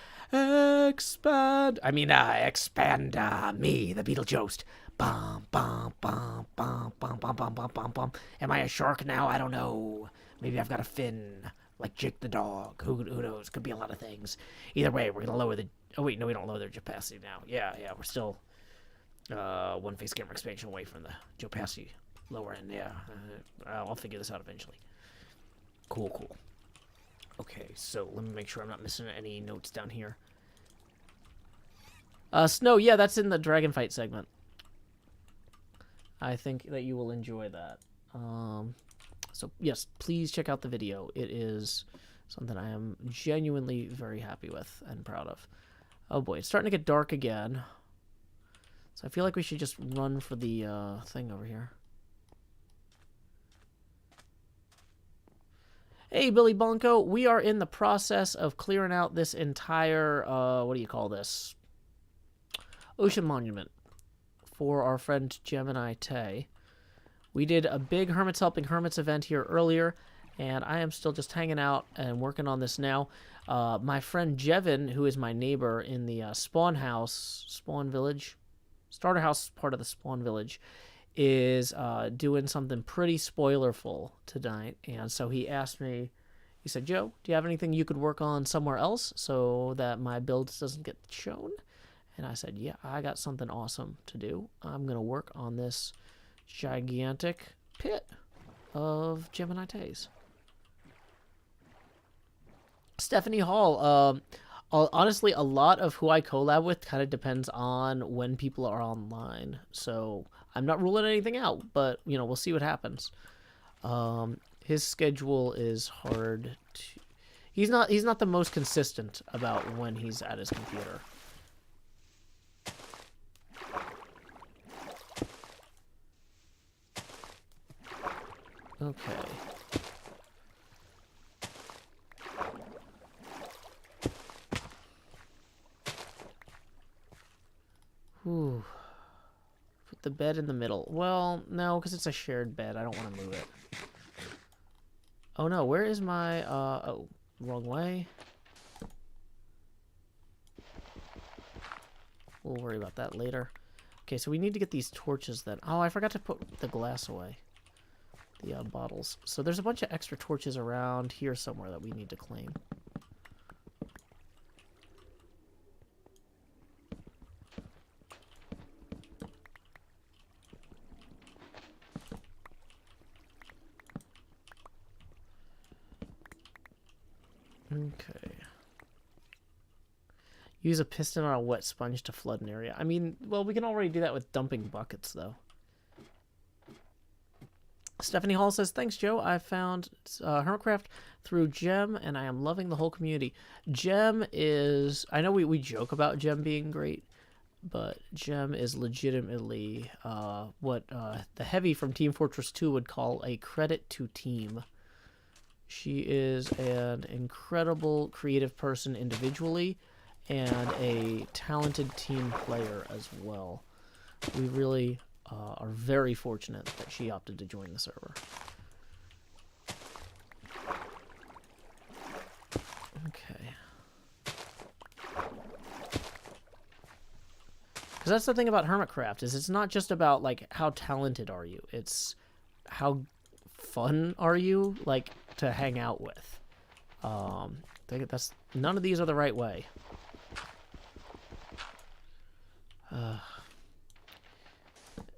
Expand me, the Beetlejuice. Bum, bum, bum, bum, bum, bum, bum, bum, bum, bum. Am I a shark now? I don't know. Maybe I've got a fin, like Jake the dog. Who knows? Could be a lot of things. Either way, we're gonna lower the. Oh wait, no, we don't lower their capacity now. Yeah, we're still 1 face camera expansion away from the capacity lower end. Yeah, I'll figure this out eventually. Cool. Okay, so let me make sure I'm not missing any notes down here. Snow, yeah, that's in the dragon fight segment. I think that you will enjoy that. So, yes, please check out the video. It is something I am genuinely very happy with and proud of. Oh boy, it's starting to get dark again. So I feel like we should just run for the thing over here. Hey, Billy Bonko, we are in the process of clearing out this entire, what do you call this? Ocean monument for our friend Gemini Tay. We did a big Hermits Helping Hermits event here earlier, and I am still just hanging out and working on this now. My friend Jevin, who is my neighbor in the Spawn Village, Starter House part of the Spawn Village, is doing something pretty spoilerful tonight. And so he asked me, he said, Joe, do you have anything you could work on somewhere else so that my build doesn't get shown? And I said, yeah, I got something awesome to do. I'm going to work on this gigantic pit of Gemini Tays. Stephanie Hall, honestly, a lot of who I collab with kind of depends on when people are online. So I'm not ruling anything out, but, you know, we'll see what happens. His schedule is hard to... He's not the most consistent about when he's at his computer. Okay. Whew. Put the bed in the middle. Well, no, because it's a shared bed. I don't want to move it. Oh no, where is my, oh, wrong way. We'll worry about that later. Okay, so we need to get these torches then. Oh, I forgot to put the glass away. The bottles. So there's a bunch of extra torches around here somewhere that we need to claim. Okay. Use a piston on a wet sponge to flood an area. I mean, well, we can already do that with dumping buckets, though. Stephanie Hall says, thanks, Joe. I found HermitCraft through Gem, and I am loving the whole community. Gem is... I know we joke about Gem being great, but Gem is legitimately what the Heavy from Team Fortress 2 would call a credit to team. She is an incredible creative person individually and a talented team player as well. We really... are very fortunate that she opted to join the server. Okay. Because that's the thing about HermitCraft, is it's not just about, like, how talented are you. It's how fun are you, like, to hang out with. That's none of these are the right way.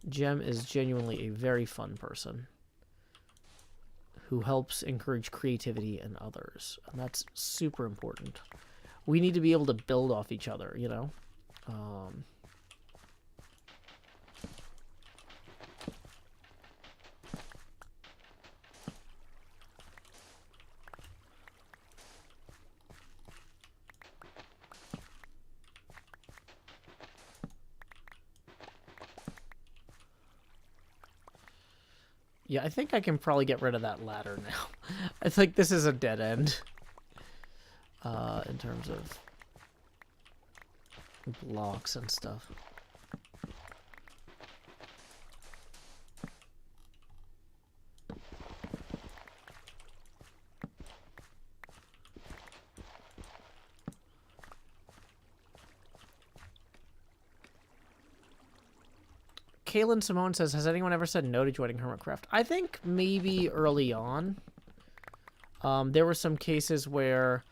Jem is genuinely a very fun person who helps encourage creativity in others, and that's super important. We need to be able to build off each other, you know? Yeah, I think I can probably get rid of that ladder now. I think this is a dead end. In terms of blocks and stuff. Kaylin Simone says, has anyone ever said no to joining HermitCraft? I think maybe early on. There were some cases where...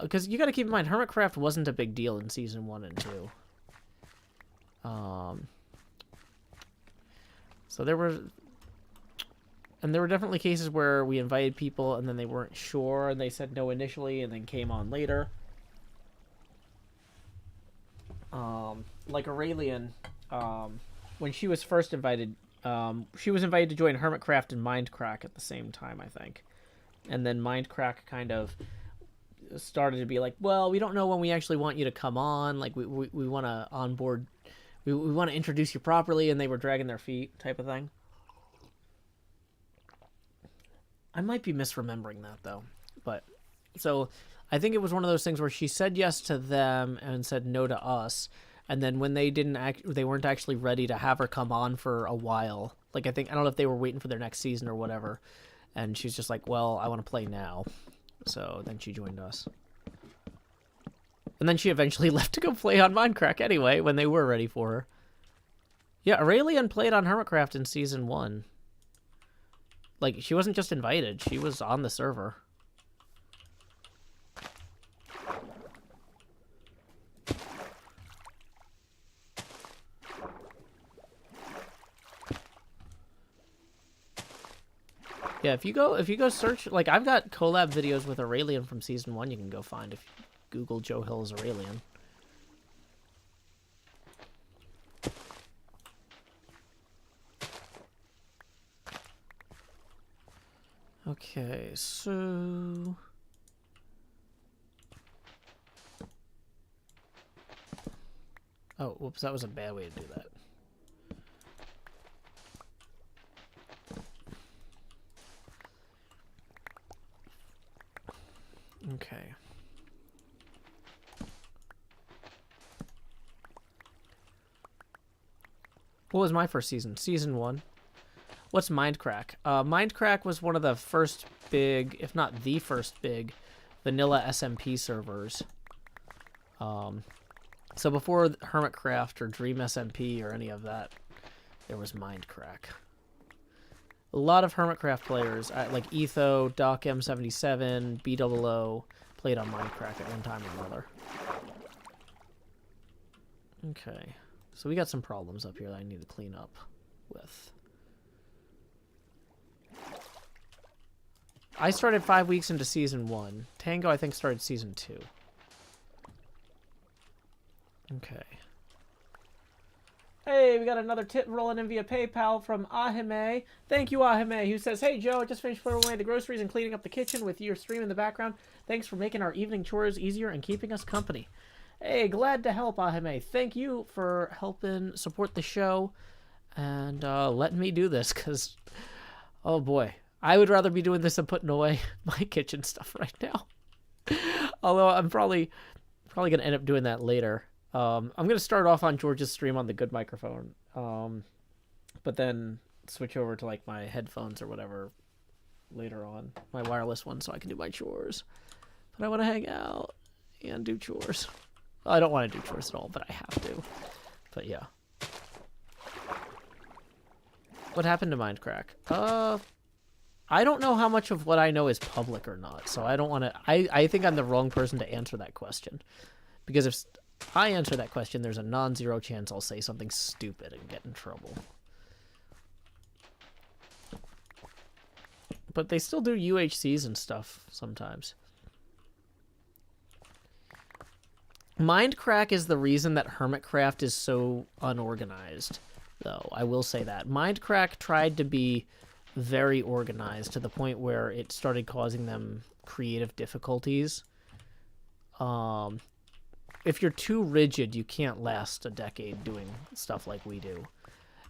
because you got to keep in mind, HermitCraft wasn't a big deal in Season 1 and 2. So there were... And there were definitely cases where we invited people and then they weren't sure and they said no initially and then came on later. Like Aurelian... when she was first invited, she was invited to join HermitCraft and Mindcrack at the same time, I think. And then Mindcrack kind of started to be like, well, we don't know when we actually want you to come on. Like, we want to onboard, we want to introduce you properly, and they were dragging their feet type of thing. I might be misremembering that, though. But, so, I think it was one of those things where she said yes to them and said no to us. And then when they they weren't actually ready to have her come on for a while. Like, I don't know if they were waiting for their next season or whatever. And she's just like, well, I want to play now. So then she joined us. And then she eventually left to go play on Minecraft anyway, when they were ready for her. Yeah, Aurelian played on HermitCraft in Season 1. Like, she wasn't just invited, she was on the server. Yeah, if you go search, like, I've got collab videos with Aurelian from Season 1 you can go find if you Google Joe Hill's Aurelian. Okay, so... Oh, whoops, that was a bad way to do that. Okay. What was my first season? Season 1. What's Mindcrack? Mindcrack was one of the first big, if not the first big, vanilla SMP servers. So before HermitCraft or Dream SMP or any of that, there was Mindcrack. A lot of HermitCraft players, like Etho, DocM77, BOO, played on Minecraft at one time or another. Okay, so we got some problems up here that I need to clean up with. I started 5 weeks into Season 1. Tango, I think, started Season 2. Okay. Hey, we got another tip rolling in via PayPal from Ahime. Thank you, Ahime, who says, hey, Joe, I just finished putting away the groceries and cleaning up the kitchen with your stream in the background. Thanks for making our evening chores easier and keeping us company. Hey, glad to help, Ahime. Thank you for helping support the show and letting me do this, because, oh, boy. I would rather be doing this than putting away my kitchen stuff right now. Although I'm probably going to end up doing that later. I'm going to start off on George's stream on the good microphone, but then switch over to like my headphones or whatever later on, my wireless one, so I can do my chores. But I want to hang out and do chores. Well, I don't want to do chores at all, but I have to. But yeah. What happened to Mindcrack? I don't know how much of what I know is public or not, so I don't want to... I think I'm the wrong person to answer that question. Because if I answer that question, there's a non-zero chance I'll say something stupid and get in trouble. But they still do UHCs and stuff sometimes. Mindcrack is the reason that HermitCraft is so unorganized, though. I will say that. Mindcrack tried to be very organized to the point where it started causing them creative difficulties. If you're too rigid, you can't last a decade doing stuff like we do.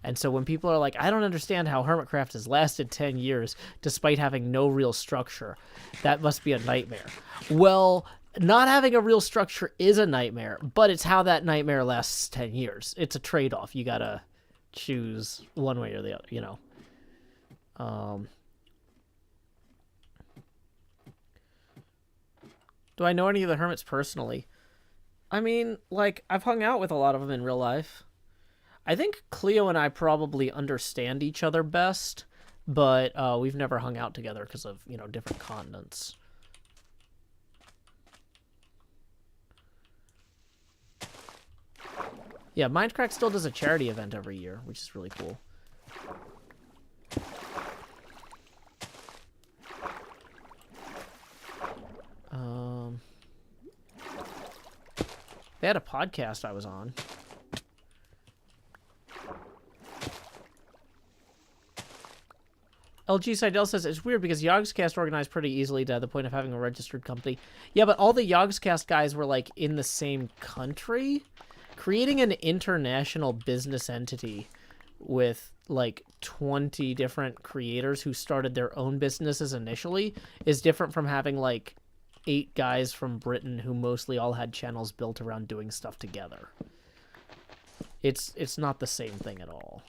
And so when people are like, I don't understand how HermitCraft has lasted 10 years despite having no real structure, that must be a nightmare. Well, not having a real structure is a nightmare, but it's how that nightmare lasts 10 years. It's a trade-off. You gotta choose one way or the other, you know. Do I know any of the Hermits personally? I mean, like, I've hung out with a lot of them in real life. I think Cleo and I probably understand each other best, but we've never hung out together because of, you know, different continents. Yeah, Mindcraft still does a charity event every year, which is really cool. They had a podcast I was on. LG Seidel says it's weird because Yogscast organized pretty easily to the point of having a registered company. Yeah, but all the Yogscast guys were like in the same country. Creating an international business entity with like 20 different creators who started their own businesses initially is different from having like 8 guys from Britain who mostly all had channels built around doing stuff together. It's not the same thing at all.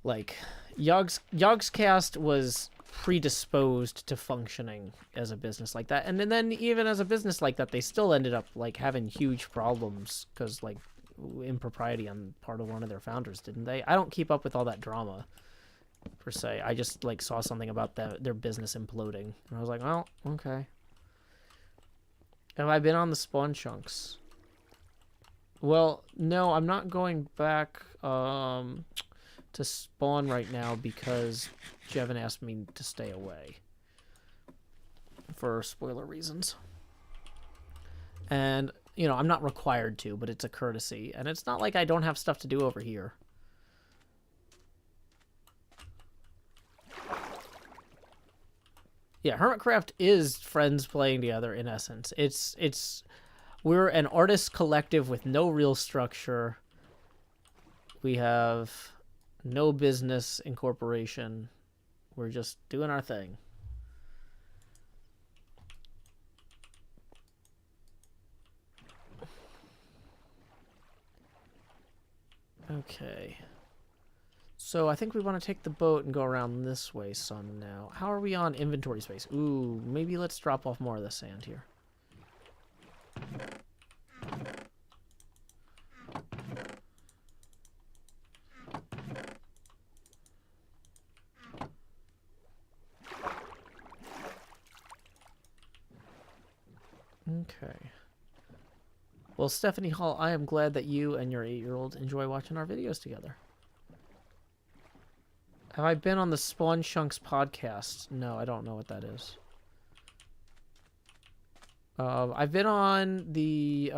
Like, Yogscast was predisposed to functioning as a business like that. And then even as a business like that, they still ended up, like, having huge problems because, like, impropriety on part of one of their founders, didn't they? I don't keep up with all that drama, per se. I just, like, saw something about their business imploding. And I was like, well, okay. Have I been on the spawn chunks? Well, no, I'm not going back, to spawn right now because Jevin asked me to stay away for spoiler reasons. And, you know, I'm not required to, but it's a courtesy. And it's not like I don't have stuff to do over here. Yeah, HermitCraft is friends playing together in essence. We're an artist collective with no real structure. We have no business incorporation. We're just doing our thing. Okay. So I think we want to take the boat and go around this way some now. How are we on inventory space? Ooh, maybe let's drop off more of the sand here. Okay. Well, Stephanie Hall, I am glad that you and your 8-year-old enjoy watching our videos together. Have I been on the Spawn Chunks podcast? No, I don't know what that is. I've been on the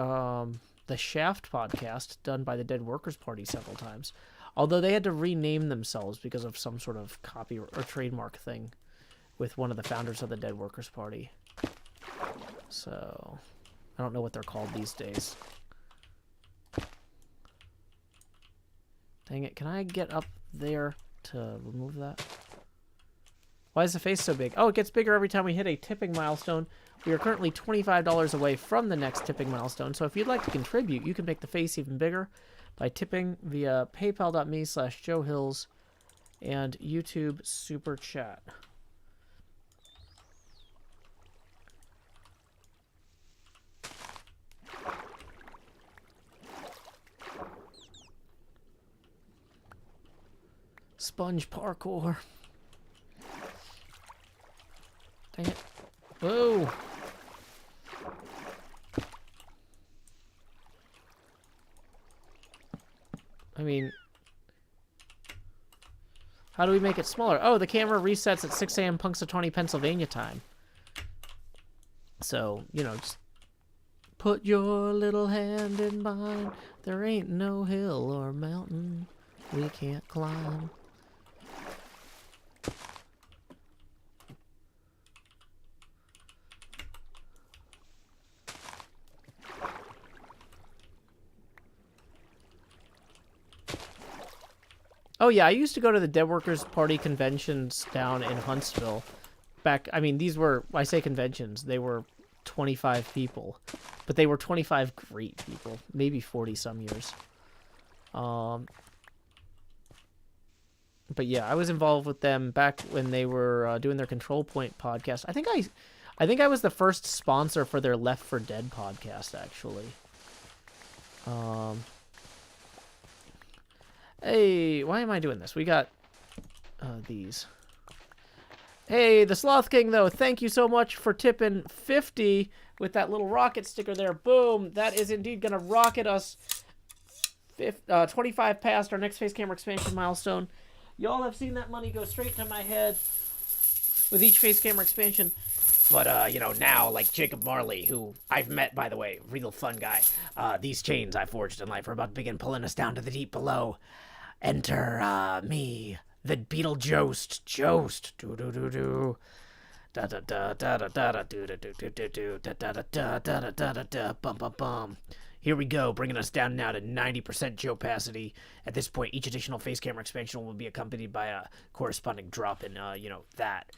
Shaft podcast done by the Dead Workers Party several times. Although they had to rename themselves because of some sort of copy or trademark thing with one of the founders of the Dead Workers Party. So, I don't know what they're called these days. Dang it, can I get up there to remove that? Why is the face so big? Oh, it gets bigger every time we hit a tipping milestone. We are currently $25 away from the next tipping milestone, so if you'd like to contribute, you can make the face even bigger by tipping via paypal.me/JoeHills and YouTube Super Chat. Sponge parkour. Dang it. Whoa. I mean, how do we make it smaller? Oh, the camera resets at 6 a.m. Punxsutawney, Pennsylvania time. So, you know, just put your little hand in mine. There ain't no hill or mountain we can't climb. Oh yeah, I used to go to the Dead Workers Party conventions down in Huntsville. Back, I mean, these were, I say conventions, they were 25 people. But they were 25 great people. Maybe 40 some years. But yeah, I was involved with them back when they were doing their Control Point podcast. I think I was the first sponsor for their Left 4 Dead podcast, actually. Hey, why am I doing this? We got these. Hey, the Sloth King, though, thank you so much for tipping 50 with that little rocket sticker there. Boom. That is indeed going to rocket us 25 past our next face camera expansion milestone. Y'all have seen that money go straight to my head with each face camera expansion. But, you know, now, like Jacob Marley, who I've met, by the way, real fun guy. These chains I forged in life are about to begin pulling us down to the deep below. Enter, me, the Beetlejuice, Jost, do-do-do-do. Da-da-da-da-da-da-da-do-do-do-do-do, da-da-da-da-da-da-da-da, bum-bum-bum. Here we go, bringing us down now to 90% Joe-pacity. At this point, each additional face camera expansion will be accompanied by a corresponding drop in, you know, that.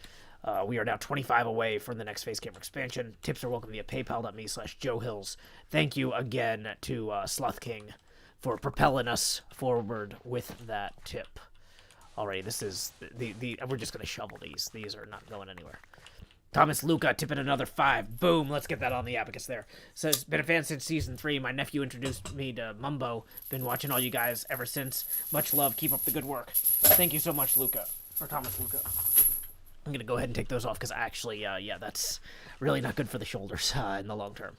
We are now 25 away from the next face camera expansion. Tips are welcome via paypal.me/JoeHills. Thank you again to Sloth King for propelling us forward with that tip. Alrighty, this is we're just gonna shovel these. These are not going anywhere. Thomas Luca tipping another 5. Boom, let's get that on the abacus there. Says, been a fan since season 3. My nephew introduced me to Mumbo. Been watching all you guys ever since. Much love. Keep up the good work. Thank you so much, Luca. Or Thomas Luca. I'm going to go ahead and take those off because actually, yeah, that's really not good for the shoulders in the long term.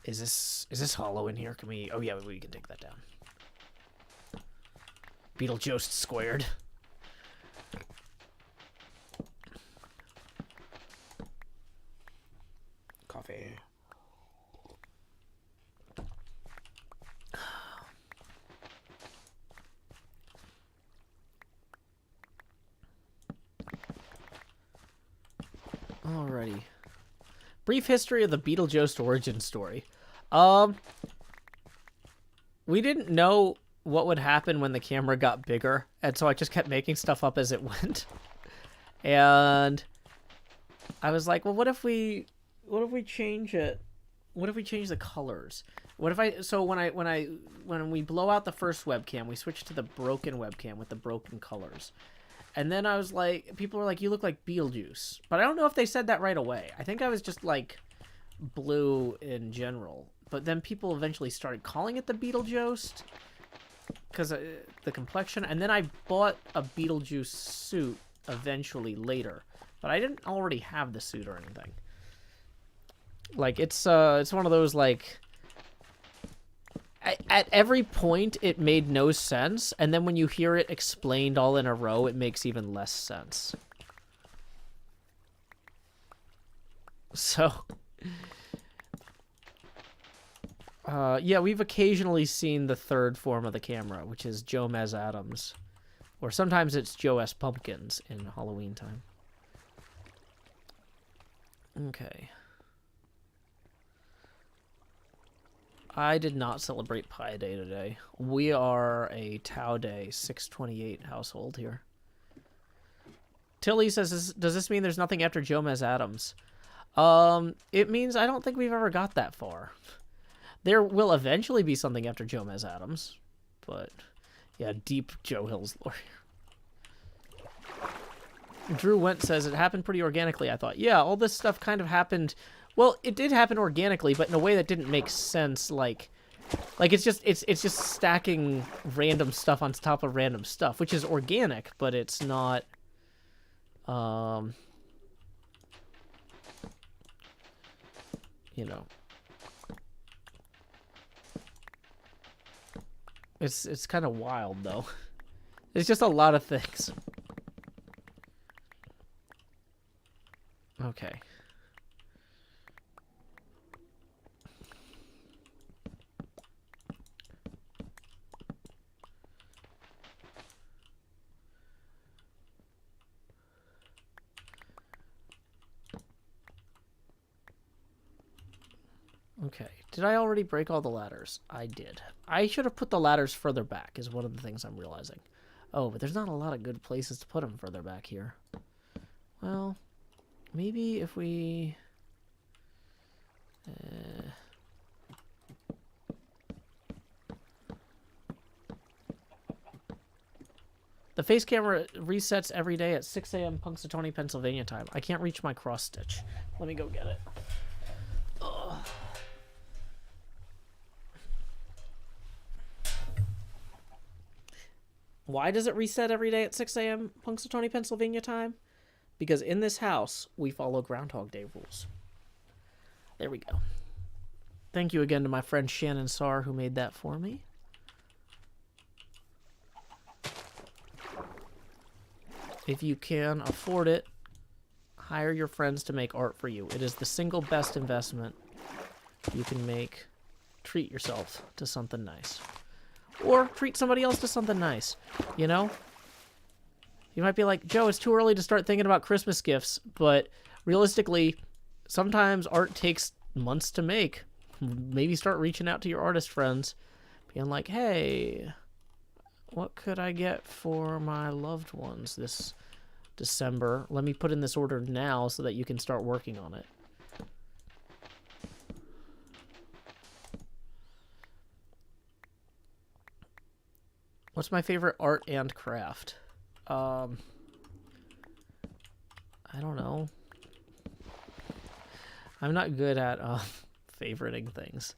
Is this hollow in here? Can we... Oh, yeah, we can take that down. Beetlejuice squared. Coffee. Alrighty. Brief history of the Beetlejuice origin story. We didn't know what would happen when the camera got bigger, and so I just kept making stuff up as it went. And I was like, well, what if we change it? What if we change the colors? What if when we blow out the first webcam, we switch to the broken webcam with the broken colors. And then I was like, people were like, you look like Beetlejuice. But I don't know if they said that right away. I think I was just like blue in general. But then people eventually started calling it the Beetlejuice because the complexion. And then I bought a Beetlejuice suit eventually later. But I didn't already have the suit or anything. Like, it's one of those, like... At every point, it made no sense, and then when you hear it explained all in a row, it makes even less sense. So... yeah, we've occasionally seen the third form of the camera, which is Joe Mez Adams. Or sometimes it's Joe S. Pumpkins in Halloween time. Okay. I did not celebrate Pi Day today. We are a Tau Day 628 household here. Tilly says, does this mean there's nothing after Joe Mez Adams? It means I don't think we've ever got that far. There will eventually be something after Joe Mez Adams. But, yeah, deep Joe Hills lore. Drew Went says, it happened pretty organically, I thought. Yeah, all this stuff kind of happened... Well, it did happen organically, but in a way that didn't make sense. Like, Like, it's just stacking random stuff on top of random stuff, which is organic, but it's not, you know. It's kind of wild, though. It's just a lot of things. Okay. Okay. Did I already break all the ladders? I did. I should have put the ladders further back, is one of the things I'm realizing. Oh, but there's not a lot of good places to put them further back here. Well, maybe if we... The face camera resets every day at 6 a.m. Punxsutawney, Pennsylvania time. I can't reach my cross stitch. Let me go get it. Ugh. Why does it reset every day at 6 a.m. Punxsutawney, Pennsylvania time? Because in this house, we follow Groundhog Day rules. There we go. Thank you again to my friend Shannon Sarr who made that for me. If you can afford it, hire your friends to make art for you. It is the single best investment you can make. Treat yourself to something nice. Or treat somebody else to something nice, you know? You might be like, Joe, it's too early to start thinking about Christmas gifts, but realistically, sometimes art takes months to make. Maybe start reaching out to your artist friends, being like, hey, what could I get for my loved ones this December? Let me put in this order now so that you can start working on it. What's my favorite art and craft? I don't know. I'm not good at favoriting things.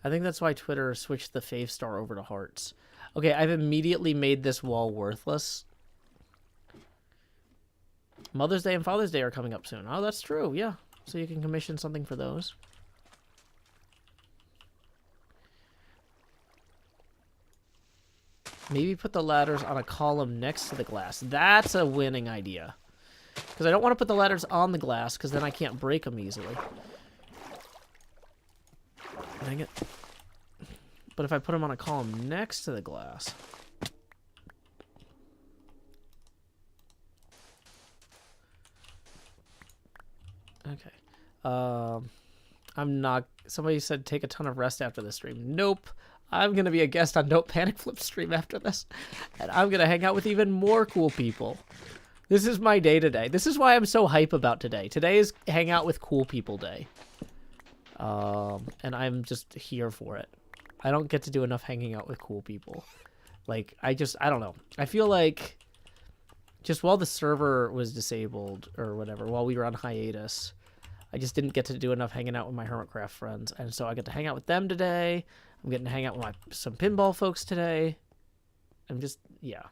I think that's why Twitter switched the fave star over to hearts. Okay, I've immediately made this wall worthless. Mother's Day and Father's Day are coming up soon. Oh, that's true, yeah. So you can commission something for those. Maybe put the ladders on a column next to the glass. That's a winning idea. Because I don't want to put the ladders on the glass, because then I can't break them easily. Dang it. But if I put them on a column next to the glass... Okay. I'm not... Somebody said take a ton of rest after this stream. Nope. I'm going to be a guest on Don't Panic Flip stream after this. And I'm going to hang out with even more cool people. This is my day today. This is why I'm so hype about today. Today is hang out with cool people day. And I'm just here for it. I don't get to do enough hanging out with cool people. Like, I don't know. I feel like just while the server was disabled or whatever, while we were on hiatus, I just didn't get to do enough hanging out with my HermitCraft friends. And so I get to hang out with them today. I'm getting to hang out with some pinball folks today. I'm just, yeah.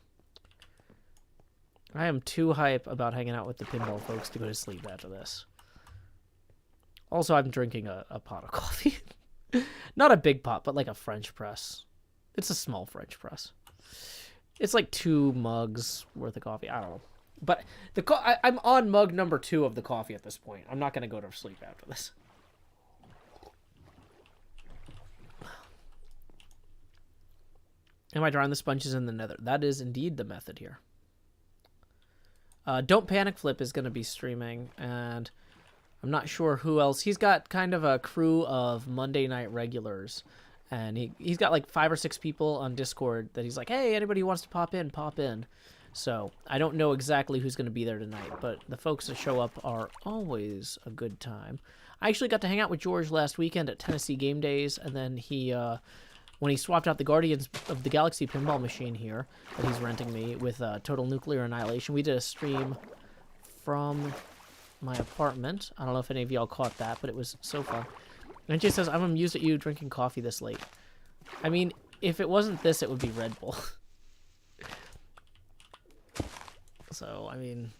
I am too hype about hanging out with the pinball folks to go to sleep after this. Also, I'm drinking a pot of coffee. Not a big pot, but like a French press. It's a small French press. It's like 2 mugs worth of coffee. I don't know. But I'm on mug number 2 of the coffee at this point. I'm not going to go to sleep after this. Am I drying the sponges in the nether? That is indeed the method here. Don't Panic Flip is going to be streaming, and I'm not sure who else. He's got kind of a crew of Monday night regulars, and he's got like 5 or 6 people on Discord that he's like, hey, anybody who wants to pop in, pop in. So I don't know exactly who's going to be there tonight, but the folks that show up are always a good time. I actually got to hang out with George last weekend at Tennessee Game Days, and then he... when he swapped out the Guardians of the Galaxy pinball machine here that he's renting me with Total Nuclear Annihilation, we did a stream from my apartment. I don't know if any of y'all caught that, but it was so fun. NJ says, I'm amused at you drinking coffee this late. I mean, if it wasn't this, it would be Red Bull. So, I mean,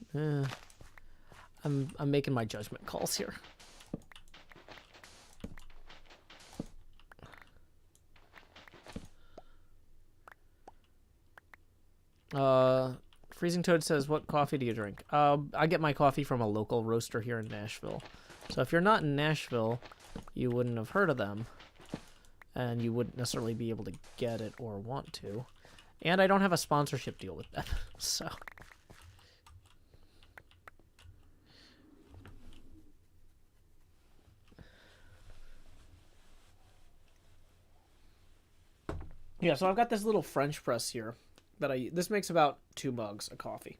I'm making my judgment calls here. Freezing Toad says, what coffee do you drink? I get my coffee from a local roaster here in Nashville. So if you're not in Nashville, you wouldn't have heard of them. And you wouldn't necessarily be able to get it or want to. And I don't have a sponsorship deal with them, so... Yeah, so I've got this little French press here that this makes about 2 mugs of coffee.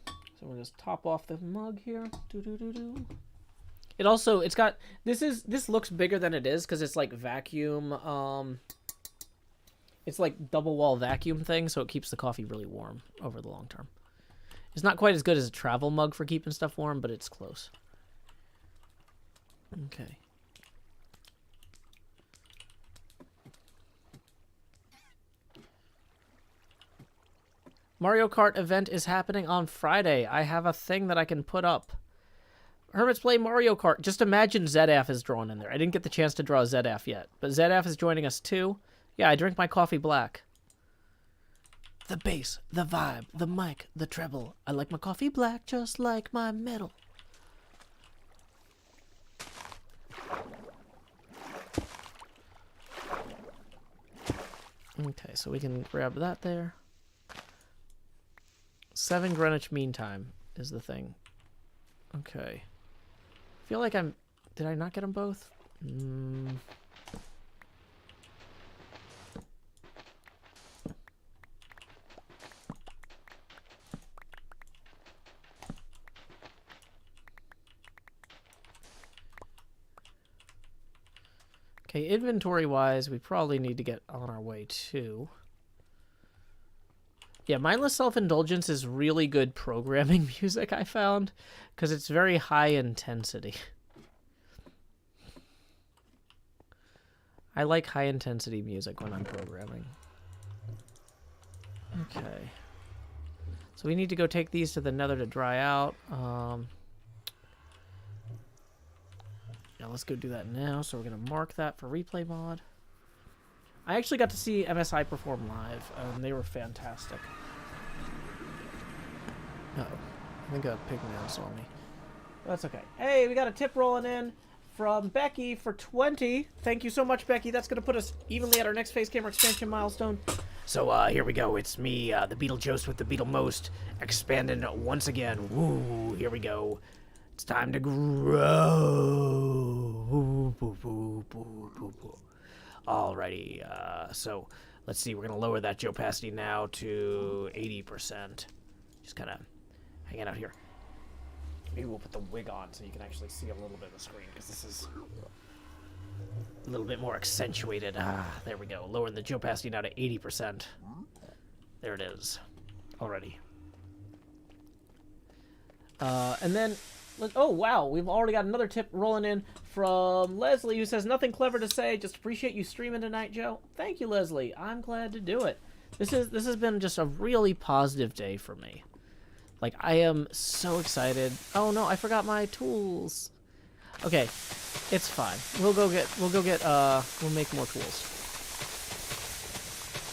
So we'll just top off the mug here. It also, it's got, this looks bigger than it is because it's like vacuum, it's like double wall vacuum thing, so it keeps the coffee really warm over the long term. It's not quite as good as a travel mug for keeping stuff warm, but it's close. Okay. Mario Kart event is happening on Friday. I have a thing that I can put up. Hermits play Mario Kart. Just imagine ZF is drawn in there. I didn't get the chance to draw ZF yet, but ZF is joining us too. Yeah, I drink my coffee black. The bass, the vibe, the mic, the treble. I like my coffee black just like my metal. Okay, so we can grab that there. 7 Greenwich Mean Time is the thing. Okay. I feel like I'm... Did I not get them both? Okay, inventory-wise, we probably need to get on our way too. Yeah, Mindless Self-Indulgence is really good programming music, I found, because it's very high intensity. I like high-intensity music when I'm programming. Okay. So we need to go take these to the Nether to dry out. Yeah, let's go do that now. So we're going to mark that for replay mod. I actually got to see MSI perform live, and they were fantastic. Uh-oh. I think a pigman saw me. That's okay. Hey, we got a tip rolling in from Becky for 20. Thank you so much, Becky. That's going to put us evenly at our next face camera expansion milestone. So, here we go. It's me, the Beetlejuice with the Beetlemost, expanding once again. Woo, here we go. It's time to grow. Woo, boo, boo, boo, boo, boo. Alrighty, so let's see. We're going to lower that opacity now to 80%. Just kind of hanging out here. Maybe we'll put the wig on so you can actually see a little bit of the screen, because this is a little bit more accentuated. There we go. Lowering the opacity now to 80%. There it is. Already. And then... Oh, wow. We've already got another tip rolling in from Leslie, who says, nothing clever to say. Just appreciate you streaming tonight, Joe. Thank you, Leslie. I'm glad to do it. This has been just a really positive day for me. Like, I am so excited. Oh, no, I forgot my tools. Okay, it's fine. We'll make more tools.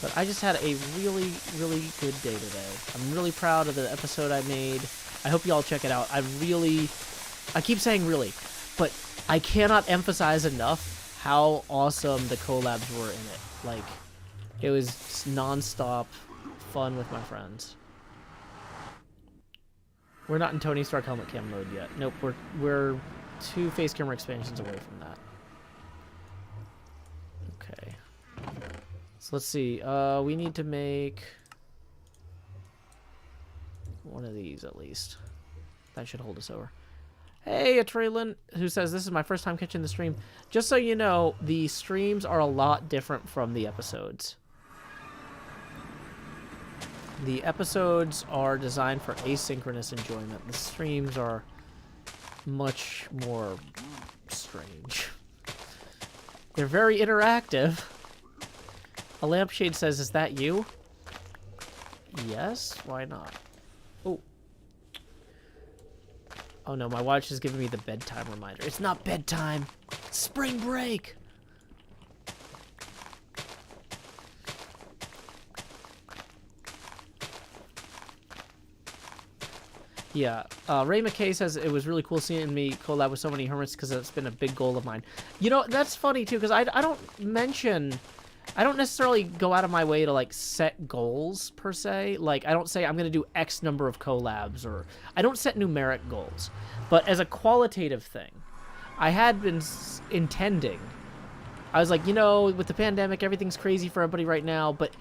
But I just had a really, really good day today. I'm really proud of the episode I made. I hope you all check it out. I keep saying really, but I cannot emphasize enough how awesome the collabs were in it. Like, it was just non-stop fun with my friends. We're not in Tony Stark helmet cam mode yet. Nope, we're 2 face camera expansions away from that. Okay. So let's see. We need to make one of these at least. That should hold us over. Hey, Atraylin, who says, this is my first time catching the stream. Just so you know, the streams are a lot different from the episodes. The episodes are designed for asynchronous enjoyment. The streams are much more strange. They're very interactive. A lampshade says, "Is that you?" Yes, why not? Oh. Oh no, my watch is giving me the bedtime reminder. It's not bedtime. It's spring break. Yeah, Ray McKay says it was really cool seeing me collab with so many Hermits because it's been a big goal of mine. You know, that's funny too because I don't necessarily go out of my way to like set goals per se. Like I don't say I'm going to do X number of collabs or I don't set numeric goals. But as a qualitative thing, I had been intending. I was like, you know, with the pandemic, everything's crazy for everybody right now, but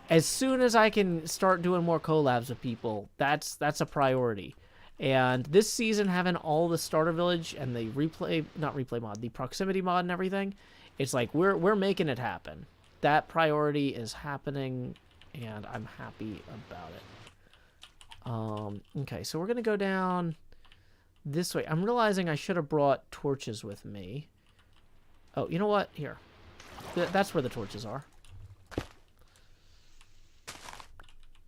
as soon as I can start doing more collabs with people, that's a priority. And this season, having all the starter village and the the proximity mod and everything, it's like we're making it happen. That priority is happening, and I'm happy about it. Okay, so we're gonna go down this way. I'm realizing I should have brought torches with me. Oh, you know what? Here, that's where the torches are.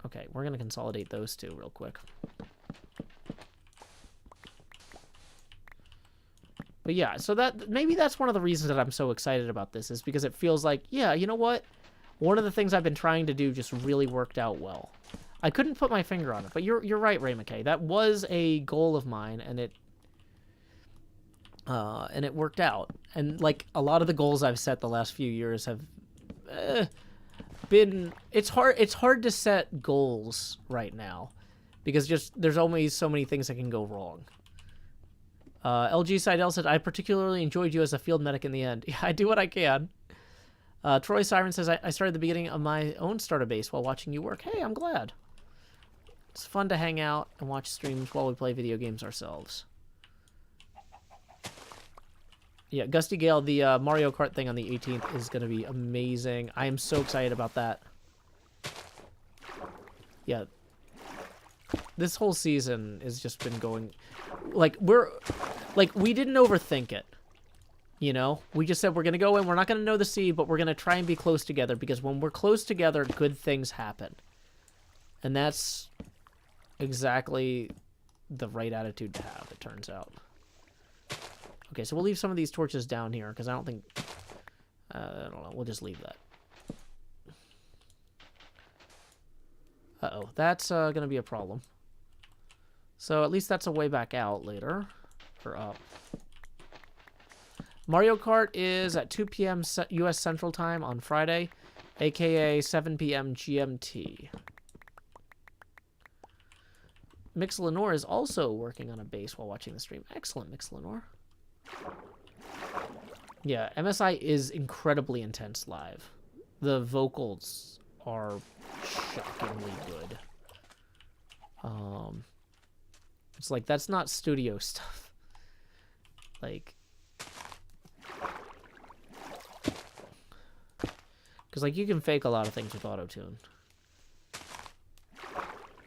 Okay, we're going to consolidate those two real quick. But yeah, so maybe that's one of the reasons that I'm so excited about this is because it feels like, yeah, you know what? One of the things I've been trying to do just really worked out well. I couldn't put my finger on it, but you're right, Ray McKay. That was a goal of mine, and it worked out. And like a lot of the goals I've set the last few years have been it's hard to set goals right now because just there's always so many things that can go wrong. LG Seidel said, I particularly enjoyed you as a field medic in the end. Yeah, I do what I can. Troy Siren says, I started the beginning of my own starter base while watching you work. Hey, I'm glad. It's fun to hang out and watch streams while we play video games ourselves. Yeah, Gusty Gale, the Mario Kart thing on the 18th is going to be amazing. I am so excited about that. Yeah. This whole season has just been going... we didn't overthink it. You know? We just said we're going to go in, we're not going to know the seed, but we're going to try and be close together, because when we're close together, good things happen. And that's exactly the right attitude to have, it turns out. Okay, so we'll leave some of these torches down here, because I don't think... I don't know, we'll just leave that. Uh-oh, that's going to be a problem. So at least that's a way back out later. Or up. Mario Kart is at 2 p.m. U.S. Central Time on Friday, a.k.a. 7 p.m. GMT. Mix Lenore is also working on a bass while watching the stream. Excellent, Mix Lenore. Yeah, MSI is incredibly intense live. The vocals are shockingly good. It's like, that's not studio stuff. Like... Because, like, you can fake a lot of things with auto-tune.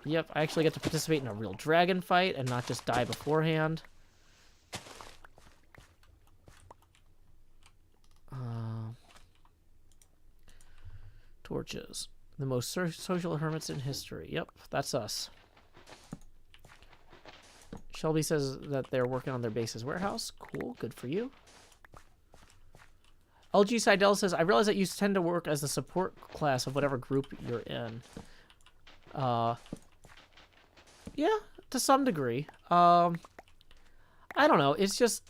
Yep, I actually get to participate in a real dragon fight and not just die beforehand. Torches. The most social hermits in history. Yep, that's us. Shelby says that they're working on their base's warehouse. Cool, good for you. LG Seidel says, I realize that you tend to work as the support class of whatever group you're in. Yeah, to some degree. I don't know, it's just...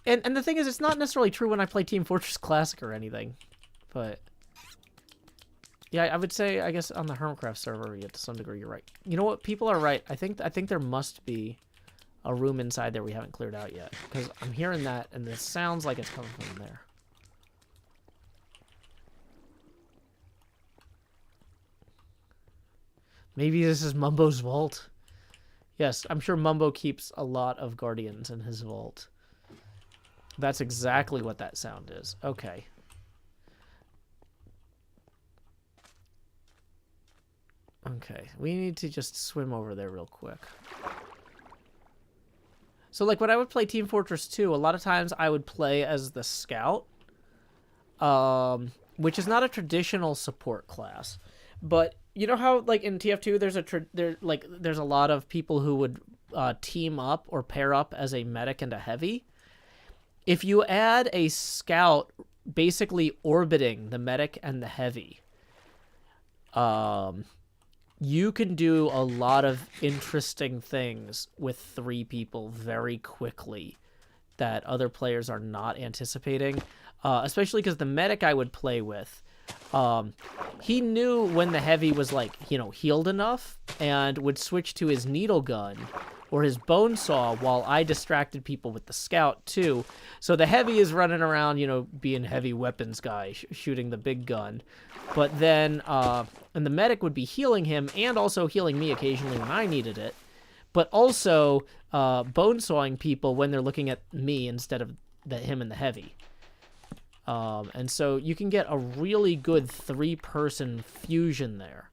And the thing is, it's not necessarily true when I play Team Fortress Classic or anything. But... yeah, I would say, I guess, on the HermitCraft server, yeah, to some degree, you're right. You know what? People are right. I think there must be a room inside there we haven't cleared out yet. Because I'm hearing that, and this sounds like it's coming from there. Maybe this is Mumbo's vault. Yes, I'm sure Mumbo keeps a lot of guardians in his vault. That's exactly what that sound is. Okay. Okay, we need to just swim over there real quick. So, like, when I would play Team Fortress 2, a lot of times I would play as the scout, which is not a traditional support class. But you know how, like, in TF2, there's a lot of people who would team up or pair up as a medic and a heavy? If you add a scout basically orbiting the medic and the heavy, you can do a lot of interesting things with 3 people very quickly that other players are not anticipating, especially because the medic I would play with, he knew when the heavy was, like, you know, healed enough and would switch to his needle gun or his bone saw while I distracted people with the scout too. So the heavy is running around, you know, being heavy weapons guy, shooting the big gun. But then, and the medic would be healing him and also healing me occasionally when I needed it. But also bone sawing people when they're looking at me instead of him and the heavy. And so you can get a really good 3-person fusion there.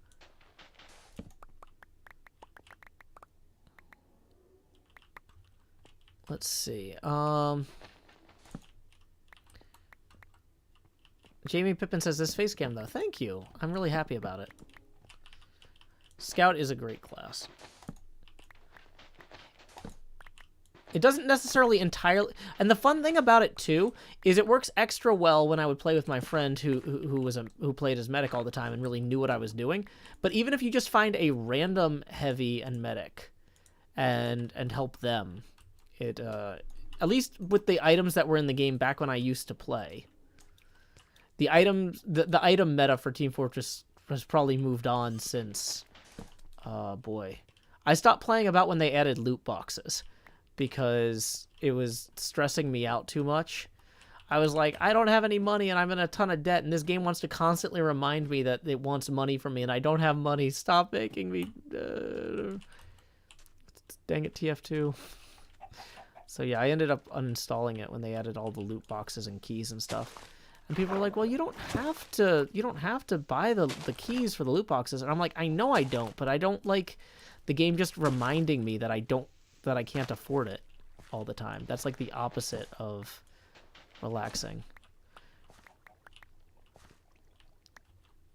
Let's see. Jamie Pippin says this face cam though. Thank you. I'm really happy about it. Scout is a great class. It doesn't necessarily entirely, and the fun thing about it too is it works extra well when I would play with my friend who played as medic all the time and really knew what I was doing. But even if you just find a random heavy and medic and help them, it at least with the items that were in the game back when I used to play, the item meta for Team Fortress has probably moved on since boy, I stopped playing about when they added loot boxes, because it was stressing me out too much. I was like, I don't have any money and I'm in a ton of debt, and this game wants to constantly remind me that it wants money from me and I don't have money. Stop making me... Dang it, TF2. So yeah, I ended up uninstalling it when they added all the loot boxes and keys and stuff. And people were like, well, you don't have to buy the keys for the loot boxes. And I'm like, I know I don't, but I don't like the game just reminding me that I can't afford it all the time. That's like the opposite of relaxing.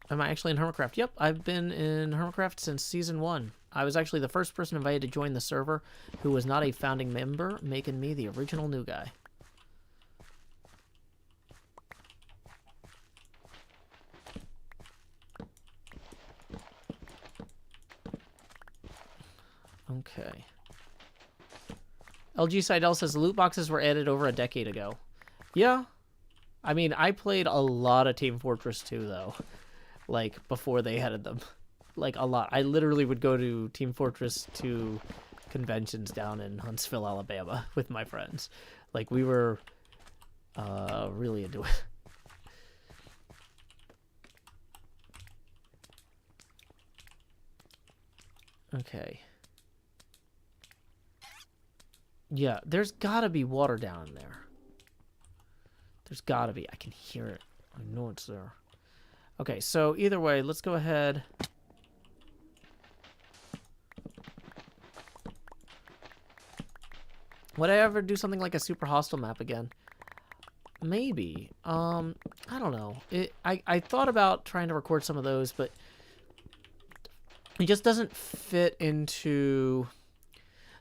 Am I actually in HermitCraft? Yep, I've been in HermitCraft since Season 1. I was actually the first person invited to join the server who was not a founding member, making me the original new guy. Okay. LG Seidel says loot boxes were added over a decade ago. Yeah. I mean, I played a lot of Team Fortress 2, though. Like, before they added them. Like, a lot. I literally would go to Team Fortress 2 conventions down in Huntsville, Alabama with my friends. Like, we were really into it. Okay. Yeah, there's gotta be water down there. There's gotta be. I can hear it. I know it's there. Okay, so either way, let's go ahead. Would I ever do something like a super hostile map again? Maybe. I don't know. I thought about trying to record some of those, but it just doesn't fit into...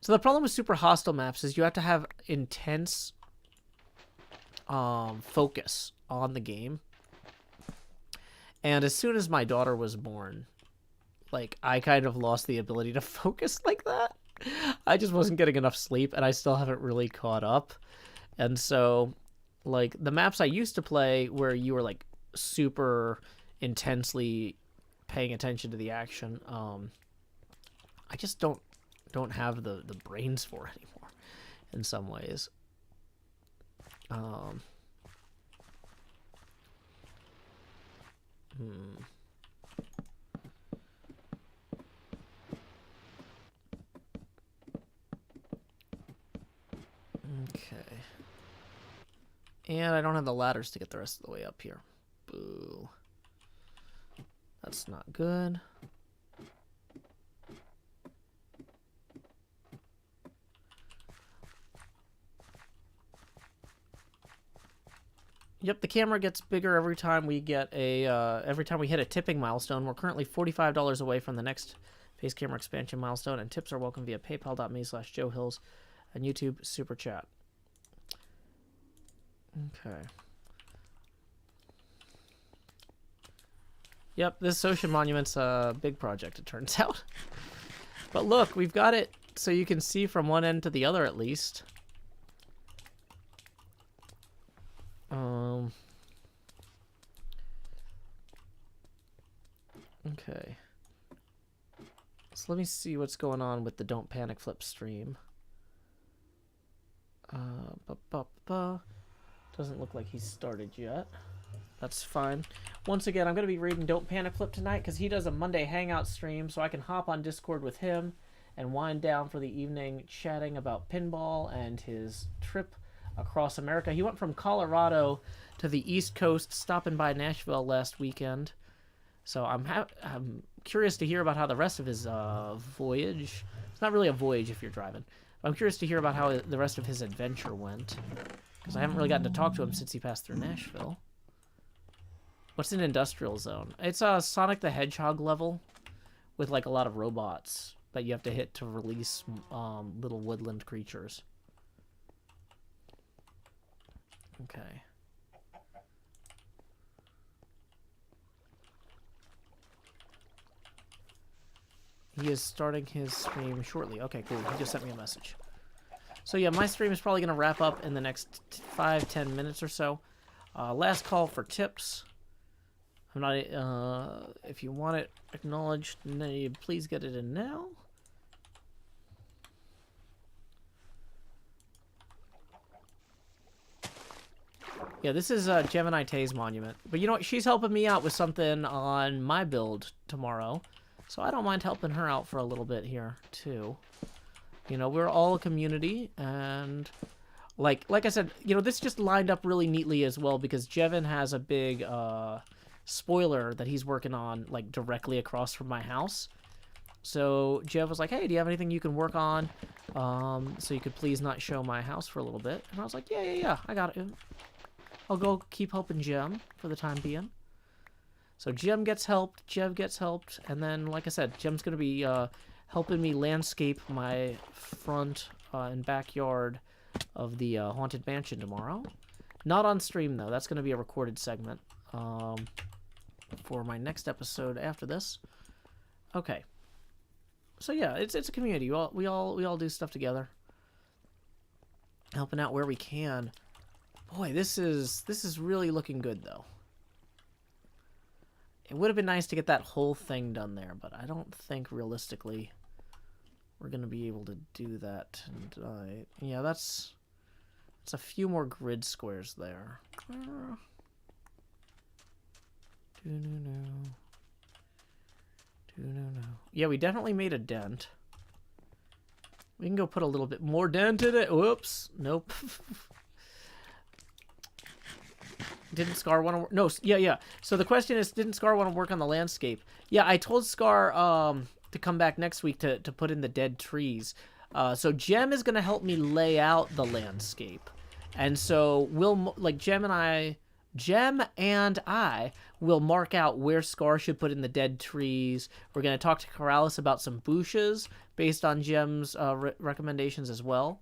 So the problem with super hostile maps is you have to have intense focus on the game. And as soon as my daughter was born, like, I kind of lost the ability to focus like that. I just wasn't getting enough sleep, and I still haven't really caught up. And so, like, the maps I used to play where you were, like, super intensely paying attention to the action, I just don't have the brains for it anymore in some ways. Okay. And I don't have the ladders to get the rest of the way up here. Boo. That's not good. Yep, the camera gets bigger every time we get a every time we hit a tipping milestone. We're currently $45 away from the next face camera expansion milestone, and tips are welcome via paypal.me/JoeHills and YouTube Super Chat. Okay. Yep, this Ocean Monument's a big project, it turns out. But look, we've got it so you can see from one end to the other at least. Okay. So let me see what's going on with the Don't Panic Flip stream. Doesn't look like he's started yet. That's fine. Once again, I'm going to be reading Don't Panic Flip tonight because he does a Monday Hangout stream, so I can hop on Discord with him and wind down for the evening chatting about pinball and his trip across America. He went from Colorado to the East Coast, stopping by Nashville last weekend. So I'm curious to hear about how the rest of his voyage... It's not really a voyage if you're driving. I'm curious to hear about how the rest of his adventure went. Because I haven't really gotten to talk to him since he passed through Nashville. What's an industrial zone? It's a Sonic the Hedgehog level with like a lot of robots that you have to hit to release little woodland creatures. Okay. He is starting his stream shortly. Okay, cool. He just sent me a message. So yeah, my stream is probably going to wrap up in the next 5-10 minutes or so. Last call for tips. I'm not. If you want it acknowledged, please get it in now. Yeah, this is Gemini Tay's monument. But you know what? She's helping me out with something on my build tomorrow. So I don't mind helping her out for a little bit here, too. You know, we're all a community, and like I said, you know, this just lined up really neatly as well because Jevin has a big spoiler that he's working on, like, directly across from my house. So Jev was like, hey, do you have anything you can work on so you could please not show my house for a little bit? And I was like, yeah, I got it. I'll go keep helping Jem for the time being. So Jem gets helped, Jev gets helped, and then, like I said, Jem's going to be helping me landscape my front and backyard of the Haunted Mansion tomorrow. Not on stream, though. That's going to be a recorded segment for my next episode after this. Okay. So yeah, it's a community. We all do stuff together, helping out where we can. Boy, this is really looking good, though. It would have been nice to get that whole thing done there, but I don't think realistically we're going to be able to do that tonight. Yeah, that's a few more grid squares there. Yeah, we definitely made a dent. We can go put a little bit more dent in it. Whoops. Nope. Didn't Scar want to work? No, yeah. So the question is, didn't Scar want to work on the landscape? Yeah, I told Scar to come back next week to put in the dead trees. So Jem is going to help me lay out the landscape. And so we'll, like, Jem and I will mark out where Scar should put in the dead trees. We're going to talk to Corrales about some bushes based on Jem's recommendations as well.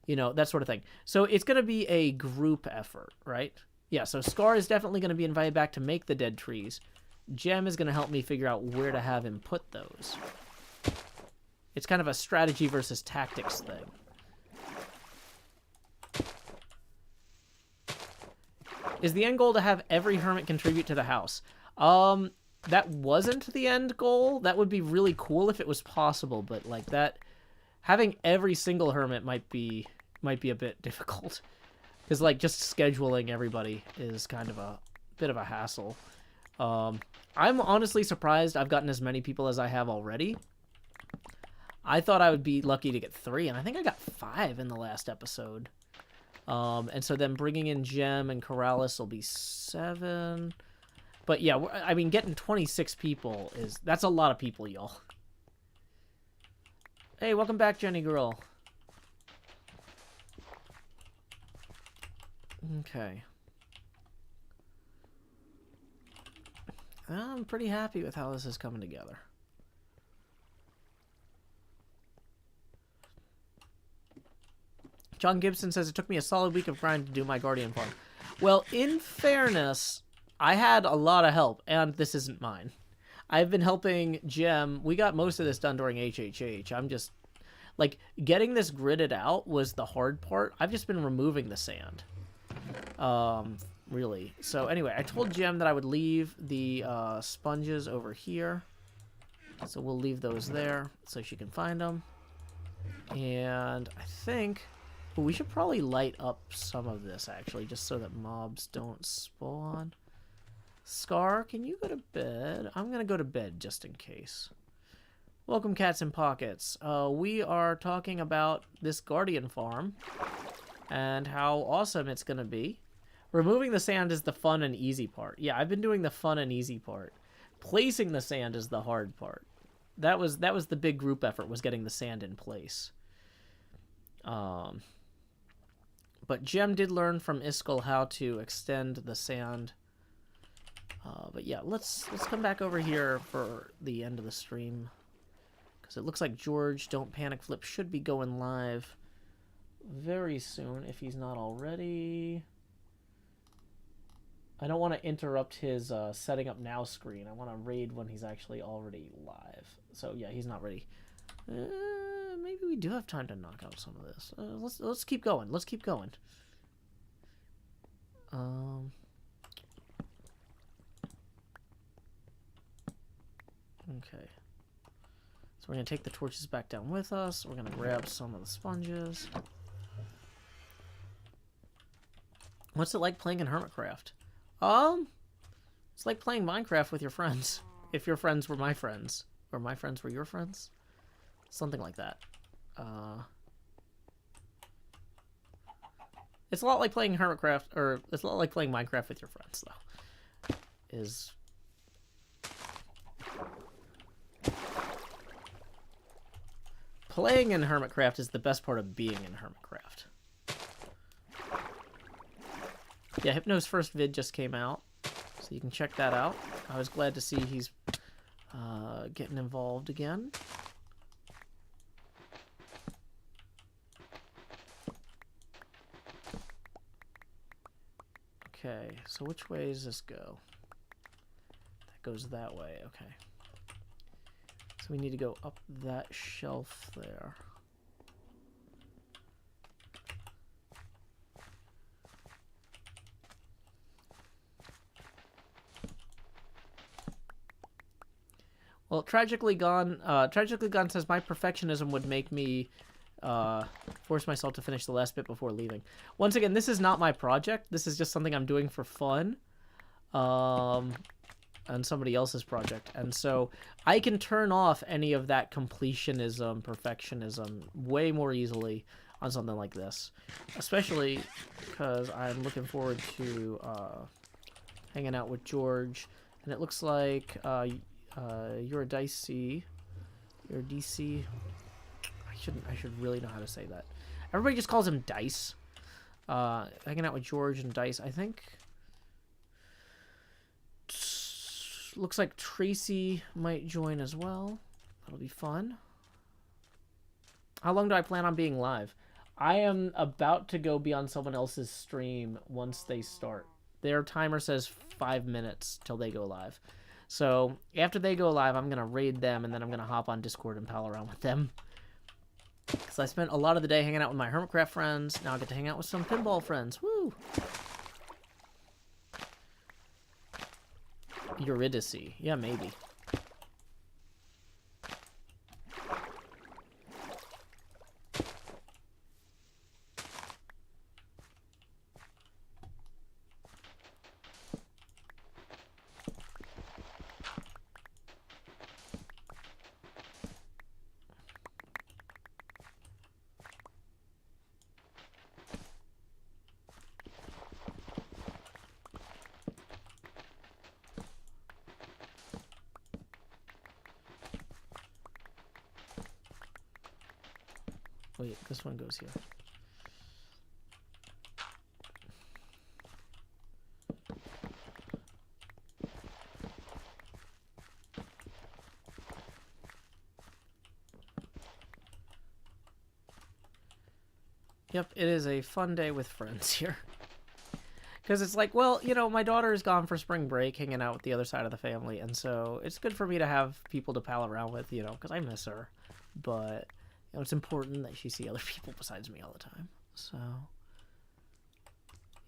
You know, that sort of thing. So it's going to be a group effort, right? Yeah, so Scar is definitely going to be invited back to make the dead trees. Jem is going to help me figure out where to have him put those. It's kind of a strategy versus tactics thing. Is the end goal to have every hermit contribute to the house? That wasn't the end goal. That would be really cool if it was possible, but like that, having every single hermit might be a bit difficult. Because, like, just scheduling everybody is kind of a bit of a hassle. I'm honestly surprised I've gotten as many people as I have already. I thought I would be lucky to get 3, and I think I got 5 in the last episode. And so then bringing in Jem and Corrales will be 7. But, yeah, I mean, getting 26 people that's a lot of people, y'all. Hey, welcome back, Jenny Girl. Okay. I'm pretty happy with how this is coming together. John Gibson says, it took me a solid week of grind to do my Guardian farm. Well, in fairness, I had a lot of help, and this isn't mine. I've been helping Jem. We got most of this done during HHH. I'm just, like, getting this gridded out was the hard part. I've just been removing the sand. Really. So anyway, I told Jem that I would leave the sponges over here. So we'll leave those there so she can find them. And I think we should probably light up some of this, actually, just so that mobs don't spawn. Scar, can you go to bed? I'm going to go to bed just in case. Welcome, Cats in Pockets. We are talking about this Guardian farm and how awesome it's going to be. Removing the sand is the fun and easy part. Yeah, I've been doing the fun and easy part. Placing the sand is the hard part. That was the big group effort, was getting the sand in place. But Jem did learn from Iskall how to extend the sand. But yeah, let's come back over here for the end of the stream. Because it looks like George Don't Panic Flip should be going live very soon, if he's not already. I don't want to interrupt his setting up now screen. I want to raid when he's actually already live. So yeah, he's not ready. Maybe we do have time to knock out some of this. Let's keep going. Let's keep going. Okay. So we're gonna take the torches back down with us. We're gonna grab some of the sponges. What's it like playing in HermitCraft? It's like playing Minecraft with your friends. If your friends were my friends. Or my friends were your friends. Something like that. It's a lot like playing HermitCraft, or it's a lot like playing Minecraft with your friends, though. Playing in HermitCraft is the best part of being in HermitCraft. Yeah, Hypno's first vid just came out, so you can check that out. I was glad to see he's getting involved again. Okay, so which way does this go? That goes that way, okay. So we need to go up that shelf there. Well, Tragically Gone says, my perfectionism would make me force myself to finish the last bit before leaving. Once again, this is not my project. This is just something I'm doing for fun. On somebody else's project. And so I can turn off any of that completionism, perfectionism way more easily on something like this. Especially because I'm looking forward to hanging out with George. And it looks like you're a Dicey. You're a DC. I should really know how to say that. Everybody just calls him Dice. Hanging out with George and Dice, I think. Looks like Tracy might join as well. That'll be fun. How long do I plan on being live? I am about to go be on someone else's stream once they start. Their timer says 5 minutes till they go live. So after they go live, I'm going to raid them, and then I'm going to hop on Discord and pal around with them. Because I spent a lot of the day hanging out with my HermitCraft friends. Now I get to hang out with some pinball friends. Woo! Eurydice. Yeah, maybe. Wait, this one goes here. Yep, it is a fun day with friends here. Because it's like, well, you know, my daughter is gone for spring break, hanging out with the other side of the family, and so it's good for me to have people to pal around with, you know, because I miss her. But, you know, it's important that she see other people besides me all the time. So,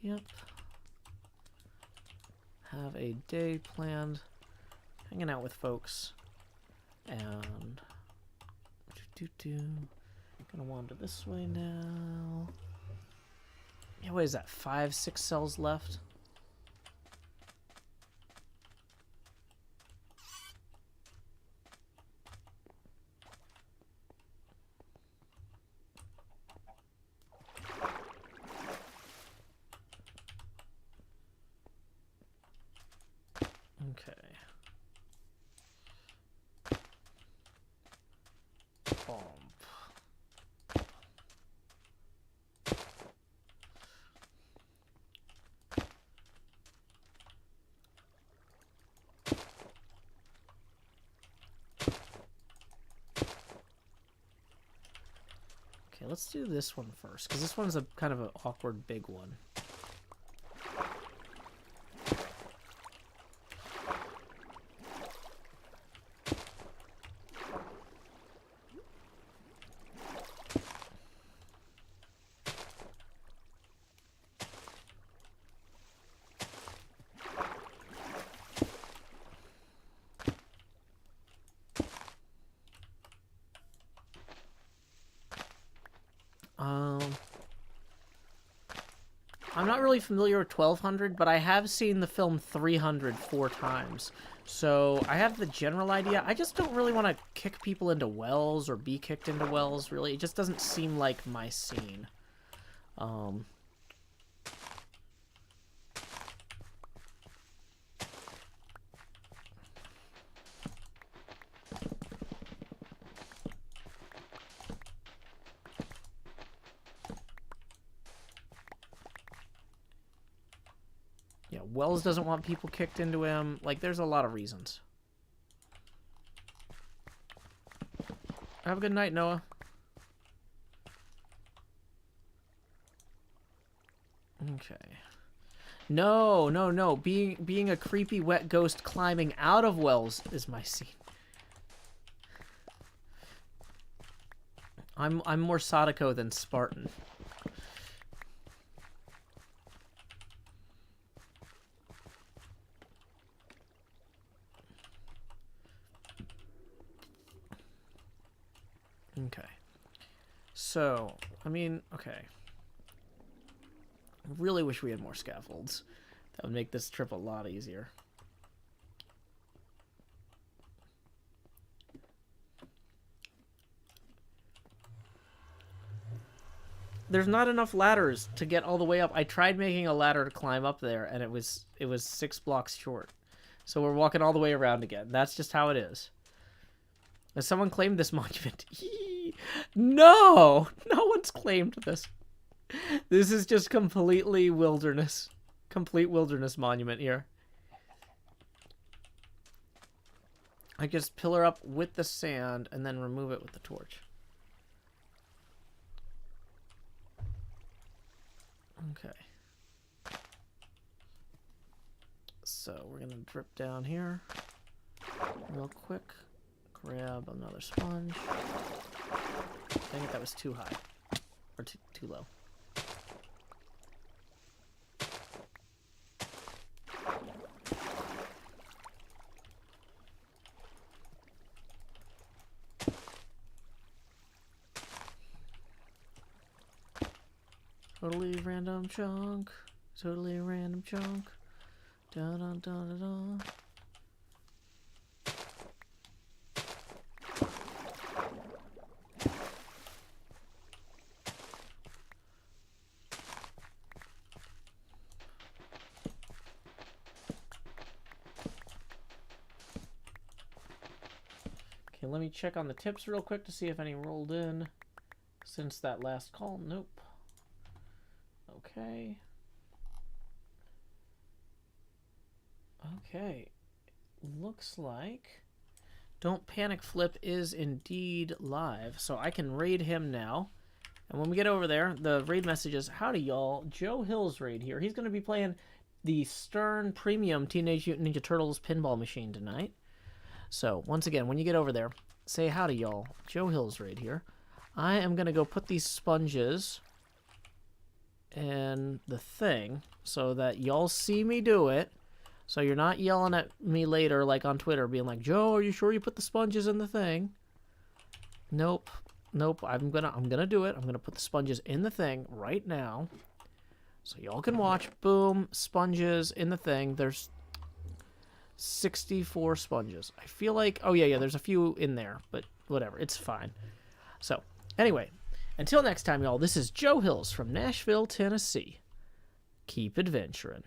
yep. Have a day planned, hanging out with folks, and gonna wander this way now. Yeah, what is that? 5, 6 cells left. Okay. Bomb. Okay, let's do this one first, because this one's a kind of an awkward big one. I'm not really familiar with 1200, but I have seen the film 300 4 times. So I have the general idea. I just don't really want to kick people into wells or be kicked into wells, really. It just doesn't seem like my scene. Yeah, Wells doesn't want people kicked into him. Like, there's a lot of reasons. Have a good night, Noah. Okay. No, no, no. Being a creepy wet ghost climbing out of wells is my scene. I'm more Sadako than Spartan. Okay. So, I mean, okay. I really wish we had more scaffolds. That would make this trip a lot easier. There's not enough ladders to get all the way up. I tried making a ladder to climb up there, and it was 6 blocks short. So we're walking all the way around again. That's just how it is. Has someone claimed this monument? No! No one's claimed this. This is just completely wilderness. Complete wilderness monument here. I just pillar up with the sand and then remove it with the torch. Okay. So we're gonna drip down here real quick. Grab another sponge. Dang it, that was too high. Or too low. Totally random chunk. Totally random chunk. Da da da da da. Okay, let me check on the tips real quick to see if any rolled in since that last call. Nope. Okay. Okay. Looks like Don't Panic Flip is indeed live, so I can raid him now. And when we get over there, the raid message is, howdy y'all, Joe Hill's raid here. He's going to be playing the Stern Premium Teenage Mutant Ninja Turtles pinball machine tonight. So, once again, when you get over there, say howdy y'all, Joe Hill's raid here. I am going to go put these sponges in the thing so that y'all see me do it. So you're not yelling at me later like on Twitter being like, Joe, are you sure you put the sponges in the thing? Nope. Nope. I'm gonna do it. I'm gonna put the sponges in the thing right now. So y'all can watch. Boom. Sponges in the thing. There's 64 sponges. I feel like, oh yeah, there's a few in there, but whatever. It's fine. So, anyway, until next time, y'all, this is Joe Hills from Nashville, Tennessee. Keep adventuring.